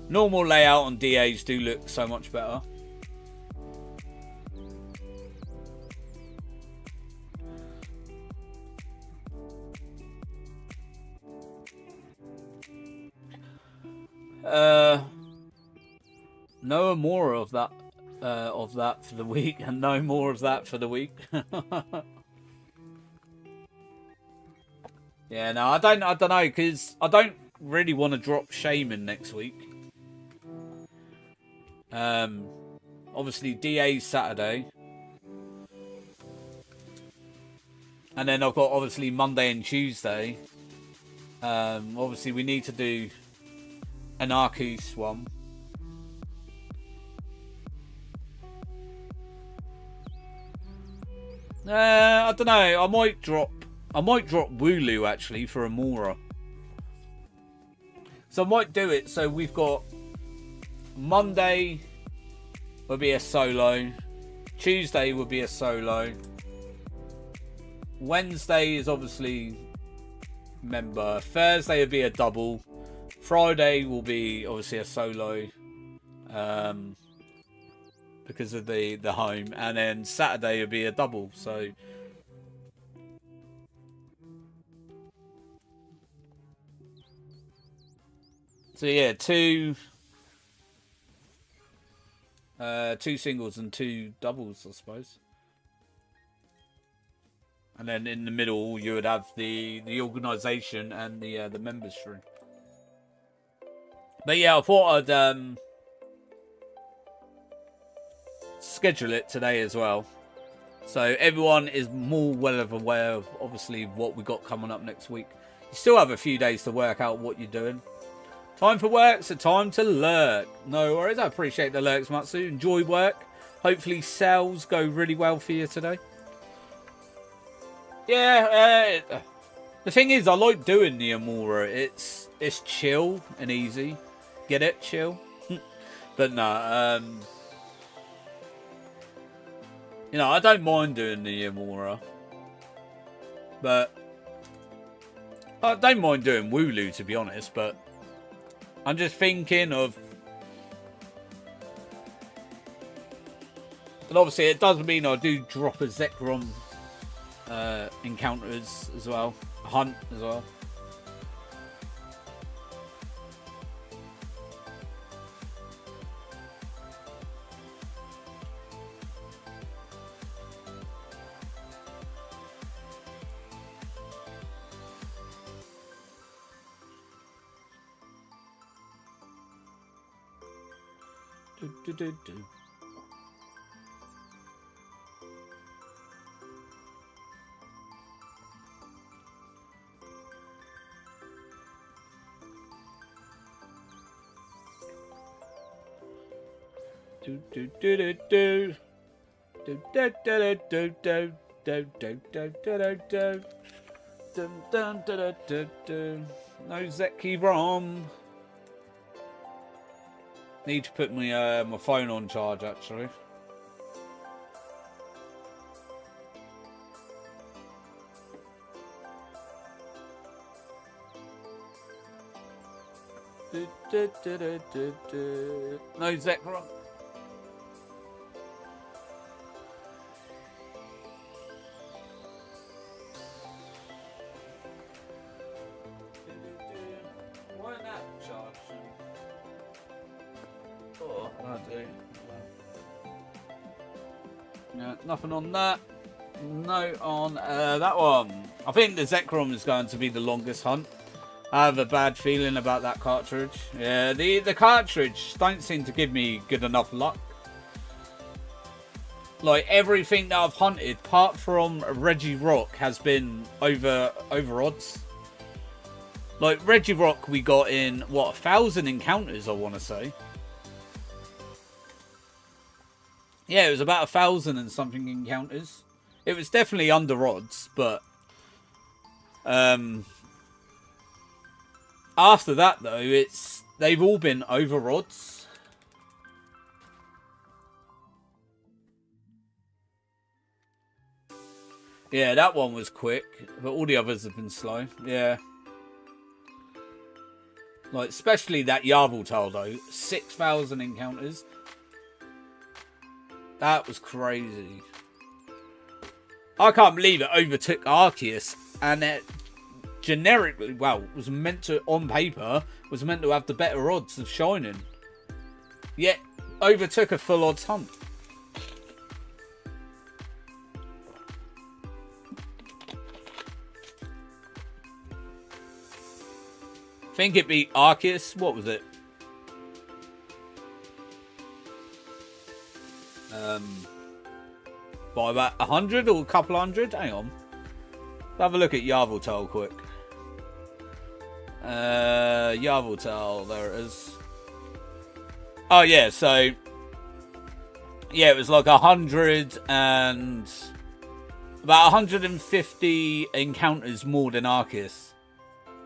Normal layout on DAs do look so much better. No more of that for the week, and no more of that for the week. Yeah, no, I don't know, because I don't really want to drop Shaymin next week. Obviously DA Saturday, and then I've got obviously Monday and Tuesday. Obviously we need to do an Arceus one. I don't know. I might drop Wooloo actually for Amora. So I might do it. So we've got Monday will be a solo. Tuesday will be a solo. Wednesday is obviously member. Thursday will be a double. Friday will be obviously a solo. Because of the home, and then Saturday will be a double. So yeah, two singles and two doubles, I suppose. And then in the middle you would have the organisation and the members stream. But yeah, I thought I'd schedule it today as well, so everyone is more well aware of obviously what we got coming up next week. You still have a few days to work out what you're doing. Time for work, so time to lurk. No worries, I appreciate the lurks, Matsu. Enjoy work. Hopefully sales go really well for you today. Yeah, the thing is, I like doing the Amora. It's chill and easy. Get it? Chill. But no, you know, I don't mind doing the Amora, but I don't mind doing Wooloo, to be honest. But I'm just thinking of, and obviously it doesn't mean I do drop a Zekrom encounters as well, a hunt as well. Do. No Zekrom. Need to put my phone on charge actually. No Zekrom. Why not charge? Oh, I do. Yeah, nothing on that. No on that one. I think the Zekrom is going to be the longest hunt. I have a bad feeling about that cartridge. Yeah, the cartridge don't seem to give me good enough luck. Like everything that I've hunted, apart from Reggie Rock, has been over odds. Like Reggie Rock, we got in what 1,000 encounters, I want to say. Yeah, it was about 1,000 and something encounters. It was definitely under odds, but after that though, they've all been over odds. Yeah, that one was quick, but all the others have been slow. Yeah. Like, especially that Yveltal though. 6,000 encounters. That was crazy. I can't believe it overtook Arceus, and it generically, well, was meant to, on paper, was meant to have the better odds of shining. Yet, overtook a full odds hunt. I think it beat Arceus. What was it? By about 100 or a couple hundred? Hang on. Let's have a look at Yveltal quick. Yveltal, there it is. Oh yeah, so yeah, it was like 100 and about 150 encounters more than Arceus.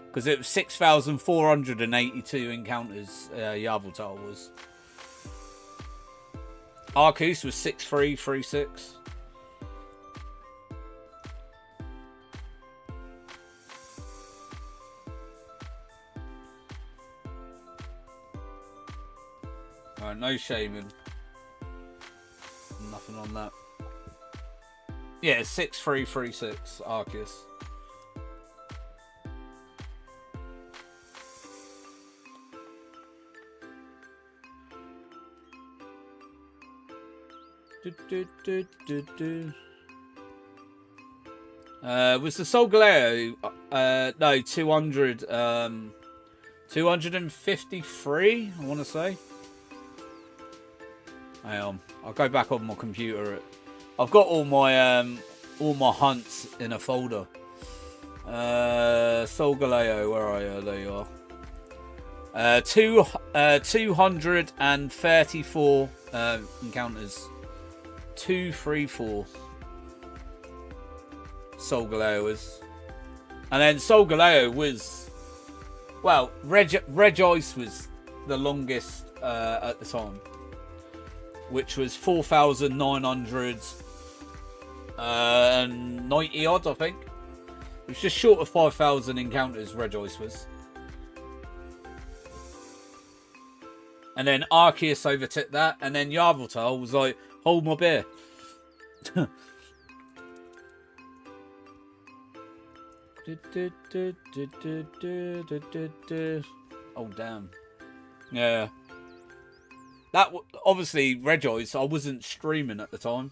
Because it was 6,482 encounters Yveltal was. Arceus was 6,336. Alright, no Shaymin. Nothing on that. Yeah, 6,336 Arceus. Was the Solgaleo no 200 253 I want to say. Hang on, I'll go back on my computer. I've got all my hunts in a folder. Solgaleo, where are you? There you are. 234 encounters. 234 Solgaleo is. And then Solgaleo was, well, Reg Ice was the longest at the time, which was 4,990 odd, I think. It was just short of 5,000 encounters Reg Ice was. And then Arceus overtook that, and then Yveltal was like, hold my beer. Oh, damn. Yeah. That, obviously, Regice, I wasn't streaming at the time.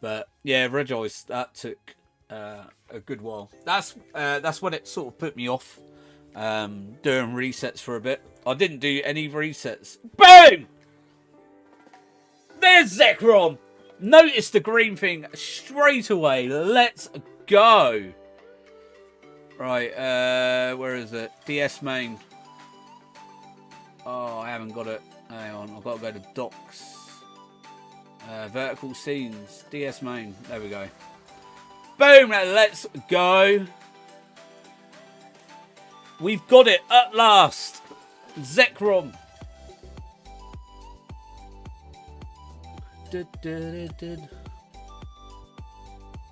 But, yeah, Regice, that took a good while. That's when it sort of put me off doing resets for a bit. I didn't do any resets. Boom! There's Zekrom! Notice the green thing straight away. Let's go. Right, where is it? DS main. Oh, I haven't got it. Hang on, I've got to go to docs. Vertical scenes. DS main. There we go. Boom! Let's go. We've got it at last. Zekrom.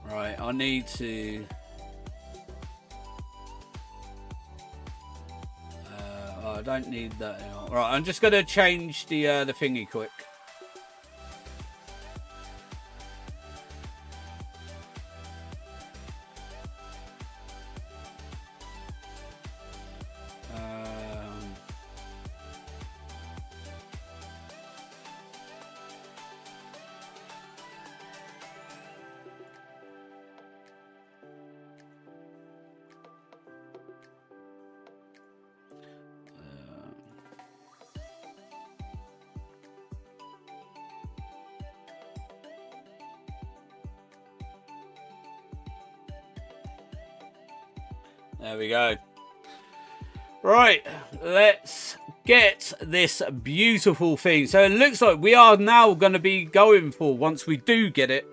Right, I need to... I don't need that anymore. Right, I'm just going to change the thingy quick. There we go. Right, let's get this beautiful thing. So it looks like we are now going to be going for, once we do get it,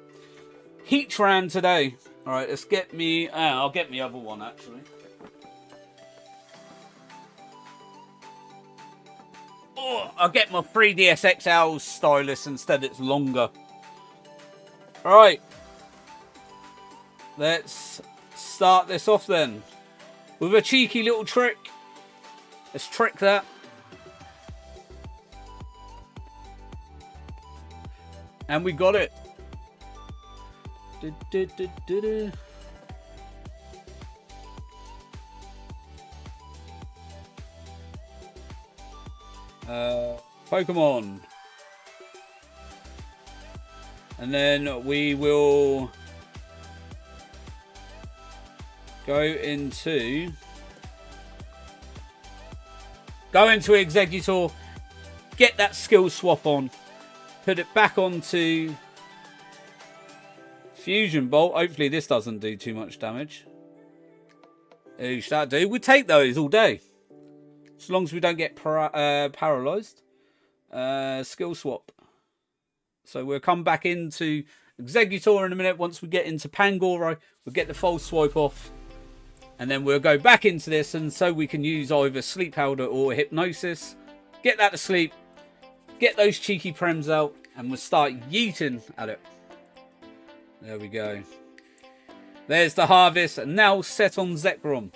Heatran today. All right, let's get me... I'll get my other one, actually. Oh, I'll get my 3DS XL stylus instead. It's longer. All right. Let's start this off then. With a cheeky little trick. Let's trick that. And we got it. Pokemon. And then we will go into Exeggutor, get that skill swap on, put it back onto Fusion Bolt. Hopefully this doesn't do too much damage. Who should that do? We take those all day, as long as we don't get paralyzed. Skill swap. So we'll come back into Exeggutor in a minute. Once we get into Pangoro, we'll get the false swipe off. And then we'll go back into this, and so we can use either Sleep Powder or Hypnosis. Get that to sleep. Get those cheeky prems out, and we'll start yeeting at it. There we go. There's the harvest, now set on Zekrom.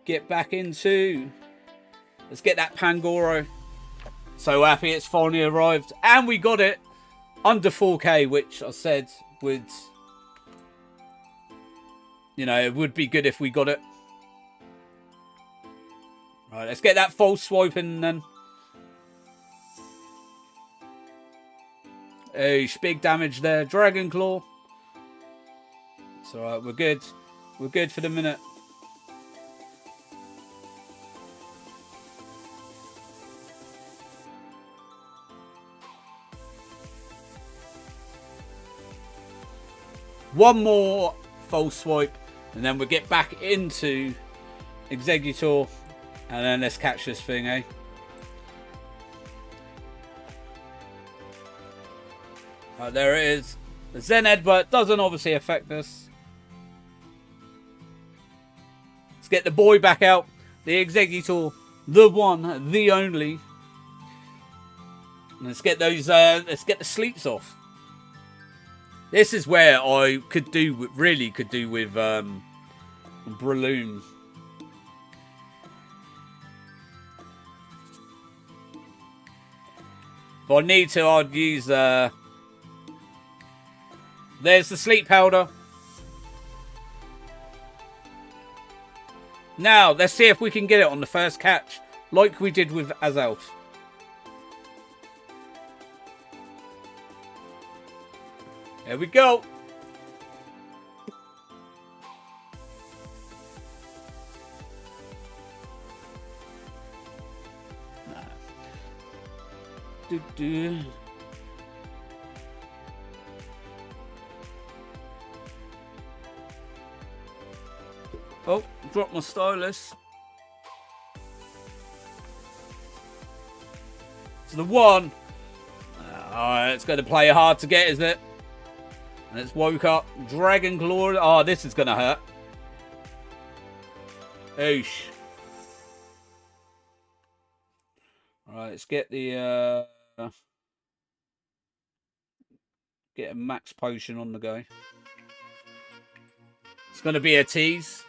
Get back into... Let's get that Pangoro. So happy it's finally arrived. And we got it under 4K, which I said would... You know, it would be good if we got it. Right, let's get that false swipe in then. Big damage there. Dragon Claw. It's alright, we're good. We're good for the minute. One more false swipe. And then we'll get back into Exeggutor. And then let's catch this thing, eh? Right, there it is. The Zen Headbutt doesn't obviously affect us. Let's get the boy back out. The Exeggutor. The one, the only. And let's get those, let's get the sleeps off. This is where I could do, really could do with Breloom. If I need to, I'd use... There's the Sleep Powder. Now, let's see if we can get it on the first catch, like we did with Azelf. There we go. Oh, dropped my stylus. It's the one. Alright, it's going to play hard to get, isn't it? And it's woke up. Dragon Claw. Oh, this is going to hurt. Oosh. Alright, let's get the... get a max potion on the go. It's going to be a tease.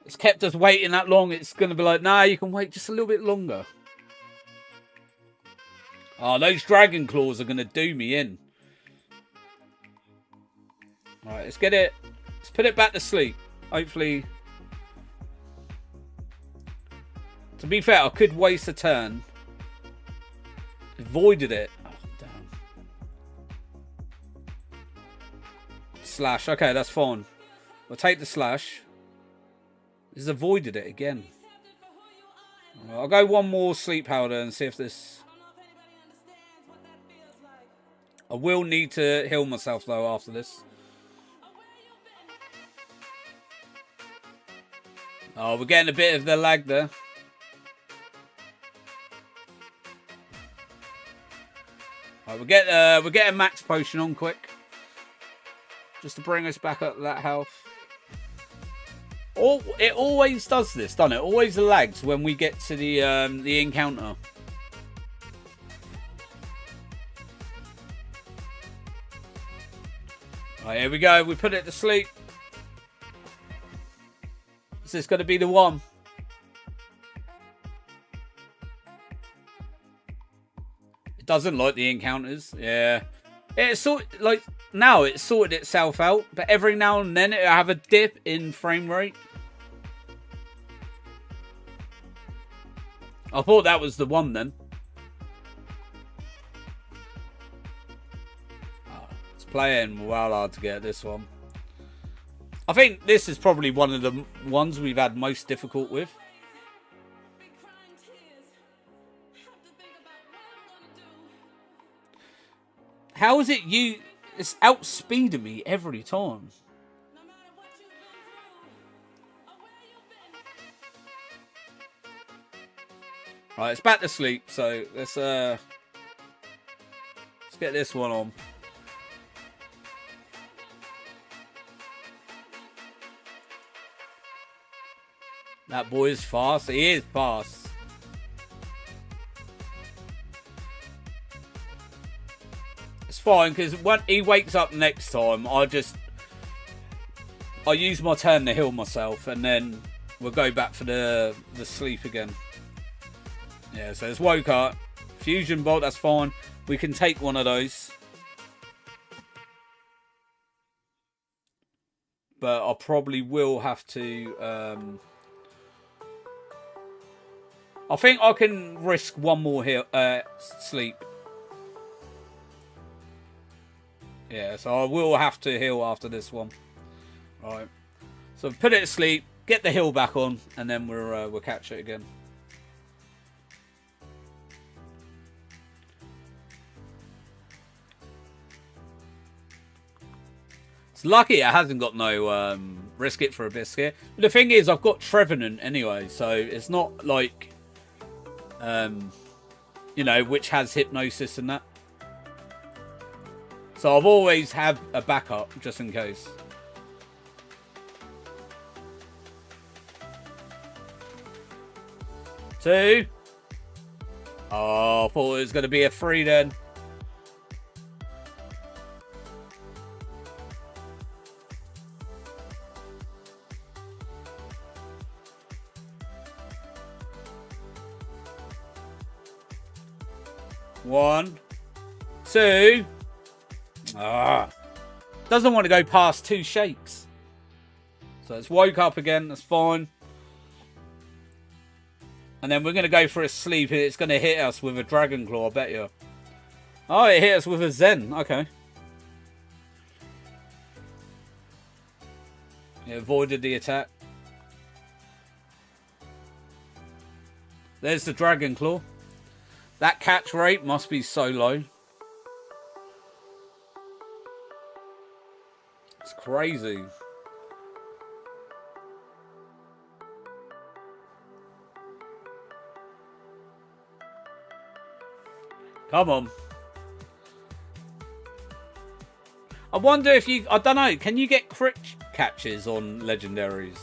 it's kept us waiting that long. It's going to be like, nah, you can wait just a little bit longer. Oh, those dragon claws are going to do me in. Alright, let's get it. Let's put it back to sleep. Hopefully. To be fair, I could waste a turn. Avoided it. Oh, damn. Slash. Okay, that's fine. We'll take the slash. He's avoided it again. I'll go one more sleep powder and see if this... I will need to heal myself though after this. Oh, we're getting a bit of the lag there. Right, we're getting max potion on quick. Just to bring us back up to that health. It always does this, doesn't it? Always lags when we get to the encounter. Right, here we go. We put it to sleep. Is this going to be the one? It doesn't like the encounters. Yeah. It's now it's sorted itself out, but every now and then it'll have a dip in frame rate. I thought that was the one then. Oh, it's playing well hard to get this one. I think this is probably one of the ones we've had most difficult with. How is it you... It's outspeeding me every time. Right, it's back to sleep, so let's get this one on. That boy is fast. He is fast. It's fine, because when he wakes up next time, I use my turn to heal myself, and then we'll go back for the sleep again. Yeah, so it's woke up. Fusion bolt, that's fine. We can take one of those. But I probably will have to... I think I can risk one more here, sleep. Yeah, so I will have to heal after this one. Right. So put it to sleep, get the heal back on, and then we'll catch it again. It's lucky it hasn't got no risk it for a biscuit. But the thing is, I've got Trevenant anyway, so it's not like, you know, which has hypnosis and that. So I've always had a backup just in case. Two. Oh, I thought it was going to be a 3 then. One, two. Doesn't want to go past 2 shakes. So it's woke up again. That's fine. And then we're going to go for a sleep. It's going to hit us with a Dragon Claw, I bet you. Oh, it hit us with a Zen. Okay. It avoided the attack. There's the Dragon Claw. That catch rate must be so low. It's crazy. Come on. I wonder if you... I don't know. Can you get crit catches on legendaries?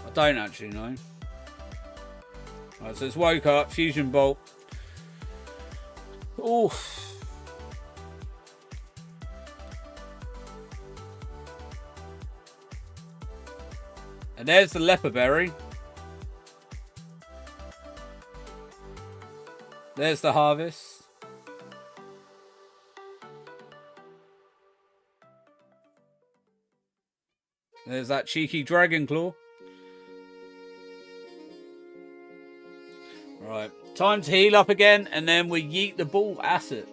I don't actually know. Alright, so it's woke up. Fusion bolt. Oof. And there's the leper berry. There's the harvest. There's that cheeky dragon claw. Right, time to heal up again, and then we yeet the ball at it.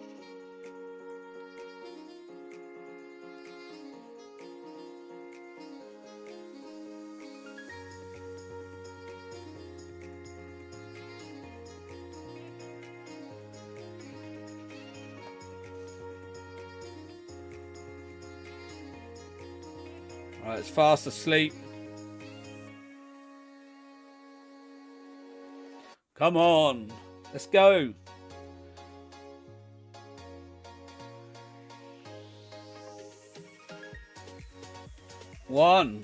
Right, it's fast asleep. Come on, let's go. One.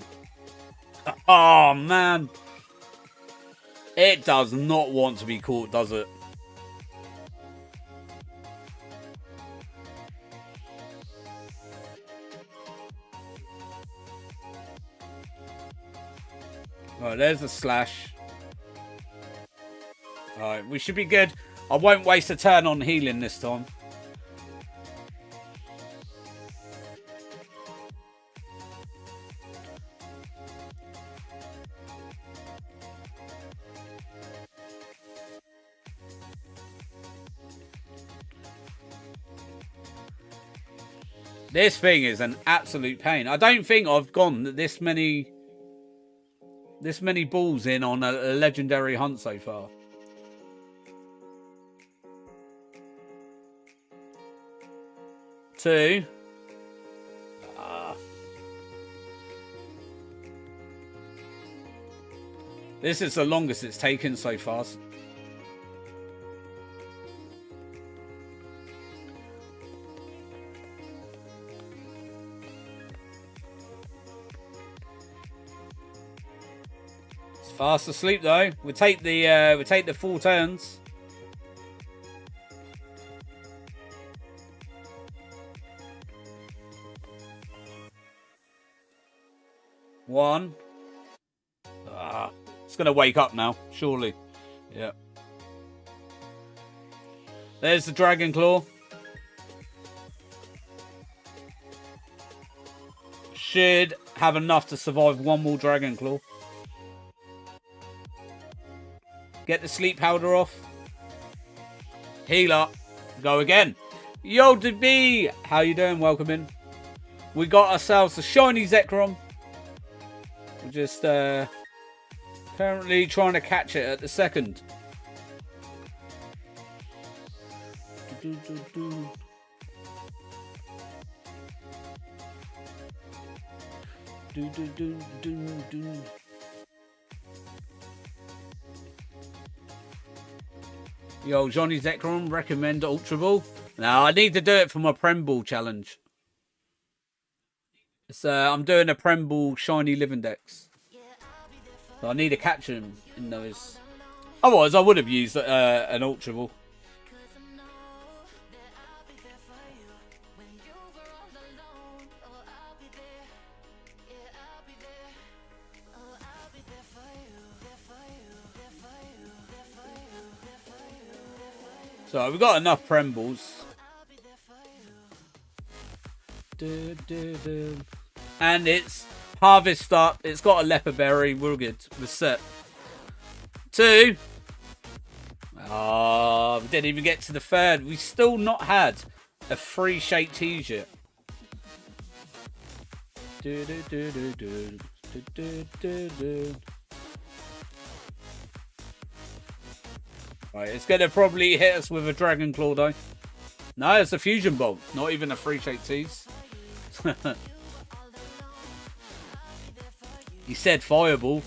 Oh, man. It does not want to be caught, does it? Alright, there's a slash. Alright, we should be good. I won't waste a turn on healing this time. This thing is an absolute pain. I don't think I've gone this many balls in on a legendary hunt so far. Two. This is the longest it's taken so far. It's fast asleep though. We take the 4 turns. One. It's going to wake up now, surely. Yeah. There's the dragon claw. Should have enough to survive one more dragon claw. Get the sleep powder off. Heal up. Go again. Yo, DB. How you doing? Welcome in. We got ourselves a shiny Zekrom. We're just currently trying to catch it at the second. Yo, Jonny Zekrom, recommend Ultra Ball. Now I need to do it for my Prem Ball challenge. I'm doing a Prem Ball shiny living dex. So I need to catch him in those. Otherwise, I would have used an Ultra Ball. So we've got enough Prem Balls. And it's harvest up. It's got a leper berry. We're good. We're set. 2. We didn't even get to the third. We've still not had a free shake tease yet. Right, it's going to probably hit us with a dragon claw though. No, it's a fusion bolt. Not even a free shake tease. He said fireball.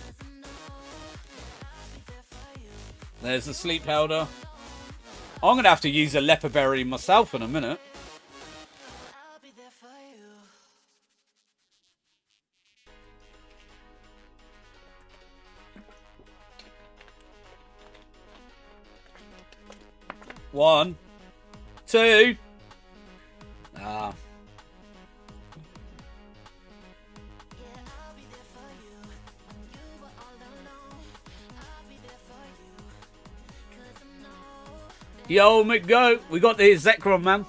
There's the sleep powder. I'm going to have to use a leper berry myself in a minute. 1, 2. Ah. Yo, McGo, we got the Zekrom, man.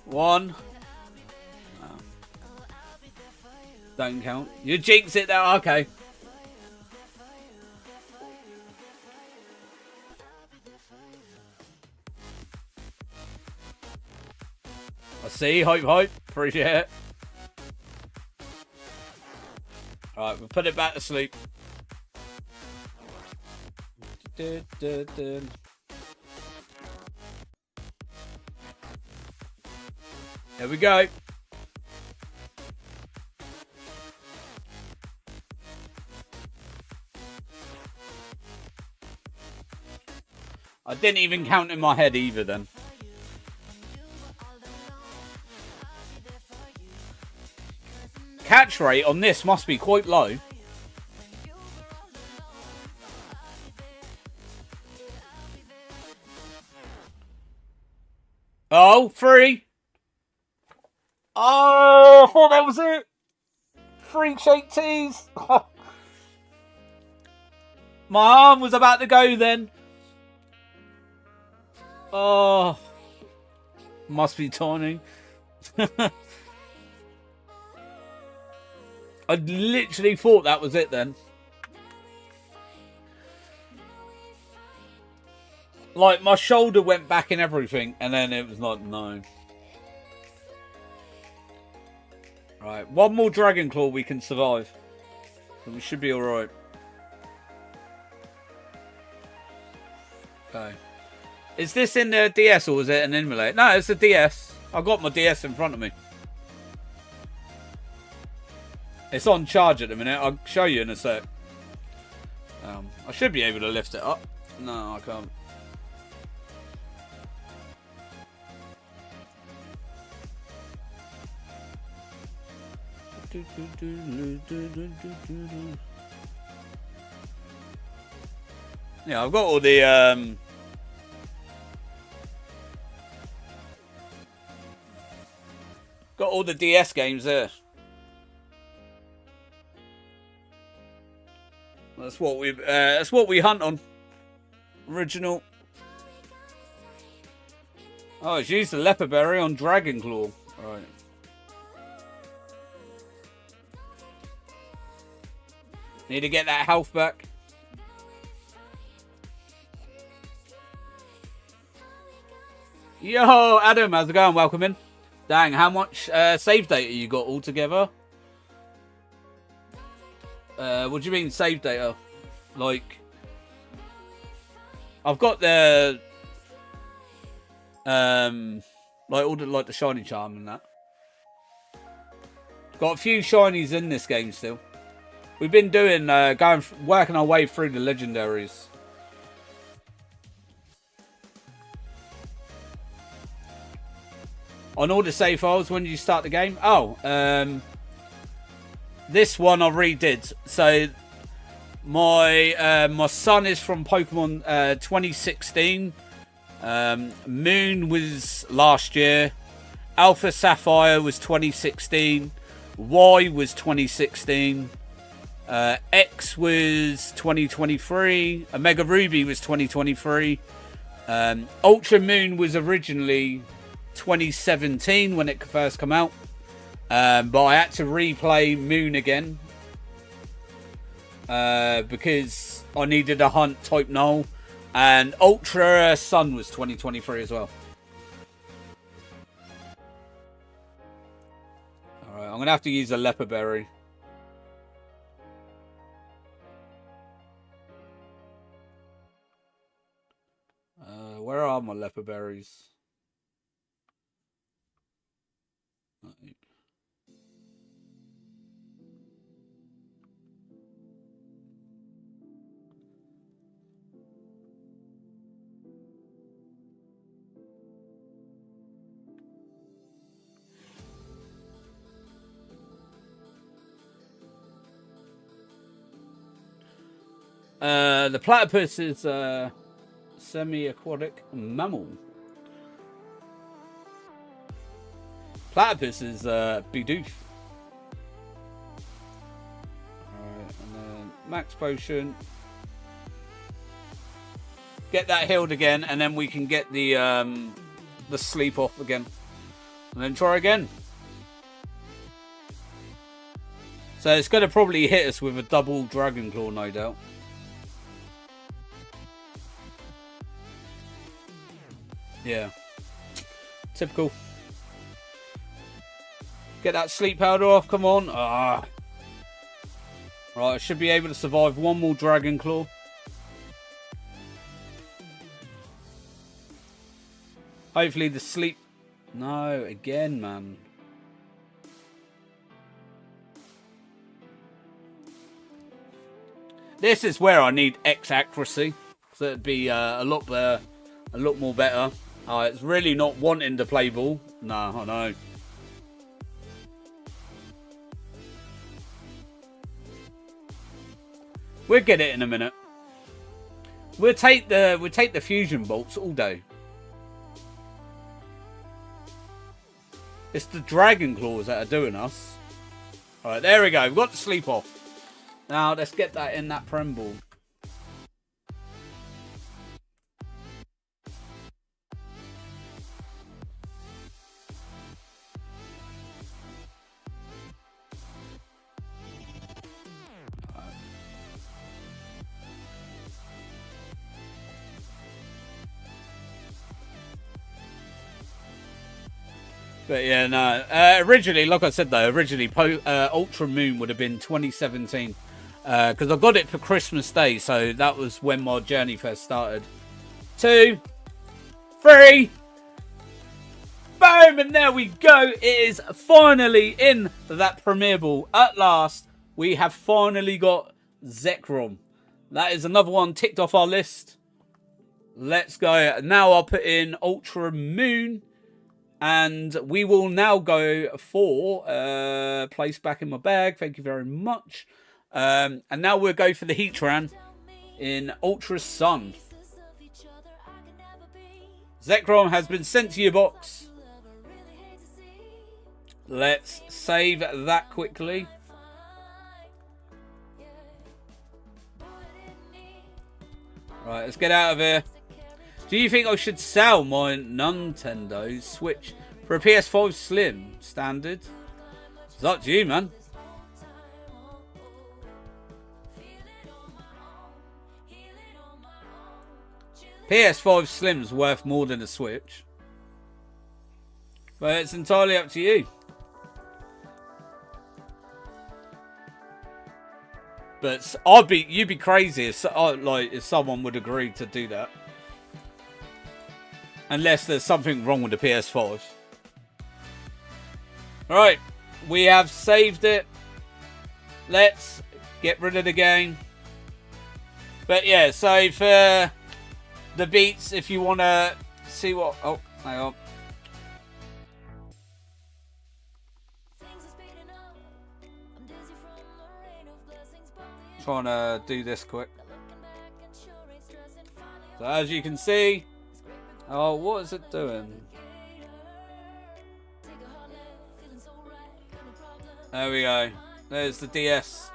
1. Oh. Don't count. You jinx it there. Okay. I see. Hope. Appreciate it. Alright, we'll put it back to sleep. Here we go. I didn't even count in my head either then. Catch rate on this must be quite low. Oh, 3. Oh, I thought that was it. 3 shake teas. My arm was about to go then. Oh, must be Tony. I literally thought that was it then. Like, my shoulder went back and everything, and then it was like, no. Right, 1 more Dragon Claw we can survive. So we should be alright. Okay. Is this in the DS or is it an emulator? No, it's a DS. I've got my DS in front of me. It's on charge at the minute. I'll show you in a sec. I should be able to lift it up. No, I can't. Yeah, I've got all the got all the DS games there. That's what we hunt on. Original. Oh, it's used the leopard berry on Dragon Claw. Right. Need to get that health back. Yo, Adam, how's it going? Welcome in. Dang, how much save data you got altogether? What do you mean save data? Like, I've got the like all the the shiny charm and that. Got a few shinies in this game still. We've been doing working our way through the legendaries. On all the save files, when did you start the game? Oh, this one I redid. So my son is from Pokemon 2016. Moon was last year. Alpha Sapphire was 2016. Y was 2016. X was 2023. Omega Ruby was 2023. Ultra Moon was originally 2017 when it first came out. But I had to replay Moon again. Because I needed a hunt type null. And Ultra Sun was 2023 as well. Alright, I'm going to have to use a leopard berry. Where are my leopard berries? The platypus is semi-aquatic mammal. Platypus is Bidoof. Alright, and then max potion. Get that healed again, and then we can get the sleep off again. And then try again. So it's going to probably hit us with a double Dragon Claw, no doubt. Yeah. Typical. Get that sleep powder off, come on. Ah. Right, I should be able to survive one more Dragon Claw. Hopefully the sleep... No, again, man. This is where I need X accuracy, so it'd be a lot more better. It's really not wanting to play ball. No, I know. We'll get it in a minute. We'll take the fusion bolts all day. It's the Dragon Claws that are doing us. All right, there we go. We've got the sleep off. Now, let's get that in that Prem ball. But yeah, no. Originally, like I said though, Ultra Moon would have been 2017. Because I got it for Christmas Day, so that was when my journey first started. 2, 3, boom, and there we go. It is finally in that Premier Ball. At last, we have finally got Zekrom. That is another one ticked off our list. Let's go. Now I'll put in Ultra Moon. And we will now go for place back in my bag. Thank you very much. And now we'll go for the Heatran in Ultra Sun. Zekrom has been sent to your box. Let's save that quickly. Right, let's get out of here. Do you think I should sell my Nintendo Switch for a PS5 Slim standard? It's up to you, man. PS5 Slim's worth more than a Switch. But it's entirely up to you. But you'd be crazy if someone would agree to do that. Unless there's something wrong with the PS5. Right, we have saved it. Let's get rid of the game. But yeah, so for the beats, if you want to see what... Oh, hang on. Trying to do this quick. So as you can see... Oh, what is it doing? There we go. There's the DS.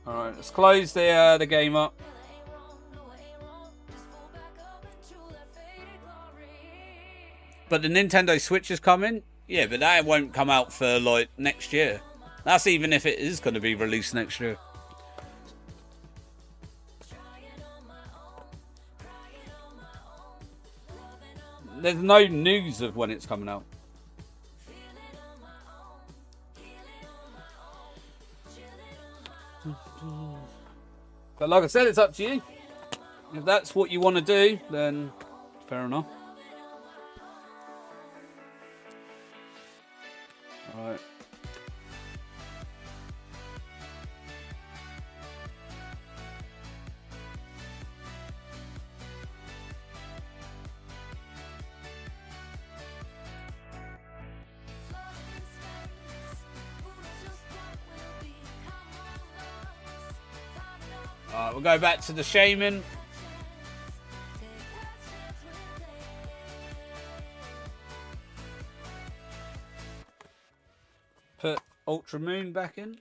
Alright, let's close the game up. But the Nintendo Switch is coming? Yeah, but that won't come out for like next year. That's even if it is going to be released next year. There's no news of when it's coming out. But like I said, it's up to you. If that's what you want to do, then fair enough. Alright. Alright, we'll go back to the Shaymin. Put Ultra Moon back in.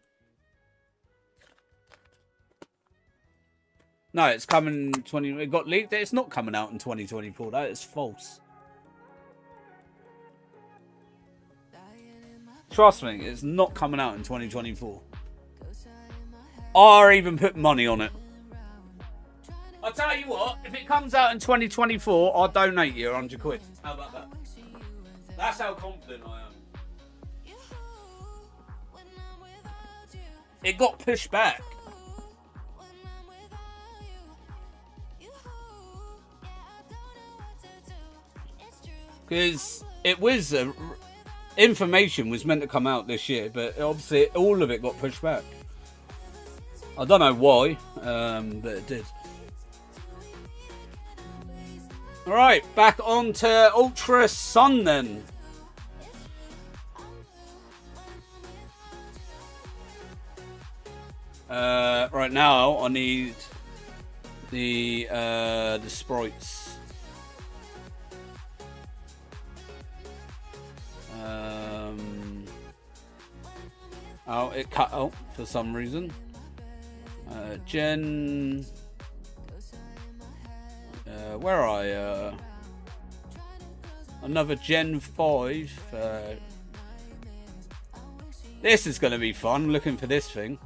No, it's coming 20. It got leaked. It's not coming out in 2024. That is false. Trust me, it's not coming out in 2024. I even put money on it. I'll tell you what, if it comes out in 2024, I'll donate you 100 quid. How about that? That's how confident I am. It got pushed back. Because it was information was meant to come out this year, but obviously all of it got pushed back. I don't know why, but it did. Alright, back on to Ultra Sun then. Right now I need the sprites. Oh, it cut out for some reason. Gen. Where are I? Another Gen 5. This is going to be fun. Looking for this thing.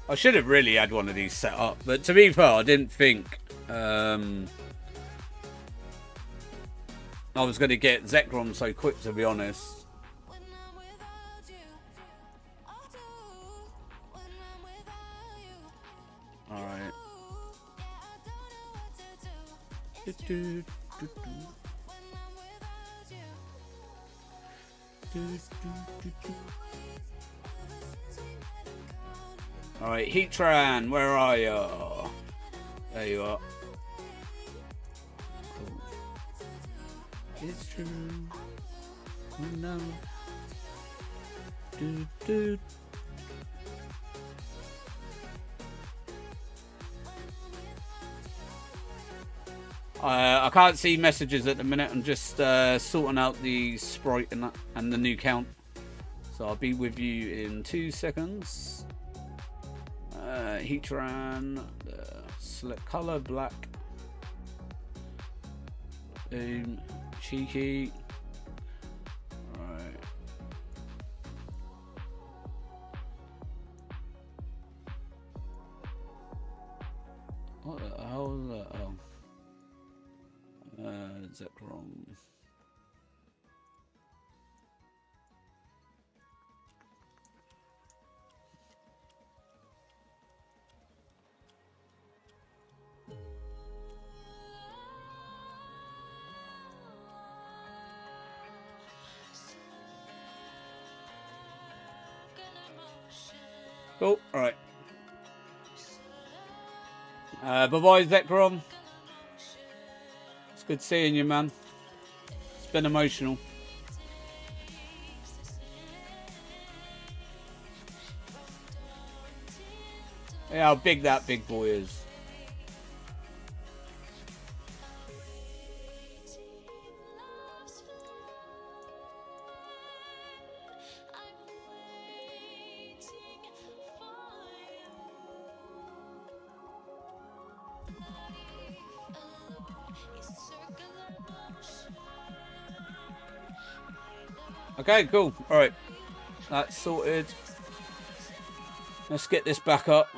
I should have really had one of these set up, but to be fair, I didn't think I was going to get Zekrom so quick, to be honest. Alright. Alright, Heatran, where are you? There you are. Cool. It's true. No. I can't see messages at the minute. I'm just sorting out the sprite and the new count. So I'll be with you in 2 seconds. Heatran, select color, black. Boom, cheeky. Alright. What the hell is that? Oh. Zekrom. Cool, alright. Bye-bye, Zekrom. It's good seeing you, man. It's been emotional. Yeah, how big that big boy is. Okay, cool. Alright. That's sorted. Let's get this back up.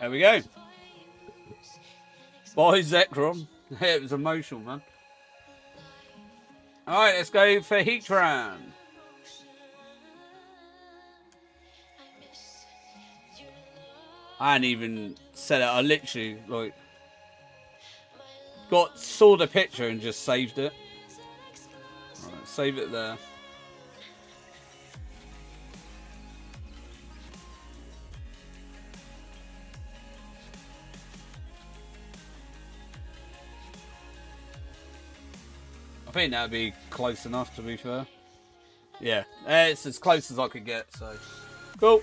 There we go. By Zekrom. It was emotional, man. Alright, let's go for Heatran. I hadn't even said it. I literally, like, saw the picture and just saved it. Alright, save it there. I think that'd be close enough, to be fair. Yeah, it's as close as I could get, so. Cool.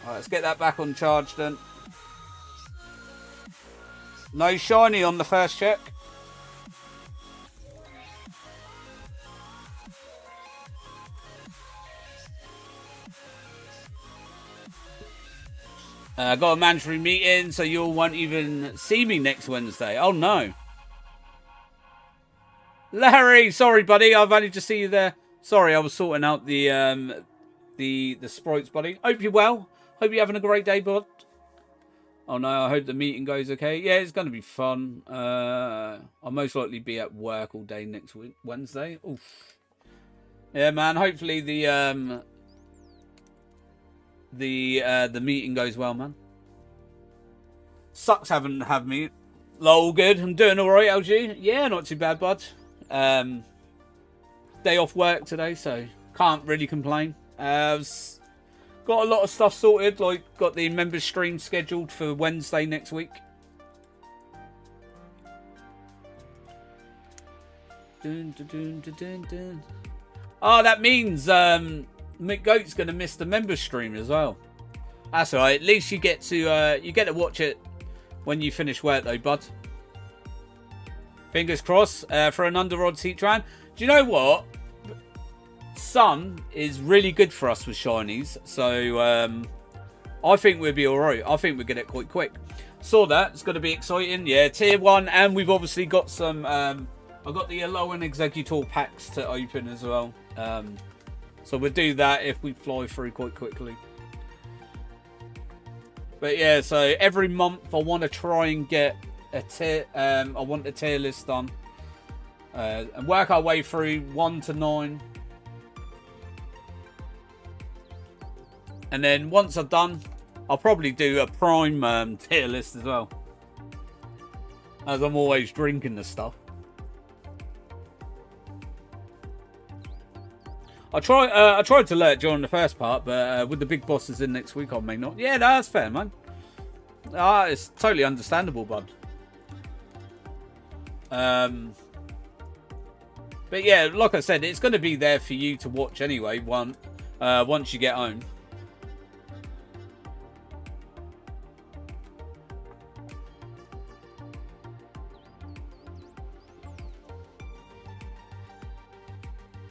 Alright, let's get that back on charge then. No shiny on the first check. I got a mandatory meeting, so you all won't even see me next Wednesday. Oh no. Larry, sorry buddy, I've only just seen you there. Sorry, I was sorting out the sprites, buddy. Hope you're well. Hope you're having a great day, bud. Oh no, I hope the meeting goes okay. Yeah, it's going to be fun. I'll most likely be at work all day next week, Wednesday. Oof. Yeah, man. Hopefully the meeting goes well, man. Sucks having to have me. Lol, good. I'm doing all right, LG. Yeah, not too bad, bud. Day off work today, so can't really complain. Got a lot of stuff sorted, like got the members stream scheduled for Wednesday next week. Dun, dun, dun, dun, dun, dun. Oh, that means McGoat's gonna miss the members stream as well. That's alright. At least you get to watch it when you finish work, though, bud. Fingers crossed for an under odds Heatran. Do you know what? Sun is really good for us with shinies, so I think we'll be alright. I think we'll get it quite quick. Saw that. It's going to be exciting. Yeah, tier 1, and we've obviously got some. I've got the Yellow and Executor packs to open as well. So we'll do that if we fly through quite quickly. But yeah, so every month I want to try and get a tier. I want the tier list done and work our way through 1 to 9. And then once I've done, I'll probably do a prime tier list as well, as I'm always drinking the stuff. I tried to let John in the first part, but with the big bosses in next week, I may not. Yeah, no, that's fair, man. It's totally understandable, bud. But yeah, like I said, it's going to be there for you to watch anyway. Once you get home.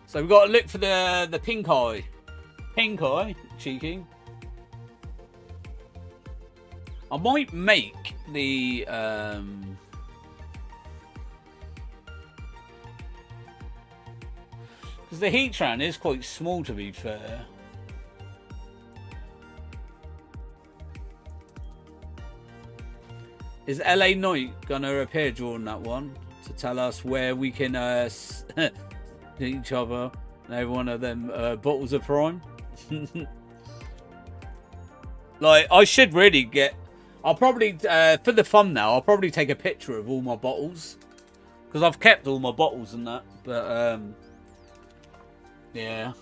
So we've got to look for the pink eye. Pink eye, cheeky. I might make the because the Heatran is quite small, to be fair. Is LA Knight gonna appear during that one to tell us where we can each other and every one of them bottles of prime? Like, I should really get. I'll probably for the thumbnail, I'll probably take a picture of all my bottles because I've kept all my bottles and that. But yeah.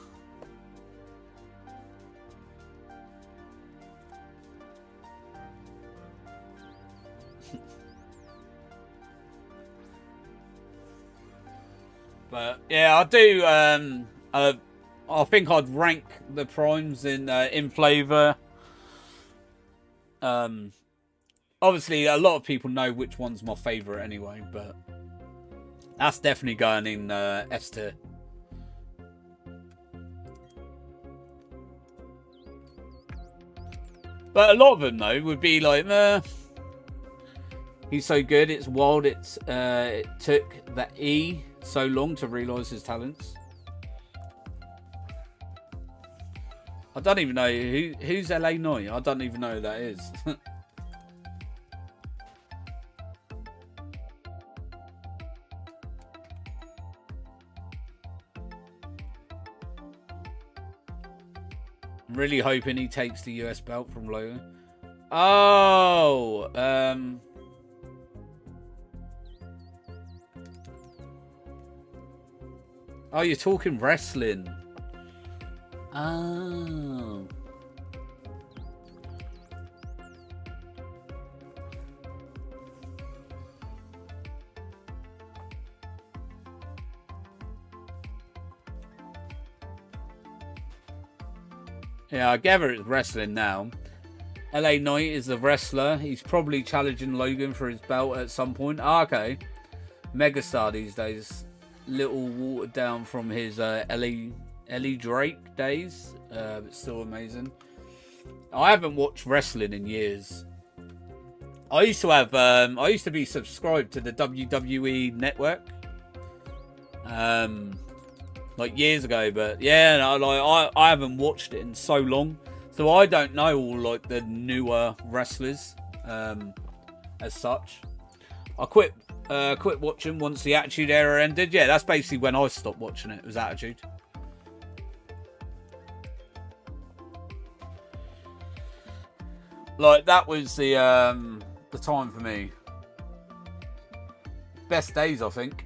But yeah, I do. I think I'd rank the primes in flavor. Obviously, a lot of people know which one's my favorite anyway, but that's definitely going in S tier. But a lot of them though would be like, he's so good, it's wild. It took that E so long to realise his talents. I don't even know who's LA Noi. I don't even know who that is. I'm really hoping he takes the US belt from Logan. Oh, oh, you're talking wrestling. Oh. Yeah, I gather it's wrestling now. LA Knight is a wrestler. He's probably challenging Logan for his belt at some point. Ah, okay. Megastar these days. Little watered down from his Ellie Drake days. But still amazing. I haven't watched wrestling in years. I used to have. I used to be subscribed to the WWE network. Like years ago, but yeah, no, I haven't watched it in so long, so I don't know all like the newer wrestlers as such. I quit watching once the Attitude Era ended. Yeah, that's basically when I stopped watching it. It was Attitude. Like that was the time for me. Best days, I think.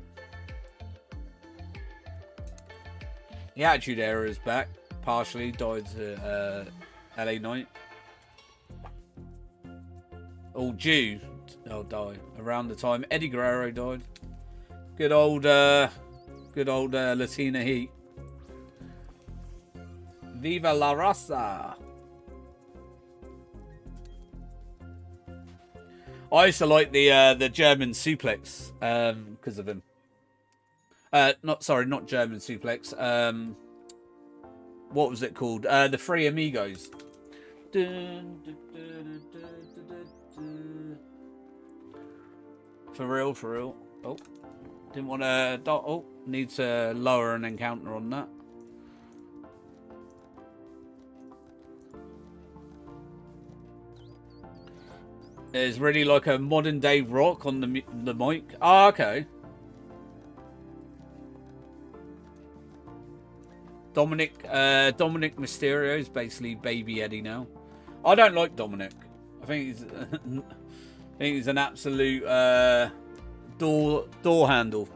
The Attitude Era is back. Partially died to LA Knight. All due. Oh, die around the time Eddie Guerrero died. Good old Latina Heat. Viva la raza. I used to like the German suplex because of him. Not German suplex. What was it called? The Three Amigos. For real. Oh, didn't want to. Oh, need to lower an encounter on that. There's really like a modern day Rock on the mic. Ah, okay. Dominic Mysterio is basically Baby Eddie now. I don't like Dominic. I think he's an absolute door handle.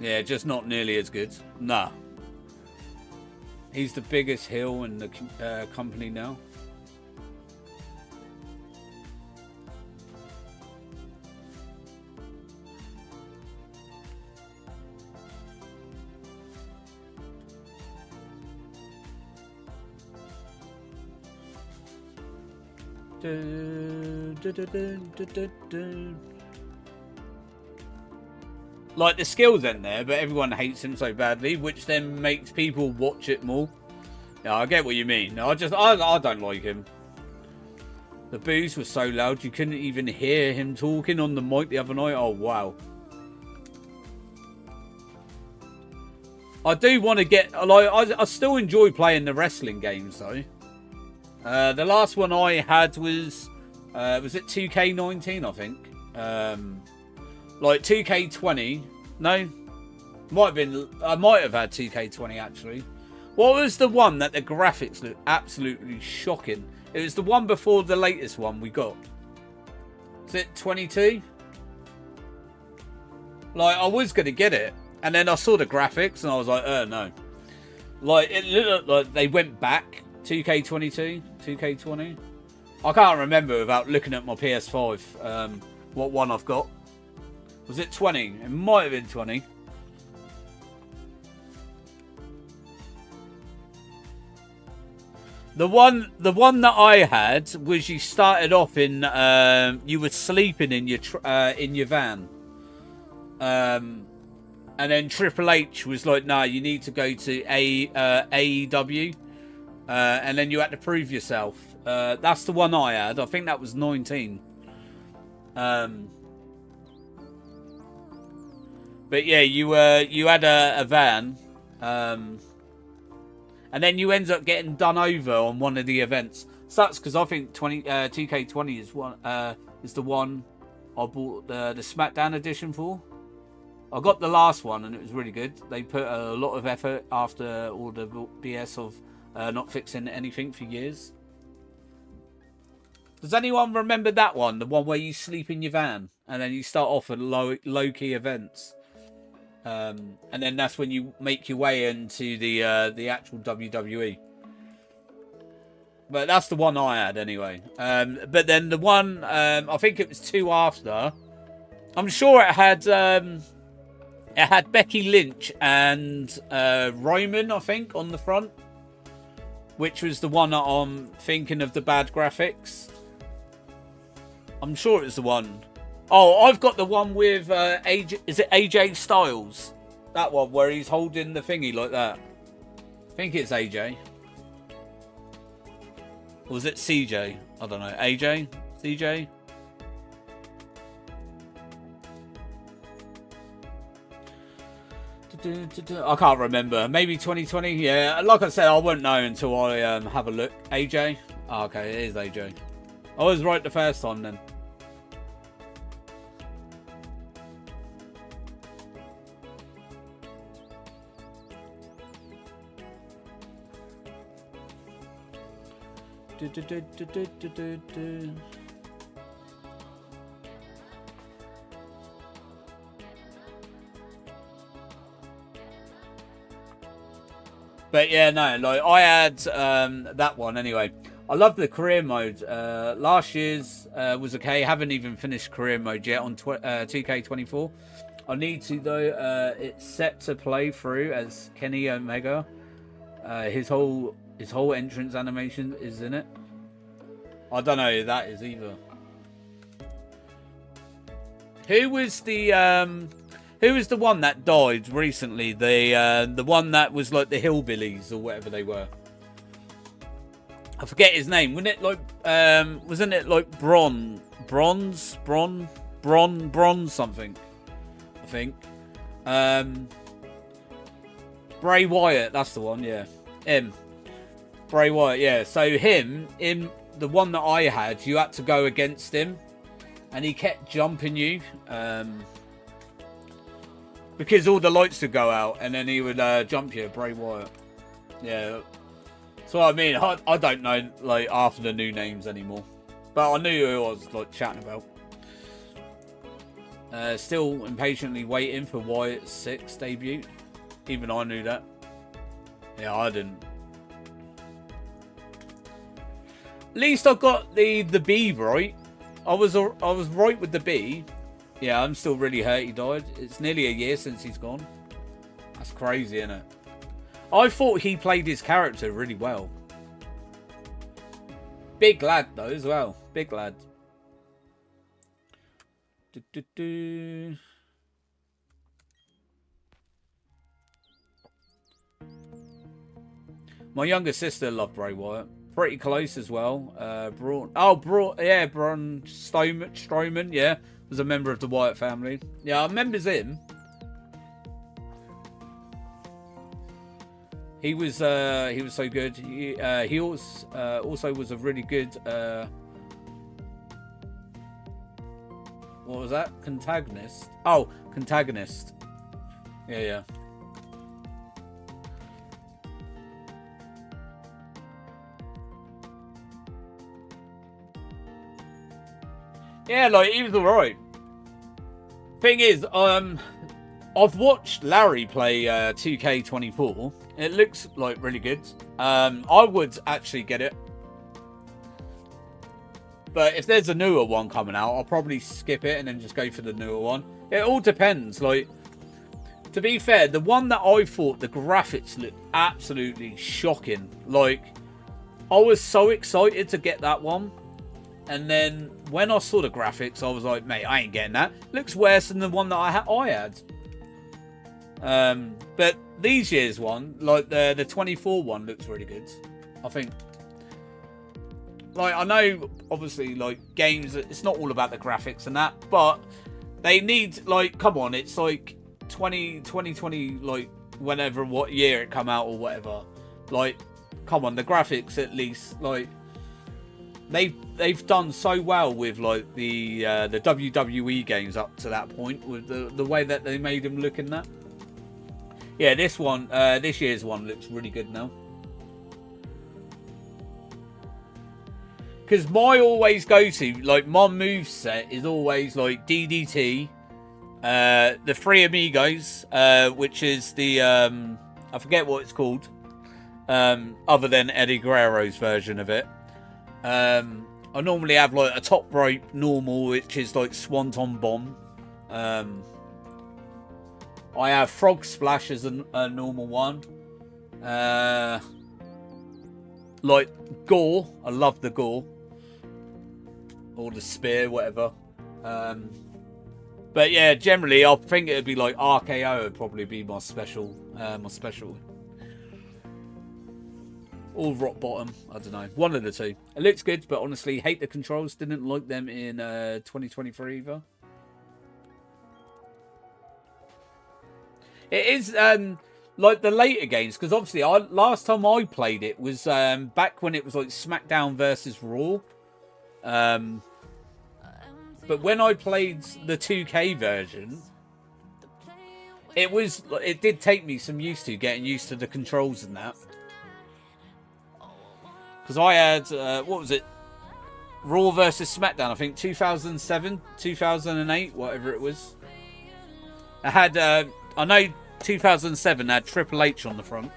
Yeah, just not nearly as good. Nah. He's the biggest heel in the company now. Like the skills in there, but everyone hates him so badly, which then makes people watch it more. Yeah, I get what you mean. I don't like him. The boos were so loud you couldn't even hear him talking on the mic the other night. Oh wow. I do want to get like I still enjoy playing the wrestling games though. The last one I had was it 2K19 I think. Like 2K20. No. I might have had 2K20 actually. What was the one that the graphics looked absolutely shocking? It was the one before the latest one we got. Is it 22? Like I was gonna get it, and then I saw the graphics and I was like, no. Like it looked like they went back. 2K22, 2K20. I can't remember without looking at my PS5 what one I've got. Was it 20? It might have been 20. The one that I had was you started off in you were sleeping in your van, and then Triple H was like, "No, you need to go to AEW," and then you had to prove yourself. That's the one I had. I think that was 19. But yeah, you had a van, and then you end up getting done over on one of the events. Sucks because I think 2K20 is the one I bought the SmackDown edition for. I got the last one and it was really good. They put a lot of effort after all the BS of not fixing anything for years. Does anyone remember that one? The one where you sleep in your van and then you start off at low-key events. And then that's when you make your way into the actual WWE. But that's the one I had anyway. But then the one, I think it was 2 after. I'm sure it had Becky Lynch and Roman, I think, on the front. Which was the one that I'm thinking of the bad graphics. I'm sure it's the one. Oh, I've got the one with AJ. Is it AJ Styles? That one where he's holding the thingy like that. I think it's AJ. Or was it CJ? I don't know. AJ? CJ? I can't remember. Maybe 2020? Yeah, like I said, I won't know until I have a look. AJ? Oh, okay, it is AJ. I was right the first time then. But yeah, no, like I had that one anyway. I love the career mode. Last year's was okay. Haven't even finished career mode yet on 2K24. I need to though. It's set to play through as Kenny Omega. His whole entrance animation is in it. I don't know who that is either. Who was the one that died recently? The one that was like the hillbillies or whatever they were. I forget his name. Wasn't it like bronze something? I think. Bray Wyatt, that's the one, yeah. Bray Wyatt, yeah. So him, in the one that I had, you had to go against him. And he kept jumping you. Because all the lights would go out. And then he would jump you, Bray Wyatt. Yeah. So I mean, I don't know, like, after the new names anymore. But I knew who I was, like, chatting about. Still impatiently waiting for Wyatt's 6 debut. Even I knew that. Yeah, I didn't. At least I got the B right. I was right with the B. Yeah, I'm still really hurt he died. It's nearly a year since he's gone. That's crazy, isn't it? I thought he played his character really well. Big lad though as well. Big lad. My younger sister loved Bray Wyatt. Pretty close as well. Braun Strowman, yeah, was a member of the Wyatt family. Yeah, I remember him. He was so good. He also was a really good what was that? Contagonist. Oh, contagonist. Yeah. Yeah, like, he was alright. Thing is, I've watched Larry play 2K24. It looks, like, really good. I would actually get it. But if there's a newer one coming out, I'll probably skip it and then just go for the newer one. It all depends. Like, to be fair, the one that I thought, the graphics looked absolutely shocking. Like, I was so excited to get that one. And then when I saw the graphics, I was like, mate, I ain't getting that. Looks worse than the one that I had. But these year's one, like the 24 one, looks really good. I think. Like, I know, obviously, like, games, it's not all about the graphics and that, but they need, like, come on, it's like 2020, like, whenever, what year it come out or whatever. Like, come on, the graphics at least, like, they've done so well with like the WWE games up to that point with the way that they made them look in that. Yeah, this year's one looks really good now. Because my always go-to, like my moveset is always like DDT, the Three Amigos, which is the I forget what it's called, other than Eddie Guerrero's version of it. I normally have like a top rope normal, which is like Swanton Bomb. I have Frog Splash as a normal one. Like Gore, I love the Gore. Or the Spear, whatever. But yeah, generally I think it would be like RKO would probably be my special. Or Rock Bottom, I don't know. One of the two. It looks good, but honestly, hate the controls. Didn't like them in 2023 either. It is like the later games, because obviously last time I played it was back when it was like SmackDown versus Raw. But when I played the 2K version, it did take me some getting used to the controls and that. Because I had, what was it? Raw versus SmackDown, I think 2007, 2008, whatever it was. I had, I know 2007 had Triple H on the front.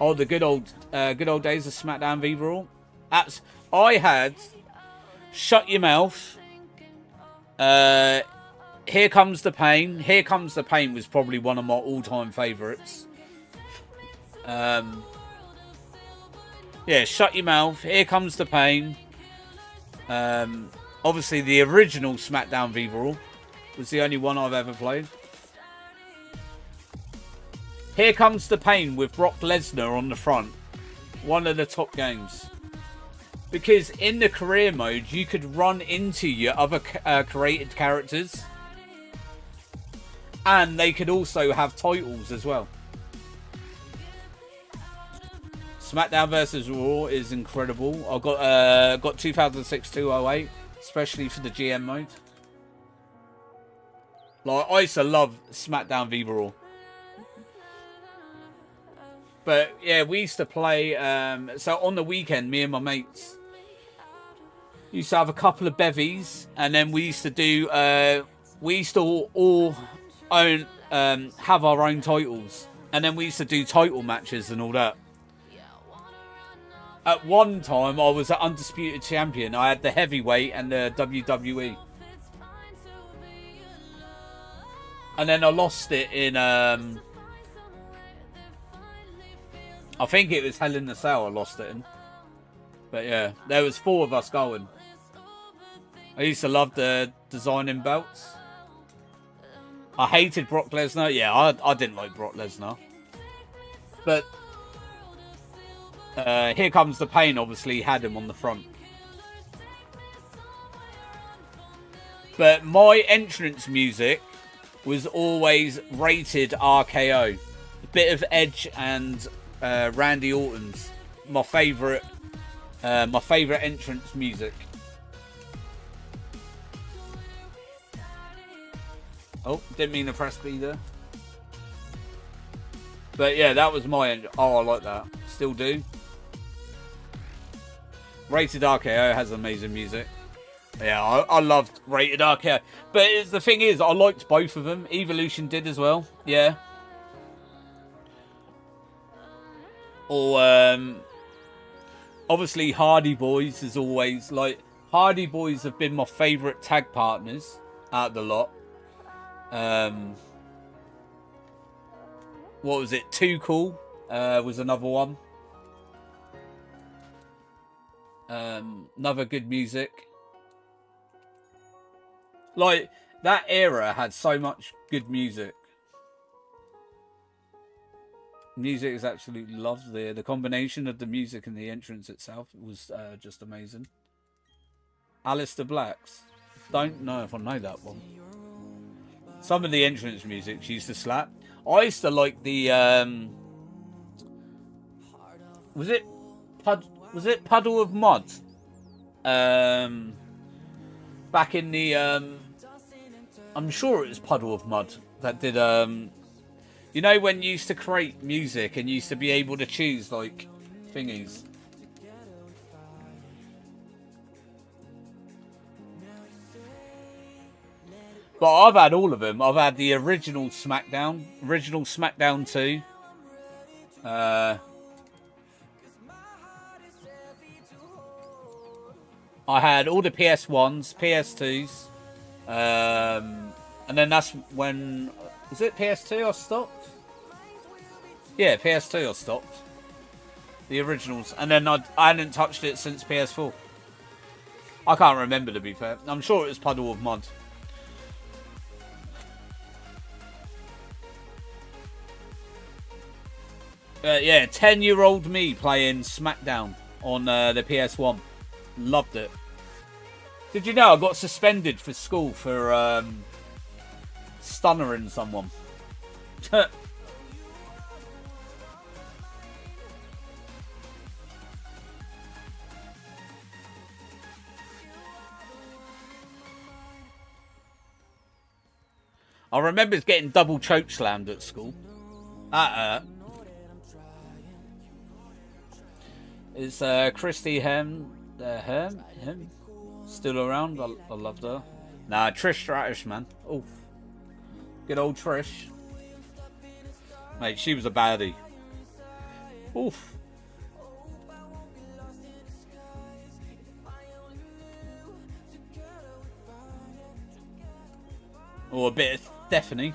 Oh, the good old days of SmackDown v Raw. I had Shut Your Mouth. Here Comes the Pain. Here Comes the Pain was probably one of my all-time favourites. Yeah, Shut Your Mouth. Here Comes the Pain. Obviously, the original SmackDown v Raw was the only one I've ever played. Here Comes the Pain with Brock Lesnar on the front. One of the top games. Because in the career mode, you could run into your other created characters. And they could also have titles as well. SmackDown vs Raw is incredible. I got 2006-208, especially for the GM mode. Like, I used to love SmackDown v Raw. But yeah, we used to play. So on the weekend, me and my mates used to have a couple of bevies, and then we used to do. We used to all own have our own titles, and then we used to do title matches and all that. At one time, I was an undisputed champion. I had the heavyweight and the WWE, and then I lost it in. I think it was Hell in the Cell I lost it in. But yeah, there was 4 of us going. I used to love the designing belts. I hated Brock Lesnar. Yeah, I didn't like Brock Lesnar. But Here Comes the Pain obviously had him on the front. But my entrance music was always rated RKO. A bit of Edge and Randy Orton's my favourite entrance music. Oh, didn't mean to press B there. But yeah, that was my oh, I like that. Still do. Rated RKO has amazing music. Yeah, I loved Rated RKO. But the thing is, I liked both of them. Evolution did as well. Yeah. Or obviously Hardy Boys is always like Hardy Boys have been my favourite tag partners out of the lot. What was it? Too Cool was another one. Another good music. Like that era had so much good music. Music is absolutely loved there. The combination of the music and the entrance itself was just amazing. Alistair Black's. Don't know if I know that one. Some of the entrance music used to slap. I used to like the was it Puddle of Mud? back in the I'm sure it was Puddle of Mud that did you know when you used to create music and you used to be able to choose like thingies. But I've had all of them. I've had the original SmackDown 2. I had all the PS1s, PS2s, and then that's when, was it PS2 I stopped? Yeah, PS2 I stopped. The originals, and then I hadn't touched it since PS4. I can't remember, to be fair. I'm sure it was Puddle of Mud. Yeah, 10-year-old me playing SmackDown on the PS1. Loved it. Did you know I got suspended for school for stunnering someone? I remember getting double choke slammed at school. It's Christy Hem still around. I loved her. Nah, Trish Stratus, man. Oof. Good old Trish. Mate, she was a baddie. Oof. Or a bit of Stephanie.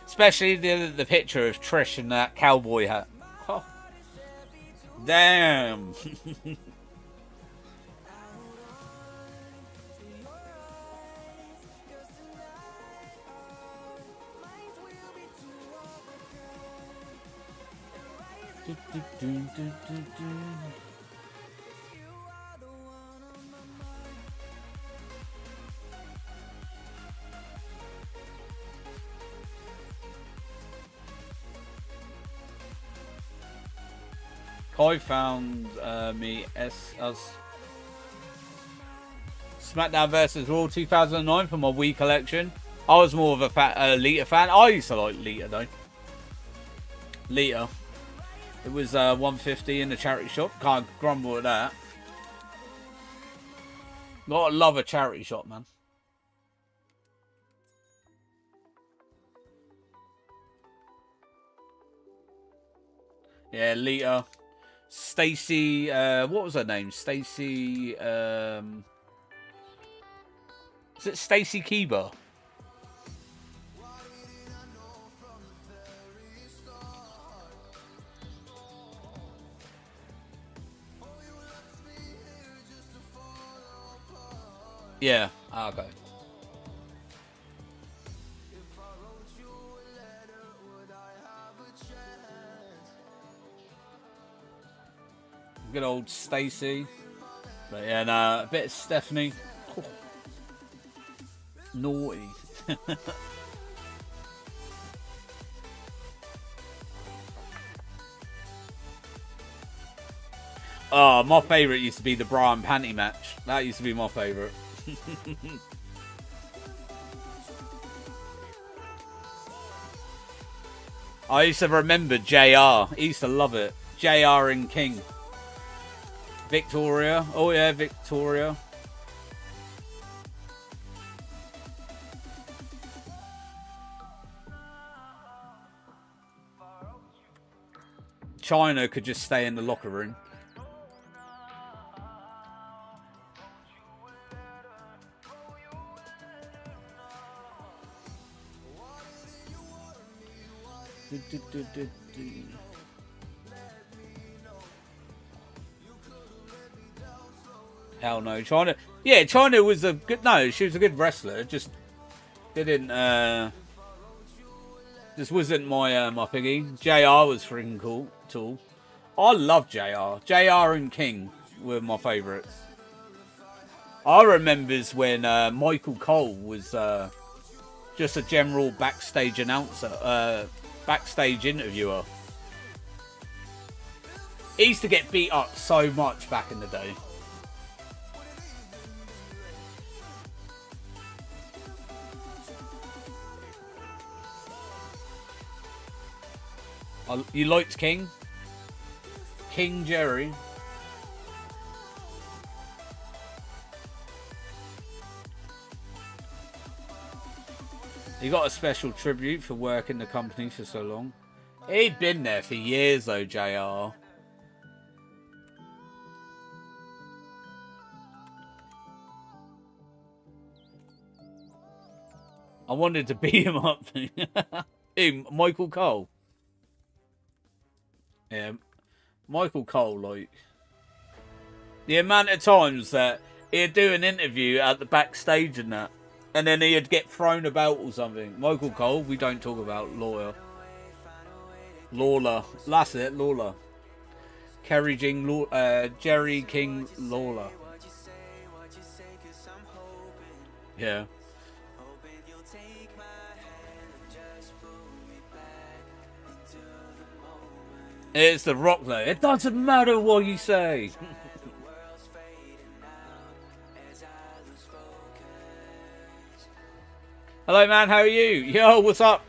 Especially the picture of Trish in that cowboy hat. Oh. Damn. Kai found me as SmackDown vs. Raw 2009 for my Wii collection. I was more of a Lita fan. I used to like Lita though. Lita. It was $150 in the charity shop. Can't grumble at that. Gotta love a charity shop, man. Yeah, Lita. Stacy, what was her name? Stacy, is it Stacy Keeber? Yeah, okay. Good old Stacy. But yeah, no, a bit of Stephanie. Oh. Naughty. Oh, my favourite used to be the bra and panty match. That used to be my favourite. I used to remember JR. He used to love it. JR and King. Victoria. Oh yeah, Victoria. China could just stay in the locker room. Hell no, China. Yeah, China was a good. No, she was a good wrestler. Just didn't. This wasn't my my thingy. JR was freaking cool. Tall. I love JR. JR and King were my favourites. I remembers when Michael Cole was just a general backstage announcer, backstage interviewer He used to get beat up so much back in the day. You liked King? King Jerry? He got a special tribute for working the company for so long. He'd been there for years though, JR. I wanted to beat him up. Who, Michael Cole? Yeah, Michael Cole, like... The amount of times that he'd do an interview at the backstage and that, and then he'd get thrown about or something. Michael Cole, we don't talk about Lawler. Lawler. That's it, Lawler. Jerry King Lawler. Yeah. It's the Rock though. It doesn't matter what you say. Hello man, how are you? Yo, what's up?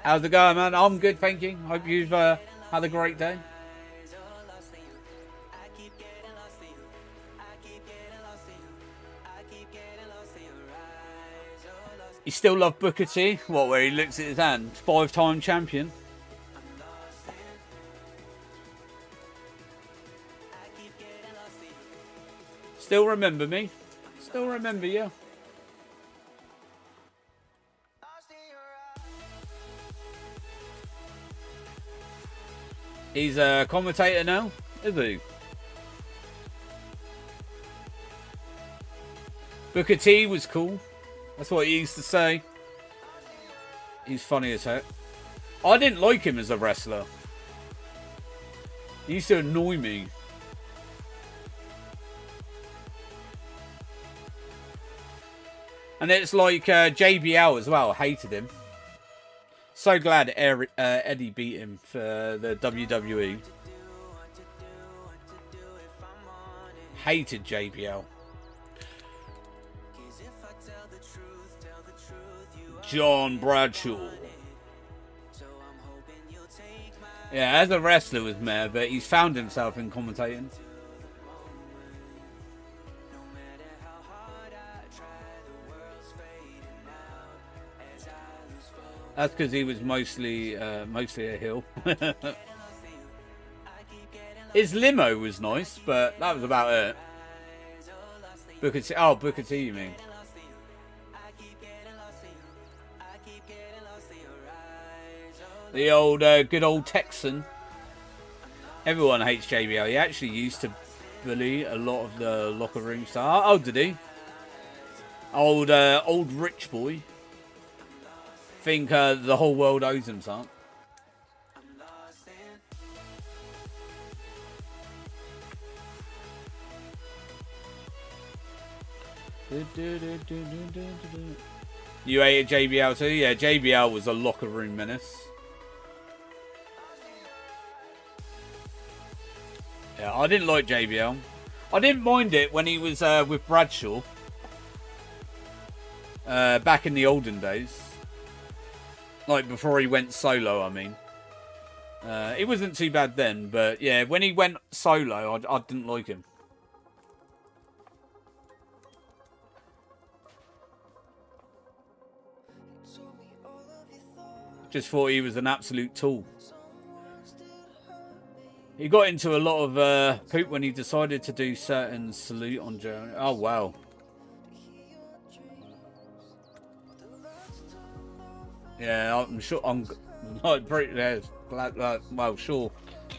How's it going, man? I'm good, thank you. Hope you've had a great day. You still love Booker T? What, where he looks at his hand? 5-time champion. Still remember me? Still remember you? He's a commentator now, is he? Booker T was cool. That's what he used to say. He's funny as heck. I didn't like him as a wrestler. He used to annoy me. And it's like JBL as well. Hated him. So glad Eddie beat him for the WWE. Hated JBL. John Bradshaw. Yeah, as a wrestler was mad, but he's found himself in commentating. That's because he was mostly a heel. His limo was nice, but that was about it. Booker T. Oh, Booker T, you mean? The old, good old Texan. Everyone hates JBL. He actually used to bully a lot of the locker room staff. Oh, did he? Old rich boy. Think the whole world owes him something. You hated JBL too? Yeah, JBL was a locker room menace. Yeah, I didn't like JBL. I didn't mind it when he was with Bradshaw. Back in the olden days. Like before he went solo, I mean. It wasn't too bad then, but yeah, when he went solo, I didn't like him. Just thought he was an absolute tool. He got into a lot of poop when he decided to do certain salute on Jonny. Oh, wow. Yeah, I'm sure. I'm like pretty glad that. Well, sure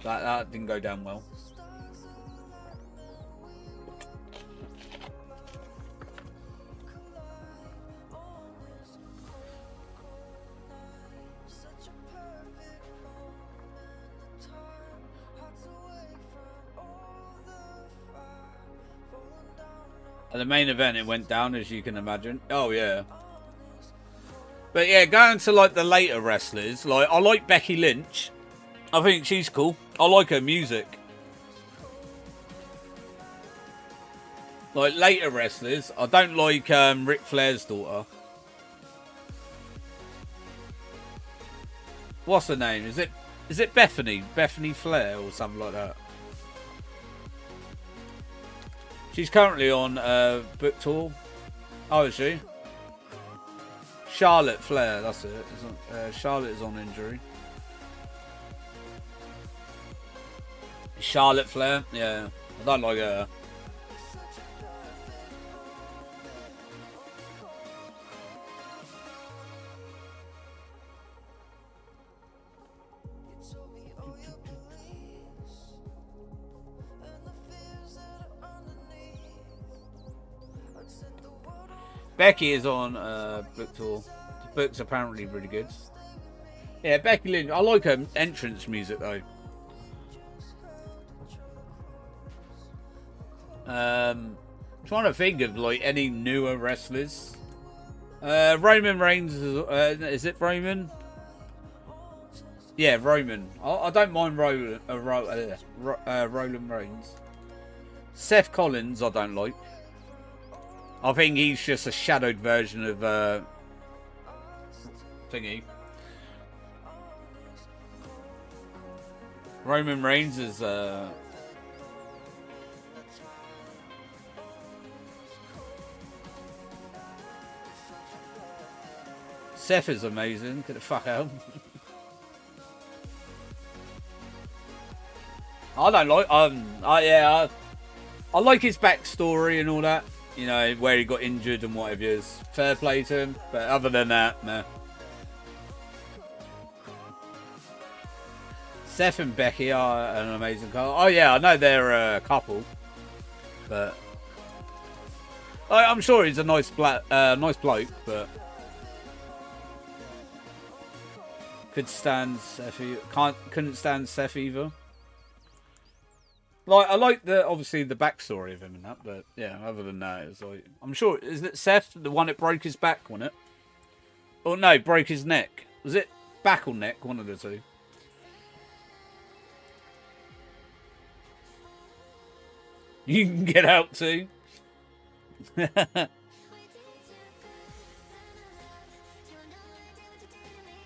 that didn't go down well. At the main event, it went down, as you can imagine. Oh yeah. But yeah, going to like the later wrestlers, like I like Becky Lynch. I think she's cool. I like her music. Like later wrestlers. I don't like Ric Flair's daughter. What's her name? Is it Bethany? Bethany Flair or something like that? She's currently on book tour. Oh, is she? Charlotte Flair, that's it. Charlotte is on injury. Charlotte Flair? Yeah. I don't like her. Becky is on book tour. The book's apparently really good. Yeah, Becky Lynch. I like her entrance music though. Trying to think of like any newer wrestlers. Roman Reigns is it Roman? Yeah, Roman. I don't mind Roland Reigns. Seth Collins, I don't like. I think he's just a shadowed version of thingy. Roman Reigns is Seth is amazing. Get the fuck out. I don't like I like his backstory and all that. You know, where he got injured and whatever it is. Fair play to him. But other than that, no. Seth and Becky are an amazing couple. Oh, yeah, I know they're a couple. But I'm sure he's a nice bloke, but couldn't stand Seth either. Like, I like obviously the backstory of him and that, but yeah, other than that, it's like, I'm sure, isn't it Seth, the one that broke his back, wasn't it? Oh no, broke his neck. Was it back or neck? One of the two. You can get out too.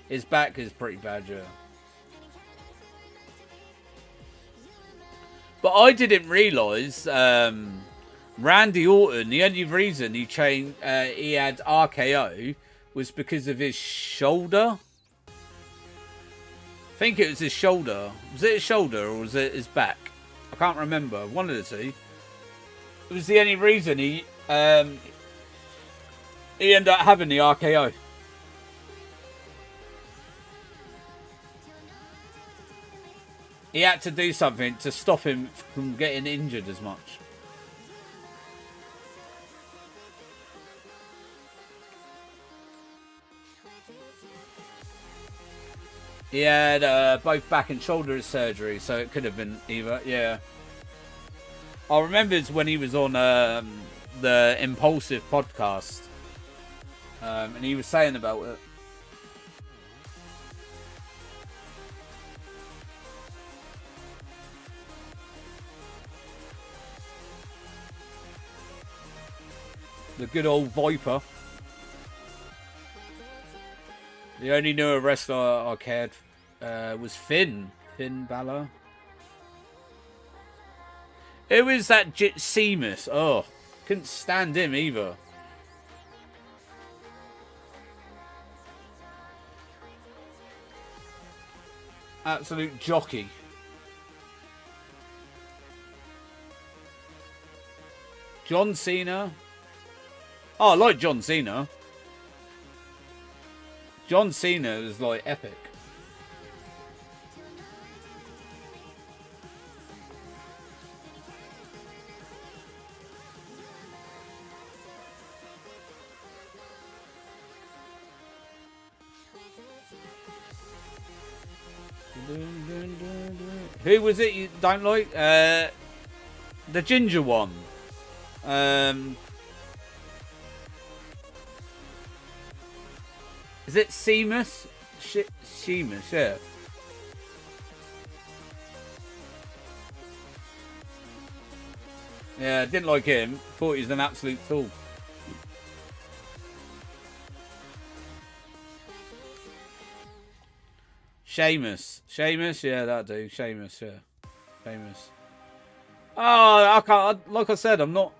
His back is pretty bad, yeah. But I didn't realise Randy Orton, the only reason he had RKO was because of his shoulder. I think it was his shoulder. Was it his shoulder or was it his back? I can't remember. One of the two. It was the only reason he ended up having the RKO. He had to do something to stop him from getting injured as much. He had both back and shoulder surgery, so it could have been either, yeah. I remember when he was on the Impulsive podcast, and he was saying about it. The good old Viper. The only newer wrestler I cared was Finn Balor. Who is that Sheamus? Oh, couldn't stand him either. Absolute jockey. John Cena. Oh, I like John Cena. John Cena is like epic. Who was it you don't like? The ginger one. Is it Sheamus? Sheamus, yeah. Yeah, didn't like him. Thought he was an absolute tool. Sheamus, yeah, that dude. Sheamus, yeah. Sheamus. Oh, I can't. Like I said, I'm not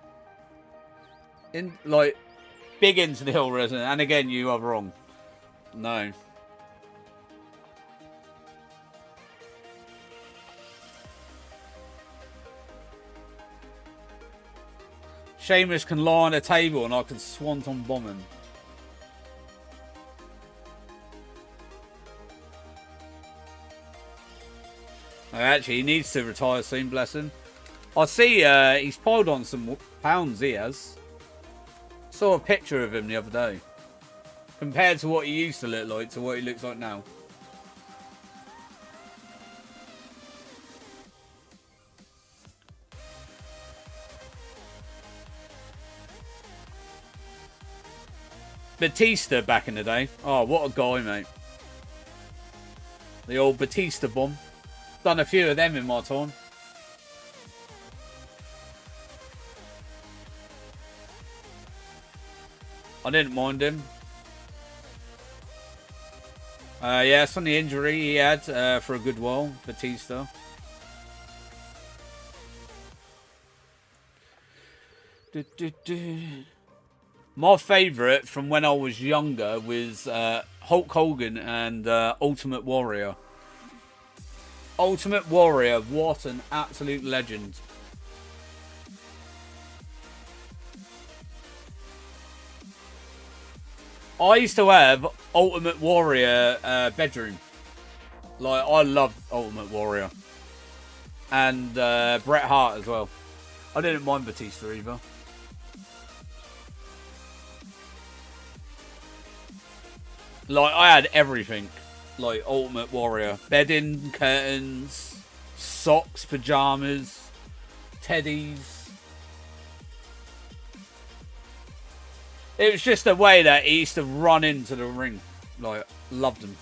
in like big into the hill resin. And again, you are wrong. No. Sheamus can lie on a table and I can swanton bomb him. Actually, he needs to retire soon, bless him. I see he's piled on some pounds, he has. Saw a picture of him the other day. Compared to what he used to look like to what he looks like now. Batista back in the day. Oh, what a guy, mate. The old Batista bomb. Done a few of them in my time. I didn't mind him. Yeah, it's on the injury he had for a good while, Batista. My favourite from when I was younger was Hulk Hogan and Ultimate Warrior. Ultimate Warrior, what an absolute legend. I used to have Ultimate Warrior bedroom. Like, I loved Ultimate Warrior. And Bret Hart as well. I didn't mind Batista either. Like, I had everything. Like, Ultimate Warrior. Bedding, curtains, socks, pajamas, teddies. It was just the way that he used to run into the ring. Like, loved him.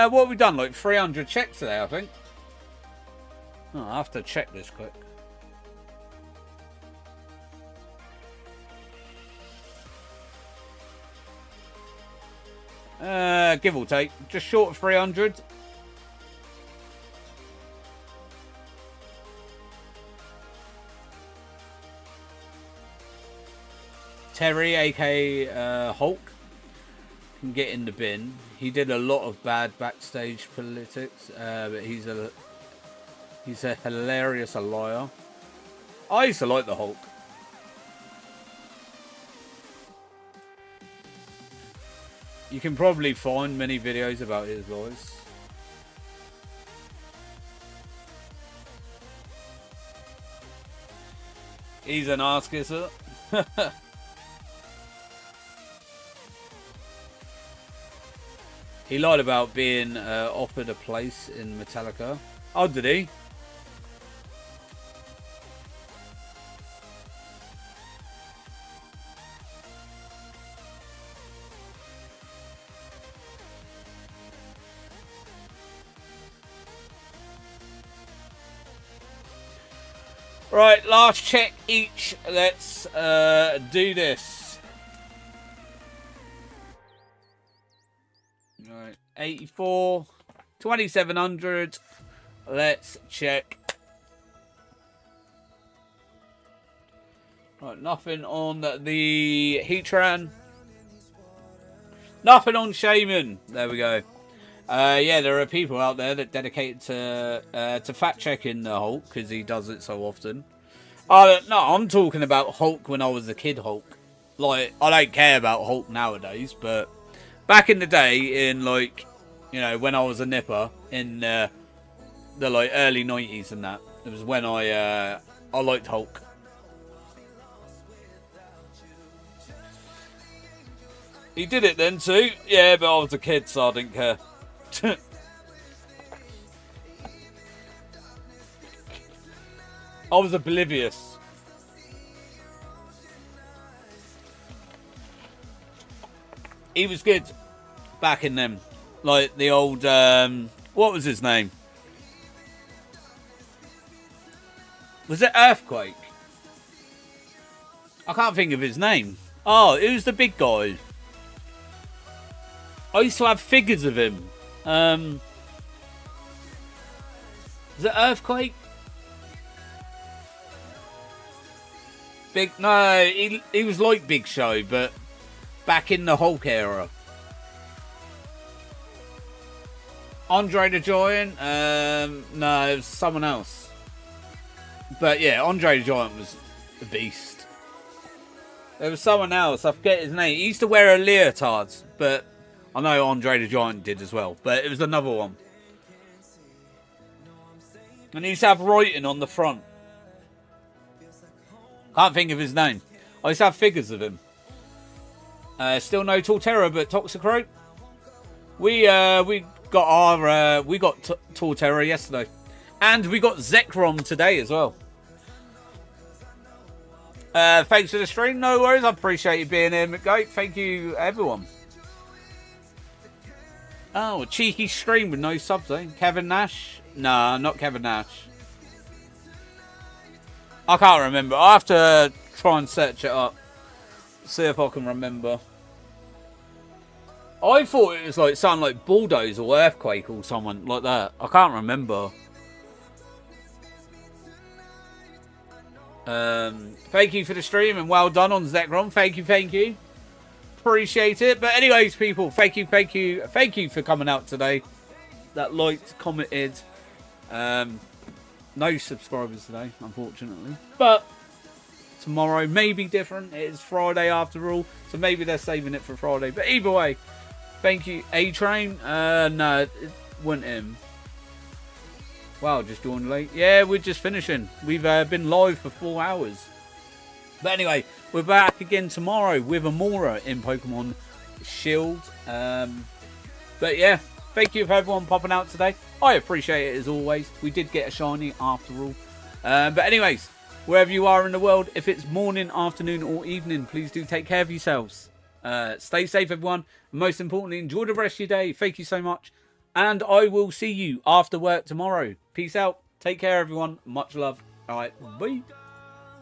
What have we done? Like 300 checks today, I think. Oh, I have to check this quick. Give or take. Just short of 300. Terry, aka Hulk, can get in the bin. He did a lot of bad backstage politics, but he's a hilarious liar. I used to like the Hulk. You can probably find many videos about his lies. He's an ass kisser. He lied about being offered a place in Metallica. Oh, did he? Right, last check each. Let's do this. Right, 84, 2700. Let's check. Right, nothing on the Heatran. Nothing on Shaymin. There we go. Yeah, there are people out there that dedicate to fact checking the Hulk because he does it so often. No, I'm talking about Hulk when I was a kid. Hulk, like I don't care about Hulk nowadays, but back in the day, in like, you know, when I was a nipper in the like early 90s and that, it was when I liked Hulk. He did it then too. Yeah, but I was a kid, so I didn't care. I was oblivious. He was good back in them. Like the old, what was his name? Was it Earthquake? I can't think of his name. Oh, it was the big guy. I used to have figures of him. Was it Earthquake? No, he was like Big Show, but back in the Hulk era. Andre the Giant? No, it was someone else. But yeah, Andre the Giant was the beast. There was someone else, I forget his name. He used to wear a leotard, but I know Andre the Giant did as well. But it was another one. And he used to have writing on the front. Can't think of his name. I used to have figures of him. Still no Torterra, but Toxicroak. We got our Torterra yesterday, and we got Zekrom today as well. Thanks for the stream. No worries. I appreciate you being here, McGoat. Thank you, everyone. Oh, a cheeky stream with no subs, eh? Kevin Nash? Nah, not Kevin Nash. I can't remember. I have to try and search it up. See if I can remember. I thought it was like something like Bulldoze or Earthquake or someone like that. I can't remember. Thank you for the stream and well done on Zekrom. Thank you. Appreciate it. But anyways, people, thank you for coming out today. That liked, commented. No subscribers today, unfortunately. But tomorrow may be different. It is Friday after all, so maybe they're saving it for Friday. But either way, thank you. A-Train? No, it wasn't him. Wow, just joined late. Yeah, we're just finishing. We've been live for 4 hours. But anyway, we're back again tomorrow with Amora in Pokemon Shield. But yeah, thank you for everyone popping out today. I appreciate it as always. We did get a shiny after all. But anyways, wherever you are in the world, if it's morning, afternoon or evening, please do take care of yourselves. Stay safe, everyone. And most importantly, enjoy the rest of your day. Thank you so much. And I will see you after work tomorrow. Peace out. Take care, everyone. Much love. All right. Bye.